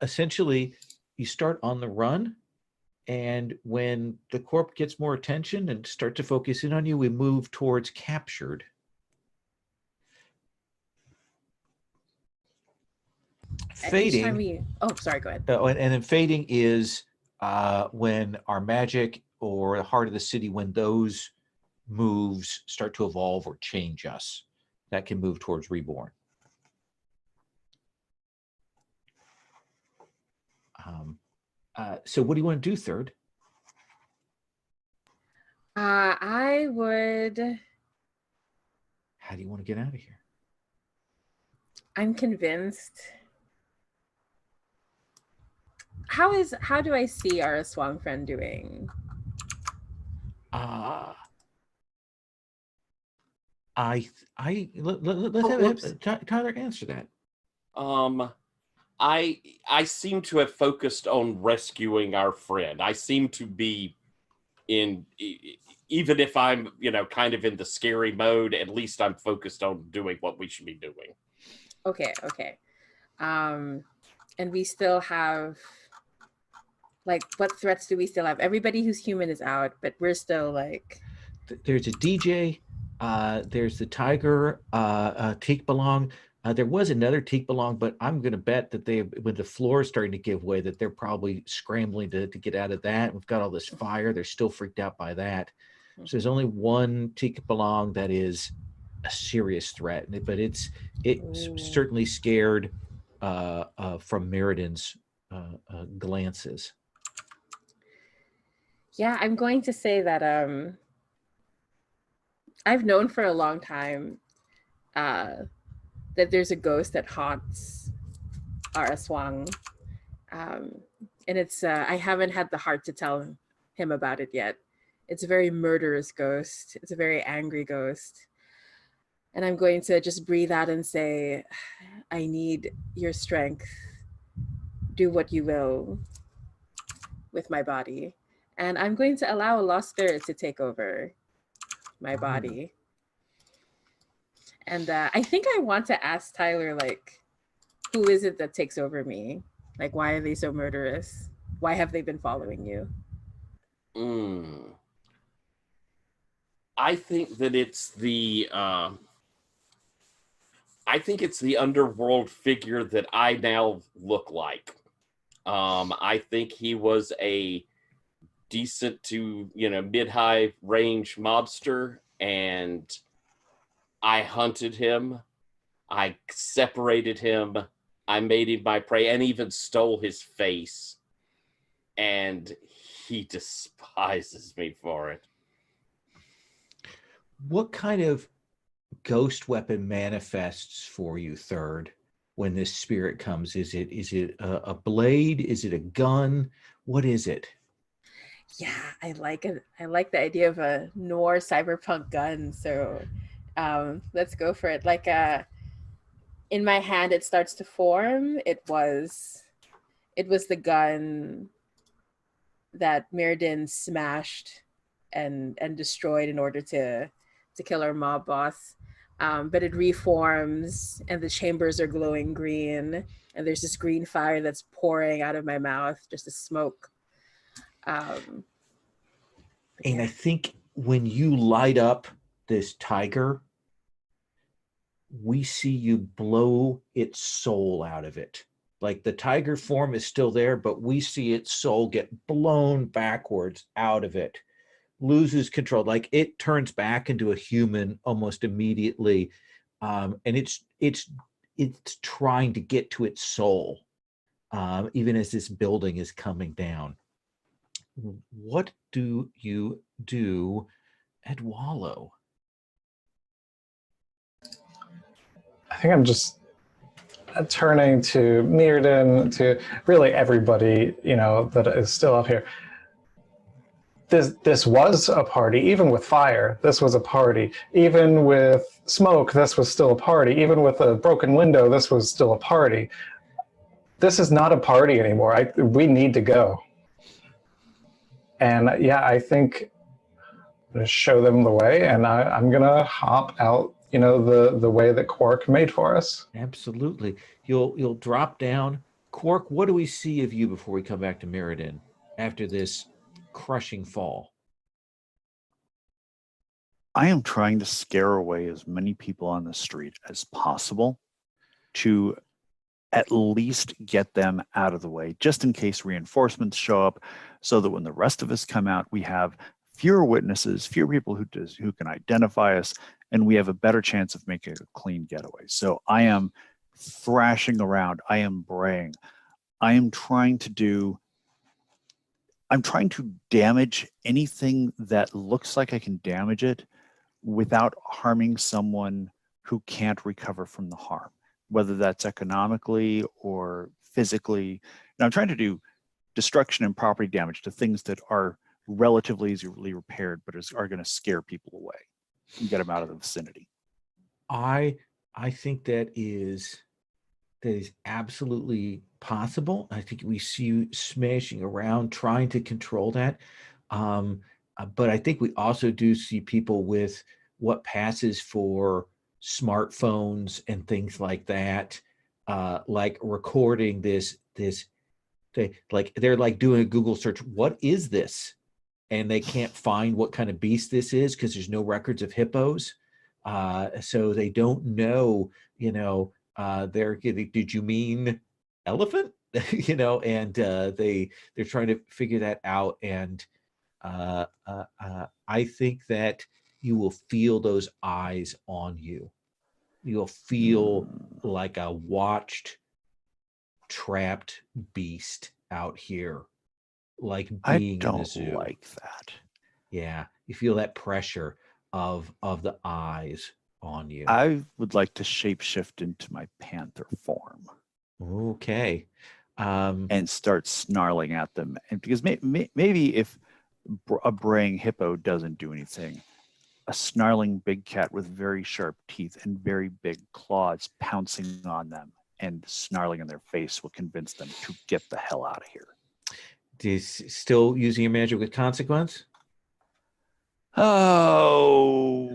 [SPEAKER 1] Essentially, you start on the run, and when the corp gets more attention and start to focus in on you, we move towards captured. Fading.
[SPEAKER 2] Sorry, go ahead.
[SPEAKER 1] And then fading is when our magic or the heart of the city, when those moves start to evolve or change us, that can move towards reborn. So what do you want to do, third?
[SPEAKER 2] I would.
[SPEAKER 1] How do you want to get out of here?
[SPEAKER 2] I'm convinced. How do I see our Swang friend doing?
[SPEAKER 1] Let's have Tyler answer that.
[SPEAKER 5] I seem to have focused on rescuing our friend. I seem to be even if I'm, kind of in the scary mode, at least I'm focused on doing what we should be doing.
[SPEAKER 2] Okay. And we still have, what threats do we still have? Everybody who's human is out, but we're still
[SPEAKER 1] There's a DJ, there's the tiger, Teak Belong. There was another Teak Belong, but I'm going to bet that when the floor is starting to give way, that they're probably scrambling to get out of that. We've got all this fire. They're still freaked out by that. So there's only one Teak Belong that is a serious threat, but it's certainly scared from Meriden glances.
[SPEAKER 2] Yeah, I'm going to say that I've known for a long time that there's a ghost that haunts our Aswang. And it's I haven't had the heart to tell him about it yet. It's a very murderous ghost. It's a very angry ghost. And I'm going to just breathe out and say, I need your strength. Do what you will with my body. And I'm going to allow a lost spirit to take over my body. And I think I want to ask Tyler, who is it that takes over me? Like, why are they so murderous? Why have they been following you?
[SPEAKER 5] I think that it's the underworld figure that I now look like. I think he was a decent to mid-high range mobster, and I hunted him. I separated him. I made him my prey, and even stole his face. And he despises me for it.
[SPEAKER 1] What kind of ghost weapon manifests for you, Third, when this spirit comes? Is it a blade? Is it a gun? What is it?
[SPEAKER 2] Yeah, I like it. I like the idea of a noir cyberpunk gun. So let's go for it. Like in my hand, it starts to form. It was the gun that Mirrodin smashed and destroyed in order to kill our mob boss. But it reforms, and the chambers are glowing green, and there's this green fire that's pouring out of my mouth, just a smoke.
[SPEAKER 1] And
[SPEAKER 2] Yeah.
[SPEAKER 1] I think when you light up this tiger, we see you blow its soul out of it. Like the tiger form is still there, but we see its soul get blown backwards out of it, loses control. Like it turns back into a human almost immediately. And it's trying to get to its soul, even as this building is coming down. What do you do at Wallow?
[SPEAKER 4] I think I'm just turning to Mirrodin, to really everybody, that is still up here. This was a party, even with fire. This was a party. Even with smoke, this was still a party. Even with a broken window, this was still a party. This is not a party anymore. We need to go. And yeah, I think I'm going to show them the way, and I'm going to hop out, the way that Quark made for us.
[SPEAKER 1] Absolutely. You'll drop down. Quark, what do we see of you before we come back to Mirrodin after this crushing fall?
[SPEAKER 3] I am trying to scare away as many people on the street as possible to at least get them out of the way, just in case reinforcements show up, so that when the rest of us come out, we have fewer witnesses, fewer people who can identify us, and we have a better chance of making a clean getaway. So I am thrashing around. I am braying. I'm trying to damage anything that looks like I can damage it without harming someone who can't recover from the harm, whether that's economically or physically. And I'm trying to do destruction and property damage to things that are relatively easily repaired, but are going to scare people away and get them out of the vicinity.
[SPEAKER 1] I think that is absolutely possible. I think we see you smashing around trying to control that. But I think we also do see people with what passes for smartphones and things like that, like recording this. They're like doing a Google search. What is this? And they can't find what kind of beast this is because there's no records of hippos. So they don't know, did you mean elephant? And they're trying to figure that out. And I think that you will feel those eyes on you. You'll feel like a watched, trapped beast out here, like being in the zoo.
[SPEAKER 3] I don't like that.
[SPEAKER 1] Yeah, you feel that pressure of the eyes on you.
[SPEAKER 3] I would like to shapeshift into my panther form.
[SPEAKER 1] Okay.
[SPEAKER 3] And start snarling at them. And because maybe if a braying hippo doesn't do anything, a snarling big cat with very sharp teeth and very big claws pouncing on them and snarling in their face will convince them to get the hell out of here.
[SPEAKER 1] Still using your magic with consequence?
[SPEAKER 3] Oh.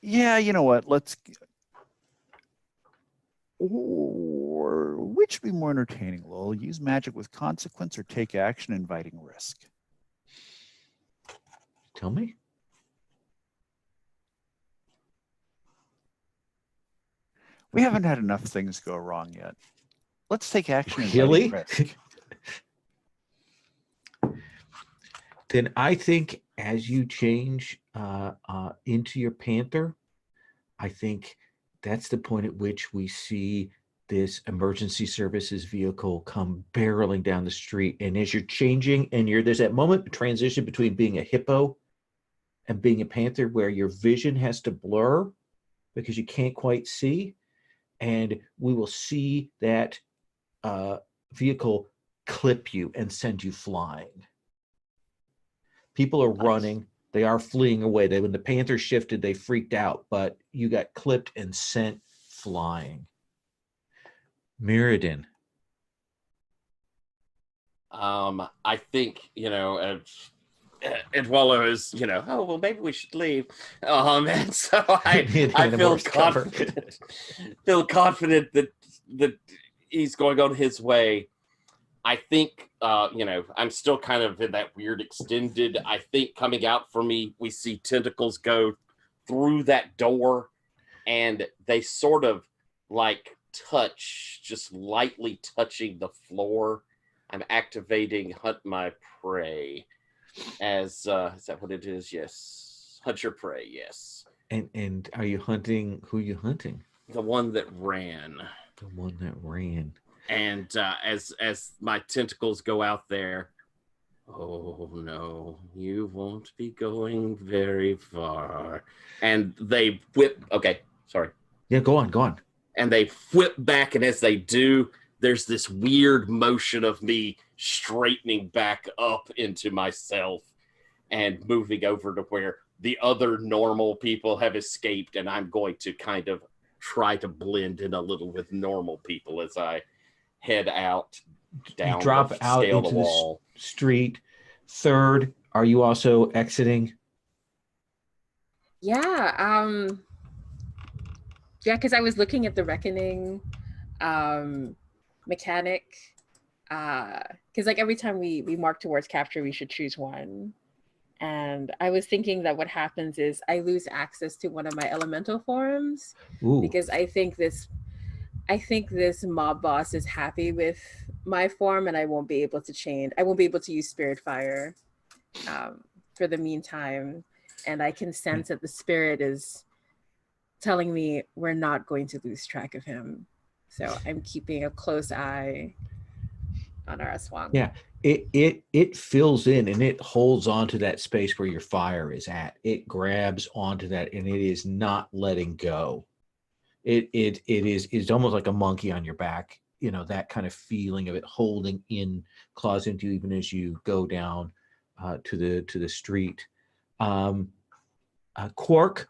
[SPEAKER 3] Yeah, you know what? Or which would be more entertaining, Lowell? Use magic with consequence or take action inviting risk?
[SPEAKER 1] Tell me.
[SPEAKER 3] We haven't had enough things go wrong yet. Let's take action
[SPEAKER 1] Really?
[SPEAKER 3] inviting risk.
[SPEAKER 1] Then I think as you change into your panther, I think that's the point at which we see this emergency services vehicle come barreling down the street. And as you're changing, and there's that moment transition between being a hippo and being a panther where your vision has to blur because you can't quite see. And we will see that vehicle clip you and send you flying. People are running. They are fleeing away. When the Panthers shifted, they freaked out, but you got clipped and sent flying. Mirrodin.
[SPEAKER 5] I think, Edwalla is, oh, well, maybe we should leave. And so I feel confident, that he's going on his way. I think, I'm still kind of in that weird extended. I think coming out for me, we see tentacles go through that door and they sort of like touch, just lightly touching the floor. I'm activating Hunt My Prey as, is that what it is? Yes. Hunt Your Prey, yes.
[SPEAKER 1] And are you hunting, who are you hunting?
[SPEAKER 5] The one that ran.
[SPEAKER 1] The one that ran.
[SPEAKER 5] And as my tentacles go out there, oh no, you won't be going very far. And they whip. Okay, sorry.
[SPEAKER 1] Yeah, go on.
[SPEAKER 5] And they whip back, and as they do, there's this weird motion of me straightening back up into myself and moving over to where the other normal people have escaped, and I'm going to kind of try to blend in a little with normal people as I head out down.
[SPEAKER 1] You drop out into the street. Third, are you also exiting?
[SPEAKER 2] Yeah. Because I was looking at the reckoning mechanic. Because like every time we mark towards capture, we should choose one. And I was thinking that what happens is I lose access to one of my elemental forms.
[SPEAKER 1] Ooh.
[SPEAKER 2] Because I think this mob boss is happy with my form, and I won't be able to change. I won't be able to use Spirit Fire for the meantime. And I can sense that the spirit is telling me we're not going to lose track of him. So I'm keeping a close eye on our S1.
[SPEAKER 1] Yeah, it fills in and it holds onto that space where your fire is at. It grabs onto that and it is not letting go. It's almost like a monkey on your back, that kind of feeling of it holding in, claws into you even as you go down to the street. Quark,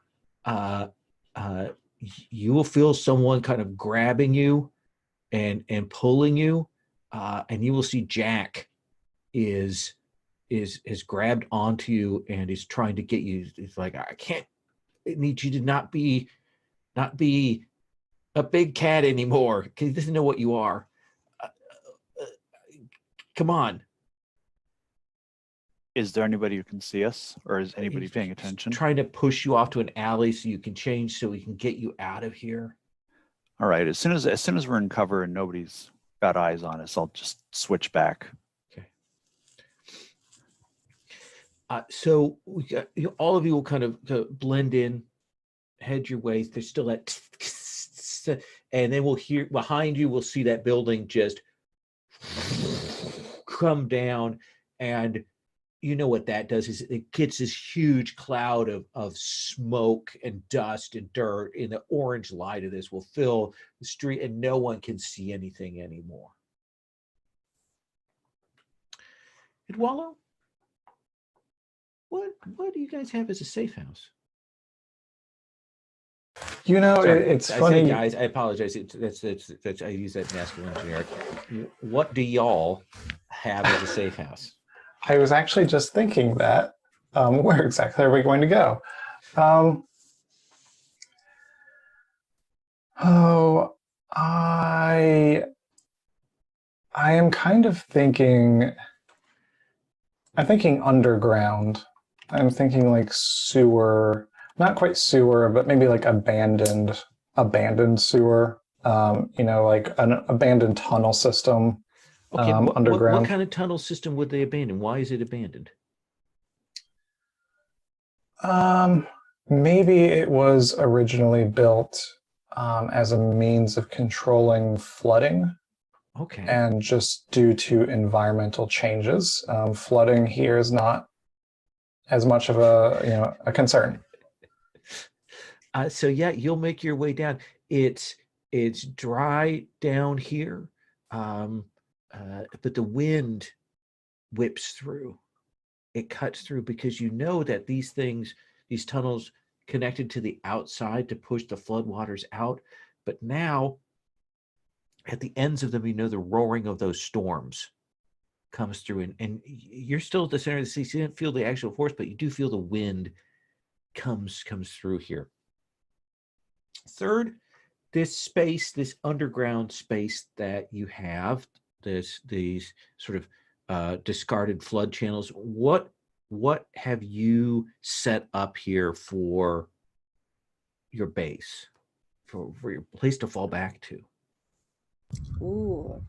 [SPEAKER 1] you will feel someone kind of grabbing you and pulling you, and you will see Jack is grabbed onto you and is trying to get you. It's like, I need you to not be a big cat anymore, because he doesn't know what you are. Come on.
[SPEAKER 3] Is there anybody who can see us, or is anybody paying attention?
[SPEAKER 1] Trying to push you off to an alley so you can change, so we can get you out of here.
[SPEAKER 3] All right. As soon as we're in cover and nobody's got eyes on us, I'll just switch back.
[SPEAKER 1] Okay. So we got, all of you will kind of blend in, head your way. There's still that, and then we'll hear behind you. We'll see that building just come down, and you know what that does is it gets this huge cloud of smoke and dust and dirt, and the orange light of this will fill the street and no one can see anything anymore. Edwalla, what do you guys have as a safe house?
[SPEAKER 4] It's funny.
[SPEAKER 1] Say, guys, I apologize. That's I use that masculine generic. What do y'all have as a safe house?
[SPEAKER 4] I was actually just thinking that. Where exactly are we going to go? Oh, I am kind of thinking. I'm thinking underground. I'm thinking like sewer, not quite sewer, but maybe like abandoned sewer. Like an abandoned tunnel system
[SPEAKER 1] Okay, what
[SPEAKER 4] underground.
[SPEAKER 1] kind of tunnel system would they abandon? Why is it abandoned?
[SPEAKER 4] Maybe it was originally built as a means of controlling flooding.
[SPEAKER 1] Okay.
[SPEAKER 4] And just due to environmental changes, flooding here is not as much of a concern.
[SPEAKER 1] So yeah, you'll make your way down. It's dry down here, but the wind whips through. It cuts through because you know that these tunnels connected to the outside to push the floodwaters out. But now at the ends of them, you know the roaring of those storms comes through, and you're still at the center of the sea. So you didn't feel the actual force, but you do feel the wind comes through here. Third, this underground space that you have, these sort of discarded flood channels. What have you set up here for your base, for your place to fall back to?
[SPEAKER 2] Ooh.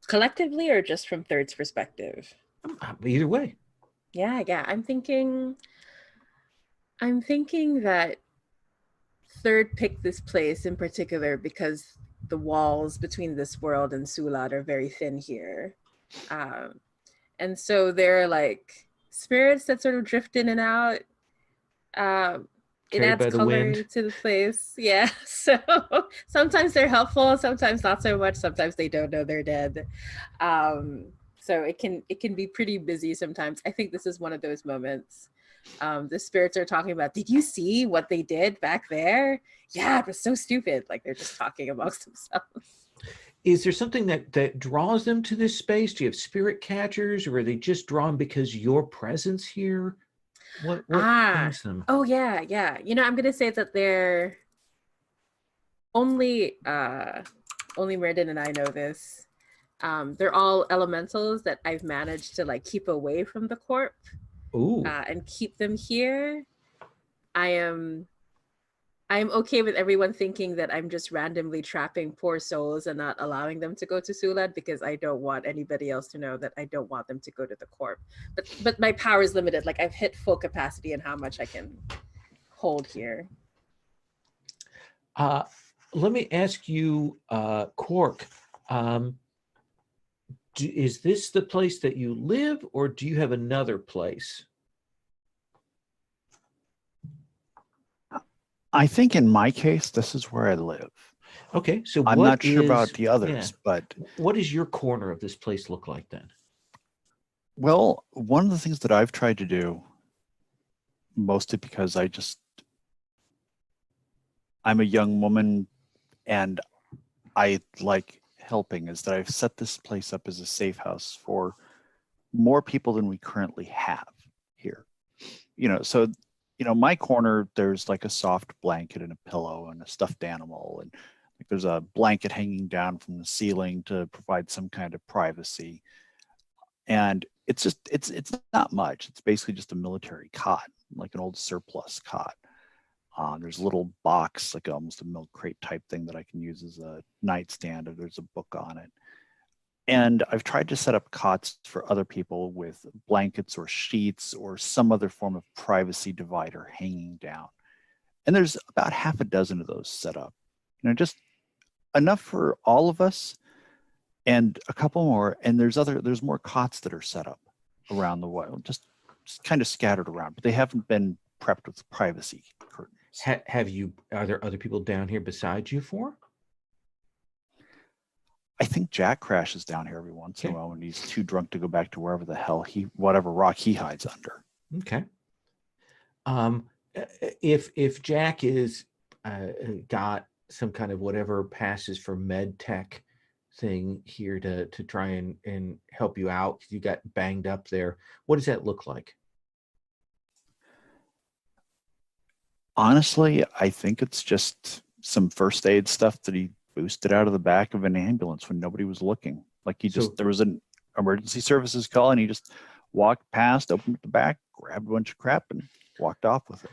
[SPEAKER 2] Collectively or just from Third's perspective?
[SPEAKER 1] Either way.
[SPEAKER 2] Yeah. I'm thinking that Third picked this place in particular because the walls between this world and Sulad are very thin here. And so there are like spirits that sort of drift in and out. It
[SPEAKER 1] Carried
[SPEAKER 2] adds
[SPEAKER 1] by the
[SPEAKER 2] color
[SPEAKER 1] wind.
[SPEAKER 2] to the place. Yeah. So sometimes they're helpful, sometimes not so much. Sometimes they don't know they're dead. So it can be pretty busy sometimes. I think this is one of those moments. The spirits are talking about, did you see what they did back there? Yeah, it was so stupid. Like they're just talking amongst themselves.
[SPEAKER 1] Is there something that draws them to this space? Do you have spirit catchers, or are they just drawn because your presence here? What brings them?
[SPEAKER 2] Oh yeah. I'm gonna say that they're only Meriden and I know this. They're all elementals that I've managed to like keep away from the corp.
[SPEAKER 1] Ooh.
[SPEAKER 2] And keep them here. I'm okay with everyone thinking that I'm just randomly trapping poor souls and not allowing them to go to Sulad because I don't want anybody else to know that I don't want them to go to the corp. But my power is limited. Like I've hit full capacity in how much I can hold here.
[SPEAKER 1] Let me ask you, Quark, is this the place that you live, or do you have another place?
[SPEAKER 3] I think in my case, this is where I live.
[SPEAKER 1] Okay, so
[SPEAKER 3] I'm not sure about the others, but
[SPEAKER 1] what does your corner of this place look like then?
[SPEAKER 3] Well, one of the things that I've tried to do, mostly because I'm a young woman and I like helping, is that I've set this place up as a safe house for more people than we currently have here. So my corner, there's like a soft blanket and a pillow and a stuffed animal, and like there's a blanket hanging down from the ceiling to provide some kind of privacy. And it's not much. It's basically just a military cot, like an old surplus cot. There's a little box, like almost a milk crate type thing that I can use as a nightstand, or there's a book on it. And I've tried to set up cots for other people with blankets or sheets or some other form of privacy divider hanging down. And there's about half a dozen of those set up, just enough for all of us and a couple more. And there's more cots that are set up around the world, just kind of scattered around, but they haven't been prepped with privacy curtains.
[SPEAKER 1] Are there other people down here besides you four?
[SPEAKER 3] I think Jack crashes down here every once in a while when he's too drunk to go back to wherever the hell whatever rock he hides under.
[SPEAKER 1] Okay. If Jack is got some kind of whatever passes for med tech thing here to try and help you out because you got banged up there, what does that look like?
[SPEAKER 3] Honestly, I think it's just some first aid stuff that he boosted out of the back of an ambulance when nobody was looking. Like there was an emergency services call and he just walked past, opened the back, grabbed a bunch of crap and walked off with it.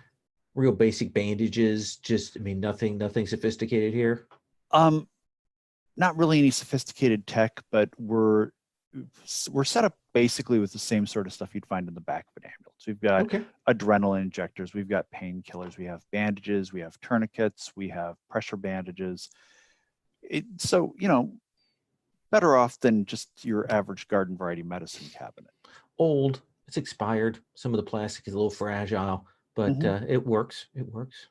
[SPEAKER 1] Real basic bandages, just, I mean, nothing sophisticated here.
[SPEAKER 3] Not really any sophisticated tech, but we're set up basically with the same sort of stuff you'd find in the back of an ambulance. We've got adrenaline injectors, we've got painkillers, we have bandages, we have tourniquets, we have pressure bandages. So, better off than just your average garden variety medicine cabinet.
[SPEAKER 1] Old, it's expired. Some of the plastic is a little fragile, but it works. It works.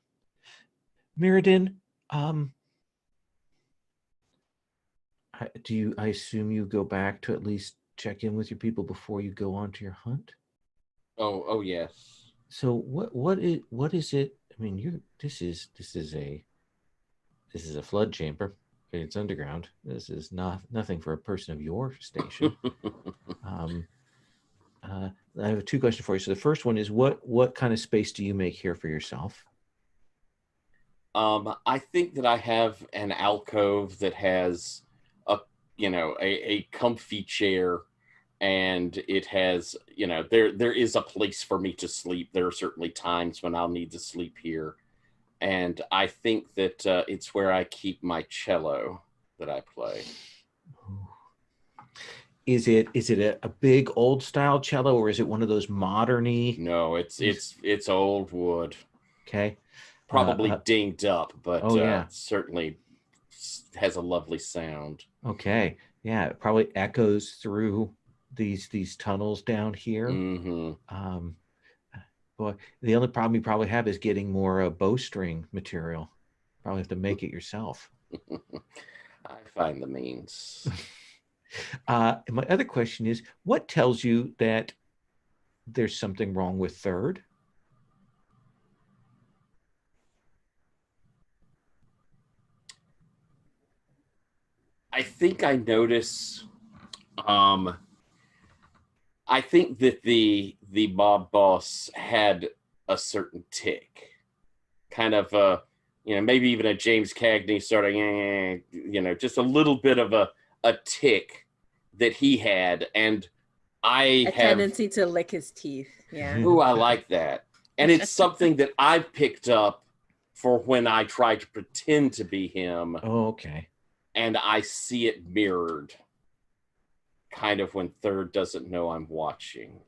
[SPEAKER 1] Mirrodin, I assume you go back to at least check in with your people before you go on to your hunt?
[SPEAKER 5] Oh yes.
[SPEAKER 1] So what is it? I mean, this is a flood chamber. It's underground. This is nothing for a person of your station. I have two questions for you. So the first one is what kind of space do you make here for yourself?
[SPEAKER 5] I think that I have an alcove that has a comfy chair, and it has, there is a place for me to sleep. There are certainly times when I'll need to sleep here. And I think that it's where I keep my cello that I play.
[SPEAKER 1] Is it a big old style cello, or is it one of those moderny?
[SPEAKER 5] No, it's old wood.
[SPEAKER 1] Okay.
[SPEAKER 5] Probably dinged up, but certainly has a lovely sound.
[SPEAKER 1] Okay. Yeah, it probably echoes through these tunnels down here.
[SPEAKER 5] Mm-hmm.
[SPEAKER 1] Boy, the only problem you probably have is getting more bowstring material. Probably have to make it yourself.
[SPEAKER 5] I find the means.
[SPEAKER 1] My other question is, what tells you that there's something wrong with third?
[SPEAKER 5] I think I notice. I think that the mob boss had a certain tick, kind of maybe even a James Cagney sort of, just a little bit of a tick that he had, and I have
[SPEAKER 2] tendency to lick his teeth. Yeah.
[SPEAKER 5] Ooh, I like that, and it's something that I've picked up for when I try to pretend to be him.
[SPEAKER 1] Oh, okay.
[SPEAKER 5] And I see it mirrored, kind of when third doesn't know I'm watching.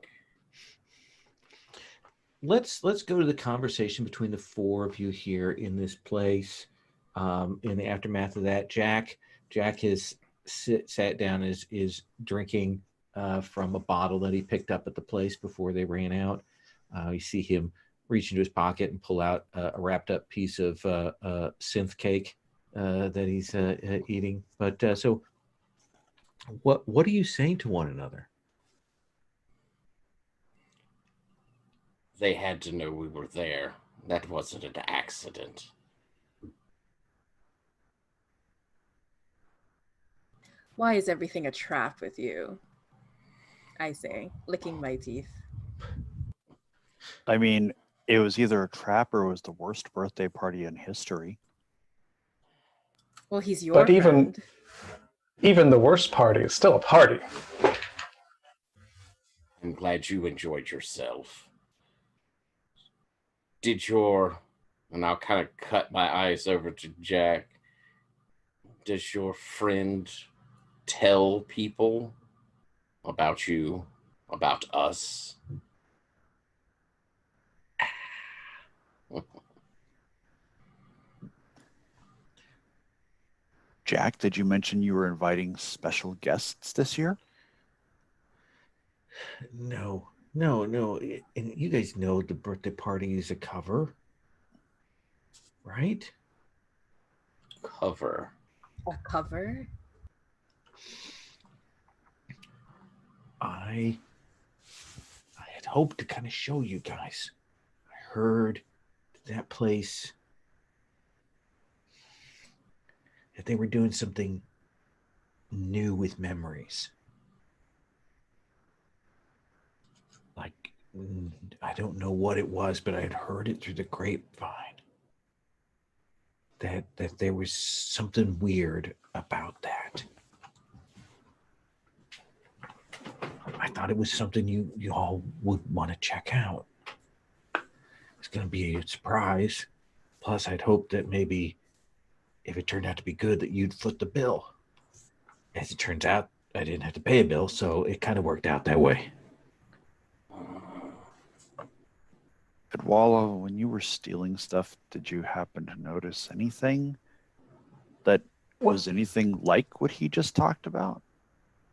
[SPEAKER 1] Let's go to the conversation between the four of you here in this place. In the aftermath of that, Jack has sat down, is drinking from a bottle that he picked up at the place before they ran out. You see him reach into his pocket and pull out a wrapped up piece of synth cake that he's eating. But so what are you saying to one another?
[SPEAKER 5] They had to know we were there. That wasn't an accident.
[SPEAKER 2] Why is everything a trap with you? I say, licking my teeth.
[SPEAKER 3] I mean, it was either a trap or it was the worst birthday party in history.
[SPEAKER 2] Well, he's your friend.
[SPEAKER 4] Even the worst party is still a party.
[SPEAKER 5] I'm glad you enjoyed yourself. And I'll kind of cut my eyes over to Jack. Does your friend tell people about you, about us?
[SPEAKER 3] Jack, did you mention you were inviting special guests this year?
[SPEAKER 1] No. And you guys know the birthday party is a cover, right?
[SPEAKER 5] Cover.
[SPEAKER 2] A cover?
[SPEAKER 1] I had hoped to kind of show you guys. I heard that place that they were doing something new with memories. I don't know what it was, but I had heard it through the grapevine that there was something weird about that. I thought it was something you all would want to check out. It's going to be a surprise. Plus, I'd hoped that maybe if it turned out to be good, that you'd foot the bill. As it turns out, I didn't have to pay a bill, so it kind of worked out that way.
[SPEAKER 3] Adwala, when you were stealing stuff, did you happen to notice anything that was anything like what he just talked about?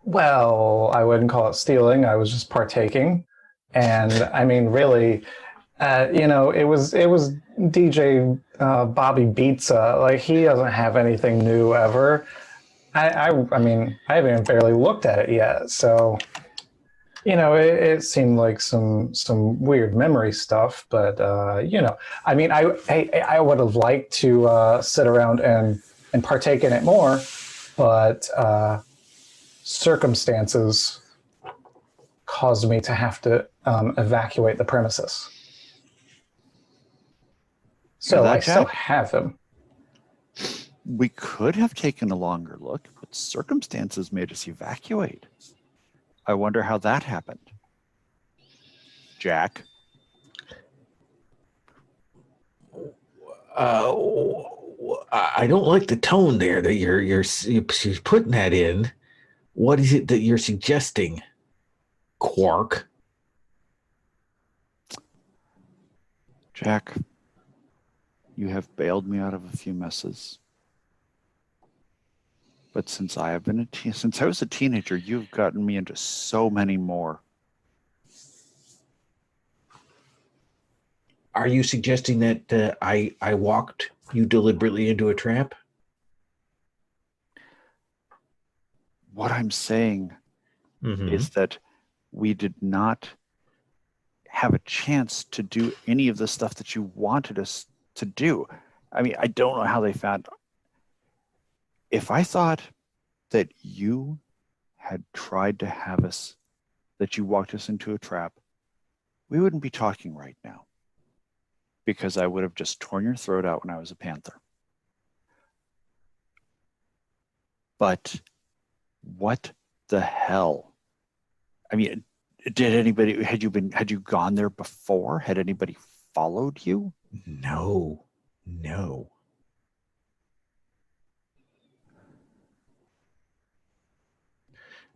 [SPEAKER 4] Well, I wouldn't call it stealing. I was just partaking, and I mean, really, it was DJ Bobby Pizza. Like, he doesn't have anything new ever. I mean, I haven't even barely looked at it yet, so it seemed like some weird memory stuff. But I mean, I would have liked to sit around and partake in it more, but circumstances caused me to have to evacuate the premises. So I still have him.
[SPEAKER 3] We could have taken a longer look, but circumstances made us evacuate. I wonder how that happened. Jack?
[SPEAKER 1] I don't like the tone there that you're putting that in. What is it that you're suggesting, Quark?
[SPEAKER 3] Jack, you have bailed me out of a few messes. But since I was a teenager, you've gotten me into so many more.
[SPEAKER 1] Are you suggesting that I walked you deliberately into a trap?
[SPEAKER 3] What I'm saying is that we did not have a chance to do any of the stuff that you wanted us to do. I mean, I don't know how they found. If I thought that you had tried to have us, that you walked us into a trap, we wouldn't be talking right now, because I would have just torn your throat out when I was a panther. But what the hell? I mean, had you gone there before? Had anybody followed you?
[SPEAKER 1] No.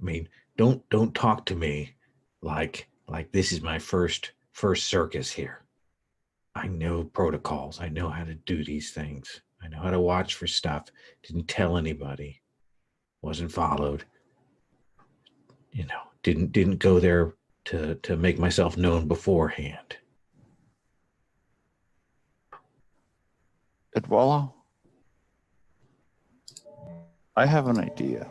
[SPEAKER 1] I mean, don't talk to me like this is my first circus here. I know protocols. I know how to do these things. I know how to watch for stuff. Didn't tell anybody. Wasn't followed. Didn't go there to make myself known beforehand.
[SPEAKER 3] Adwala, I have an idea,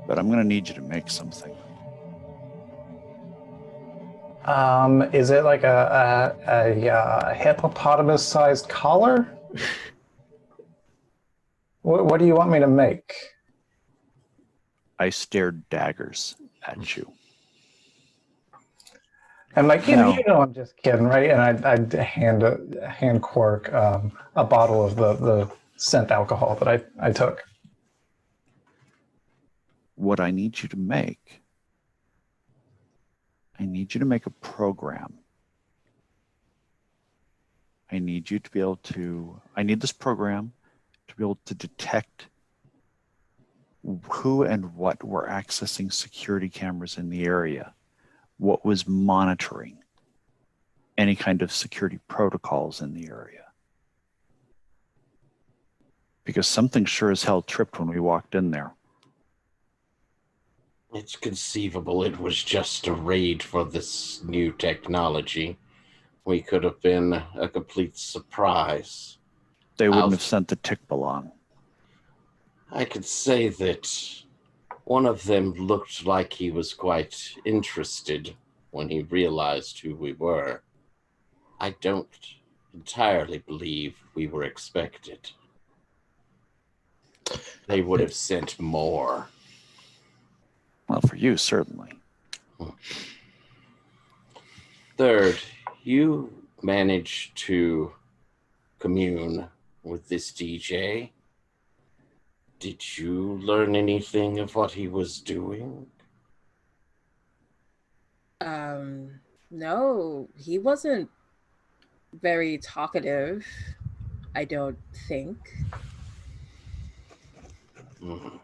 [SPEAKER 3] but I'm going to need you to make something.
[SPEAKER 4] Is it like a hippopotamus-sized collar? What do you want me to make?
[SPEAKER 3] I stared daggers at you.
[SPEAKER 4] I'm like, I'm just kidding, right? And I'd hand Quark a bottle of the scent alcohol that I took.
[SPEAKER 3] What I need you to make, a program. I need this program to be able to detect who and what were accessing security cameras in the area, what was monitoring any kind of security protocols in the area. Because something sure as hell tripped when we walked in there.
[SPEAKER 5] It's conceivable it was just a raid for this new technology. We could have been a complete surprise.
[SPEAKER 3] They wouldn't have sent the tick along.
[SPEAKER 5] I could say that one of them looked like he was quite interested when he realized who we were. I don't entirely believe we were expected. They would have sent more.
[SPEAKER 3] Well, for you, certainly.
[SPEAKER 5] Third, you managed to commune with this DJ. Did you learn anything of what he was doing?
[SPEAKER 2] No, he wasn't very talkative, I don't think.
[SPEAKER 5] Mhm.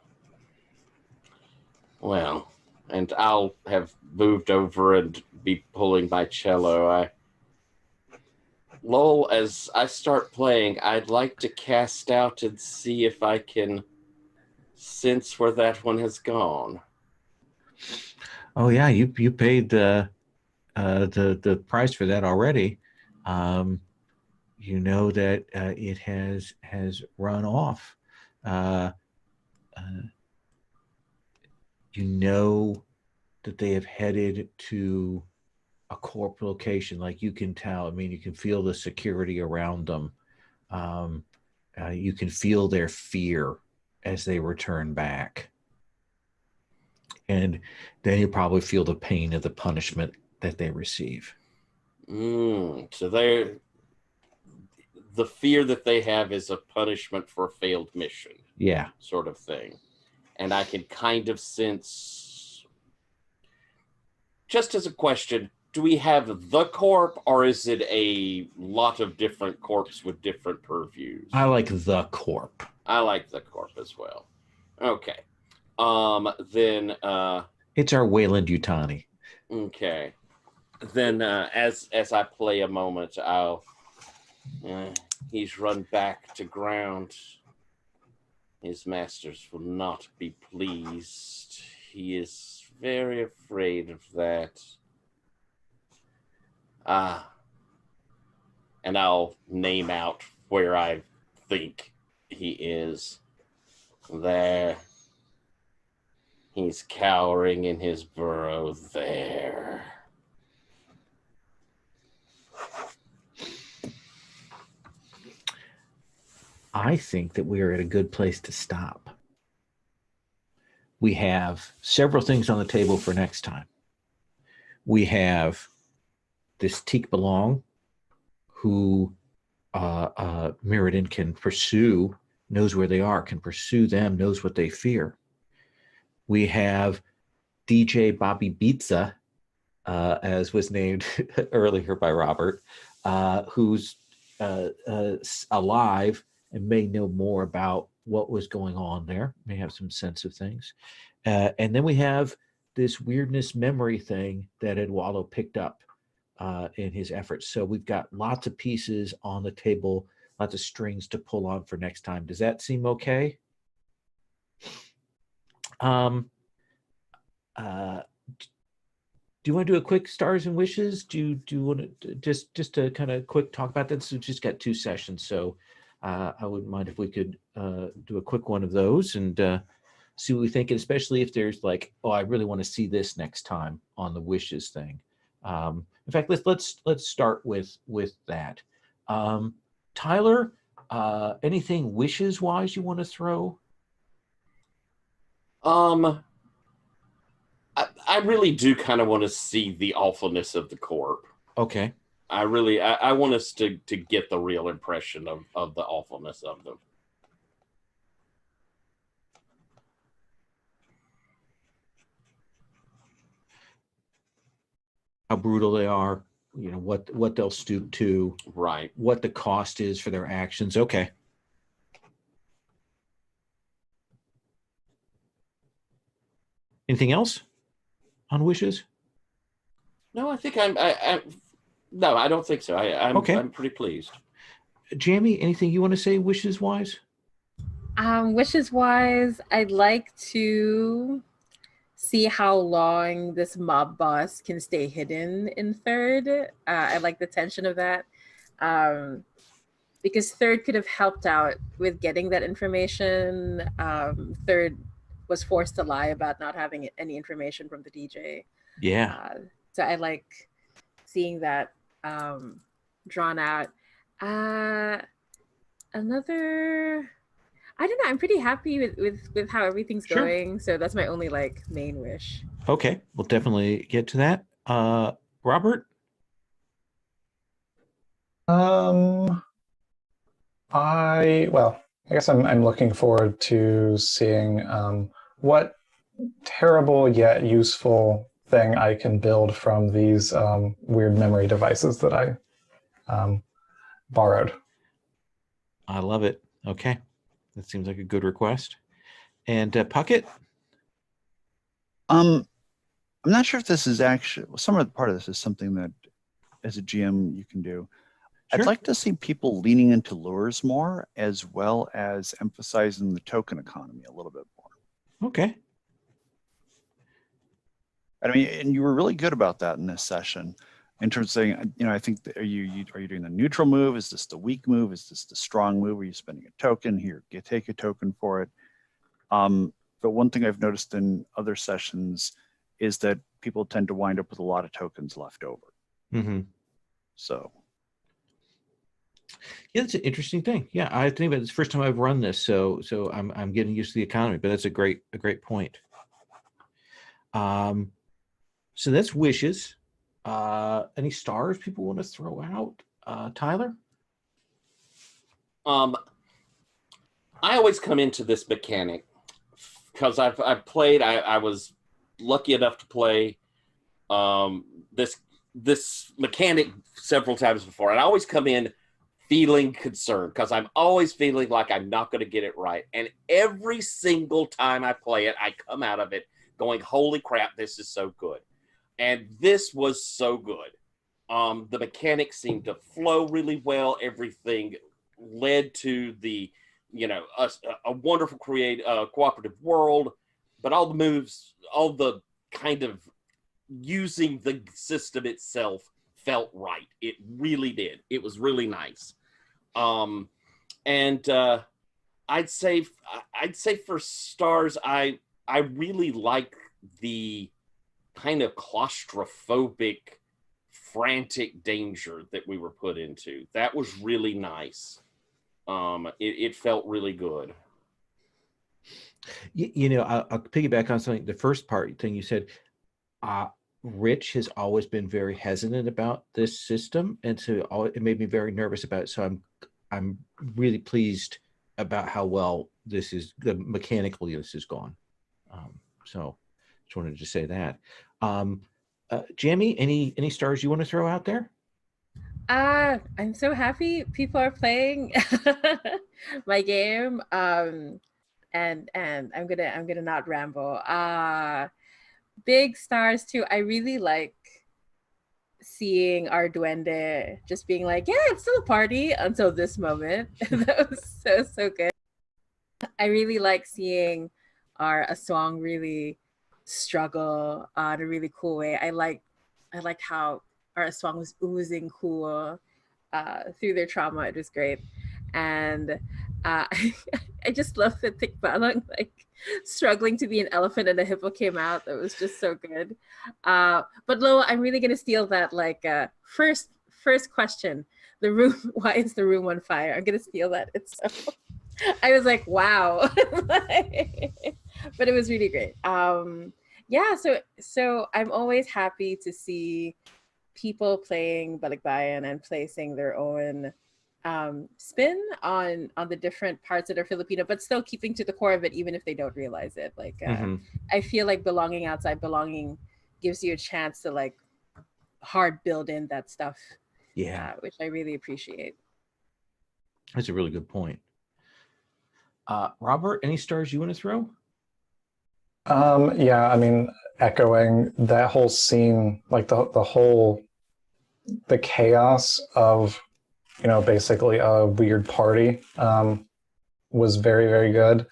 [SPEAKER 5] Well, and I'll have moved over and be pulling my cello. Lowell, as I start playing, I'd like to cast out and see if I can sense where that one has gone.
[SPEAKER 1] Oh yeah, you paid the price for that already. You know that it has run off. Uh, uh, you know that they have headed to a corp location. Like you can tell. I mean, you can feel the security around them. Um, you can feel their fear as they return back. And then you probably feel the pain of the punishment that they receive.
[SPEAKER 5] So the fear that they have is a punishment for a failed mission.
[SPEAKER 1] Yeah.
[SPEAKER 5] Sort of thing. And I can kind of sense, just as a question, do we have the corp or is it a lot of different corps with different purviews?
[SPEAKER 1] I like the corp.
[SPEAKER 5] I like the corp as well. Okay. Then
[SPEAKER 1] It's our Wayland Yutani.
[SPEAKER 5] okay. Then as I play a moment, he's run back to ground. His masters will not be pleased. He is very afraid of that. And I'll name out where I think he is. There. He's cowering in his burrow there.
[SPEAKER 1] I think that we are at a good place to stop. We have several things on the table for next time. We have this Teak Belong, who Mirrodin can pursue, knows where they are, can pursue them, knows what they fear. We have DJ Bobby Pizza, as was named earlier by Robert, who's alive and may know more about what was going on there, may have some sense of things. And then we have this weirdness memory thing that Eduardo picked up in his efforts. So we've got lots of pieces on the table, lots of strings to pull on for next time. Does that seem okay? Do you want to do a quick stars and wishes? Do you want to just to kind of quick talk about that? So we just got 2 sessions, so I wouldn't mind if we could do a quick one of those and see what we think, and especially if there's like, oh, I really want to see this next time on the wishes thing. In fact, let's start with that. Tyler, anything wishes wise you want to throw?
[SPEAKER 5] I really do kind of want to see the awfulness of the corp.
[SPEAKER 1] Okay.
[SPEAKER 5] I want us to get the real impression of the awfulness of them.
[SPEAKER 1] How brutal they are, you know, what they'll stoop to,
[SPEAKER 5] right?
[SPEAKER 1] What the cost is for their actions. Okay. Anything else on wishes?
[SPEAKER 5] No, I think no, I don't think so. I'm
[SPEAKER 1] okay.
[SPEAKER 5] I'm pretty pleased.
[SPEAKER 1] Jamie, anything you want to say wishes wise?
[SPEAKER 2] Wishes wise, I'd like to see how long this mob boss can stay hidden in third. I like the tension of that. Because third could have helped out with getting that information. Third was forced to lie about not having any information from the DJ.
[SPEAKER 1] Yeah.
[SPEAKER 2] So I like seeing that drawn out. Another, I don't know. I'm pretty happy with how everything's going. So that's my only like main wish.
[SPEAKER 1] Okay, we'll definitely get to that. Robert?
[SPEAKER 4] I guess I'm looking forward to seeing what terrible yet useful thing I can build from these weird memory devices that I borrowed.
[SPEAKER 1] I love it. Okay. That seems like a good request. And Puckett?
[SPEAKER 3] I'm not sure if this is actually, some of the part of this is something that as a GM you can do.
[SPEAKER 1] Sure.
[SPEAKER 3] I'd like to see people leaning into lures more, as well as emphasizing the token economy a little bit more.
[SPEAKER 1] Okay.
[SPEAKER 3] I mean, and you were really good about that in this session, in terms of saying, I think, are you doing the neutral move? Is this the weak move? Is this the strong move? Are you spending a token here? Take a token for it. But one thing I've noticed in other sessions is that people tend to wind up with a lot of tokens left over.
[SPEAKER 1] Mm-hmm.
[SPEAKER 3] So.
[SPEAKER 1] Yeah, that's an interesting thing. Yeah, I think about it. It's the first time I've run this, so I'm getting used to the economy. But that's a great point. So that's wishes. Any stars people want to throw out? Tyler?
[SPEAKER 5] I always come into this mechanic because I've played. I was lucky enough to play this mechanic several times before, and I always come in feeling concerned because I'm always feeling like I'm not going to get it right. And every single time I play it, I come out of it going, "Holy crap, this is so good!" And this was so good. The mechanics seemed to flow really well. Everything led to the, a wonderful cooperative world, but all the moves, all the kind of using the system itself felt right. It really did. It was really nice. And I'd say for stars, I really like the kind of claustrophobic, frantic danger that we were put into. That was really nice. It felt really good.
[SPEAKER 1] I'll piggyback on something. The first thing you said, Rich has always been very hesitant about this system, and so it made me very nervous about it. So I'm really pleased about how well mechanically this has gone. So just wanted to say that. Jamie, any stars you want to throw out there?
[SPEAKER 2] I'm so happy people are playing my game. And I'm gonna not ramble. Big stars too. I really like seeing our duende just being like, yeah, it's still a party until this moment. That was so good. I really like seeing our Aswang really struggle in a really cool way. I liked how our Aswang was oozing cool through their trauma. It was great. And I just love that Tikbalang struggling to be an elephant and a hippo came out. That was just so good. But Lo, I'm really gonna steal that first question. The room, why is the room on fire? I'm gonna steal that. It's so I was like, wow. But it was really great. Yeah, so I'm always happy to see people playing Balikbayan and placing their own spin on the different parts that are Filipino, but still keeping to the core of it, even if they don't realize it. I feel like belonging outside belonging gives you a chance to hard build in that stuff.
[SPEAKER 1] Yeah,
[SPEAKER 2] which I really appreciate.
[SPEAKER 1] That's a really good point. Robert, any stars you want to throw?
[SPEAKER 4] Yeah, I mean, echoing that whole scene, like the chaos of, basically a weird party, was very, very good.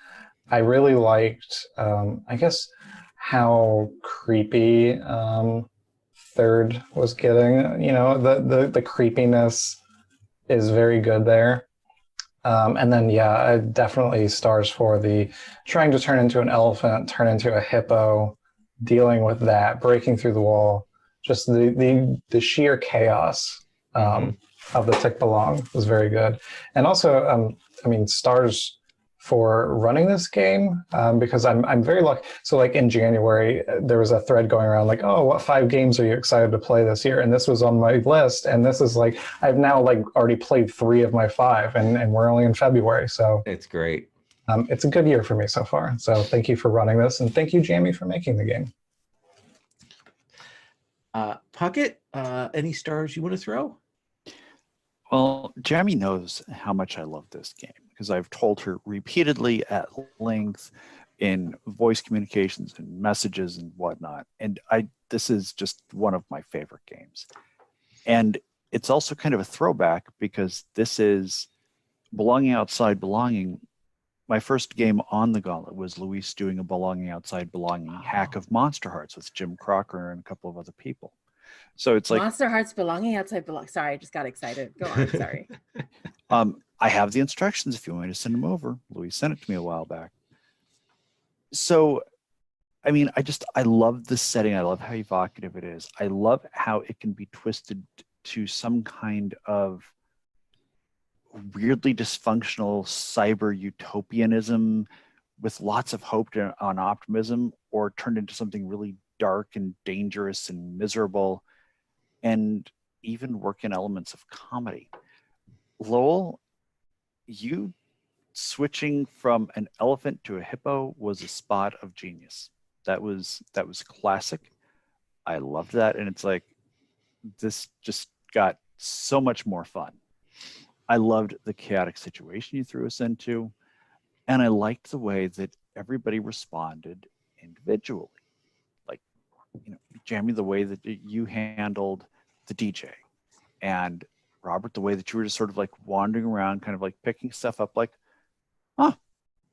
[SPEAKER 4] I really liked, I guess, how creepy Third was getting. The creepiness is very good there. And then, yeah, definitely stars for the trying to turn into an elephant, turn into a hippo, dealing with that, breaking through the wall. Just the sheer chaos of the Tikbalang was very good. And also, stars for running this game, because I'm very lucky. So like in January, there was a thread going around like, oh, what 5 games are you excited to play this year? And this was on my list. And this is like, I've now like already played 3 of my 5, and we're only in February. So
[SPEAKER 1] It's great.
[SPEAKER 4] it's a good year for me so far. So thank you for running this, and thank you, Jamie, for making the game.
[SPEAKER 1] Puckett, any stars you want to throw?
[SPEAKER 3] Well, Jamie knows how much I love this game because I've told her repeatedly at length in voice communications and messages and whatnot. And this is just one of my favorite games. And it's also kind of a throwback because this is Belonging Outside Belonging. My first game on the Gauntlet was Luis doing a Belonging Outside Belonging hack of Monster Hearts with Jim Crocker and a couple of other people. So it's like
[SPEAKER 2] Monster Hearts Belonging Outside Belong. Sorry, I just got excited. Go on. Sorry.
[SPEAKER 3] I have the instructions if you want me to send them over. Louis sent it to me a while back. So, I mean, I love the setting. I love how evocative it is. I love how it can be twisted to some kind of weirdly dysfunctional cyber utopianism with lots of hope on optimism, or turned into something really dark and dangerous and miserable, and even work in elements of comedy. Lowell, you switching from an elephant to a hippo was a spot of genius. That was classic. I loved that, and it's like this just got so much more fun. I loved the chaotic situation you threw us into, and I liked the way that everybody responded individually. Like, you know, Jamie, the way that you handled the DJ, and Robert, the way that you were just sort of like wandering around, kind of like picking stuff up, like, huh,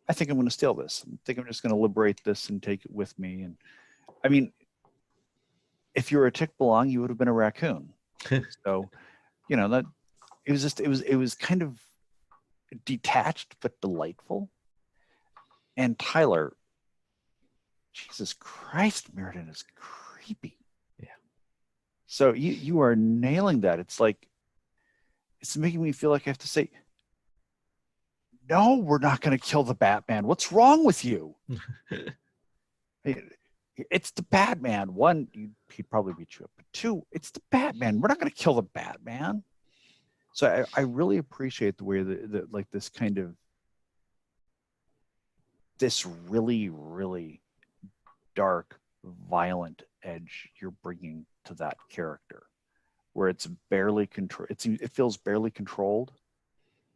[SPEAKER 3] I think I'm going to steal this. I think I'm just going to liberate this and take it with me. And I mean, if you were a Tick Belong, you would have been a raccoon. So, you know, that it was kind of detached but delightful. And Tyler, Jesus Christ, Meriden is creepy.
[SPEAKER 1] Yeah.
[SPEAKER 3] So you are nailing that. It's like, it's making me feel like I have to say, no, we're not going to kill the Batman. What's wrong with you? It's the Batman. 1, he'd probably beat you up. But 2, it's the Batman. We're not going to kill the Batman. So I really appreciate the way that like this kind of, this really, really dark, violent edge you're bringing to that character, where it's barely control. It feels barely controlled,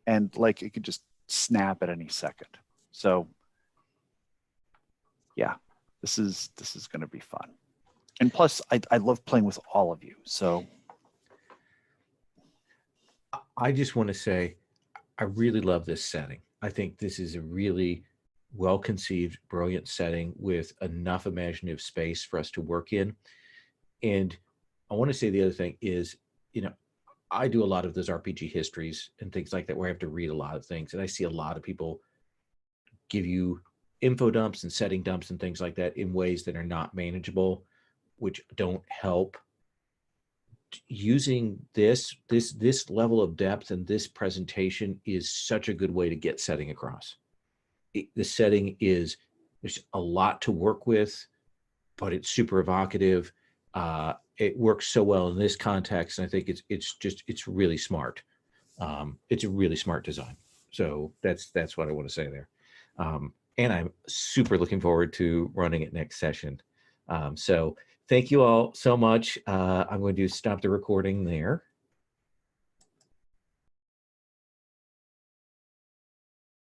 [SPEAKER 3] and like it could just snap at any second. So yeah, this is going to be fun. And plus, I love playing with all of you. So
[SPEAKER 1] I just want to say, I really love this setting. I think this is a really well-conceived, brilliant setting with enough imaginative space for us to work in. And I want to say the other thing is, you know, I do a lot of those RPG histories and things like that where I have to read a lot of things. And I see a lot of people give you info dumps and setting dumps and things like that in ways that are not manageable, which don't help. Using this level of depth and this presentation is such a good way to get setting across. The setting is, there's a lot to work with, but it's super evocative. It works so well in this context, and I think it's really smart. It's a really smart design. So that's what I want to say there. And I'm super looking forward to running it next session. So thank you all so much. I'm going to stop the recording there.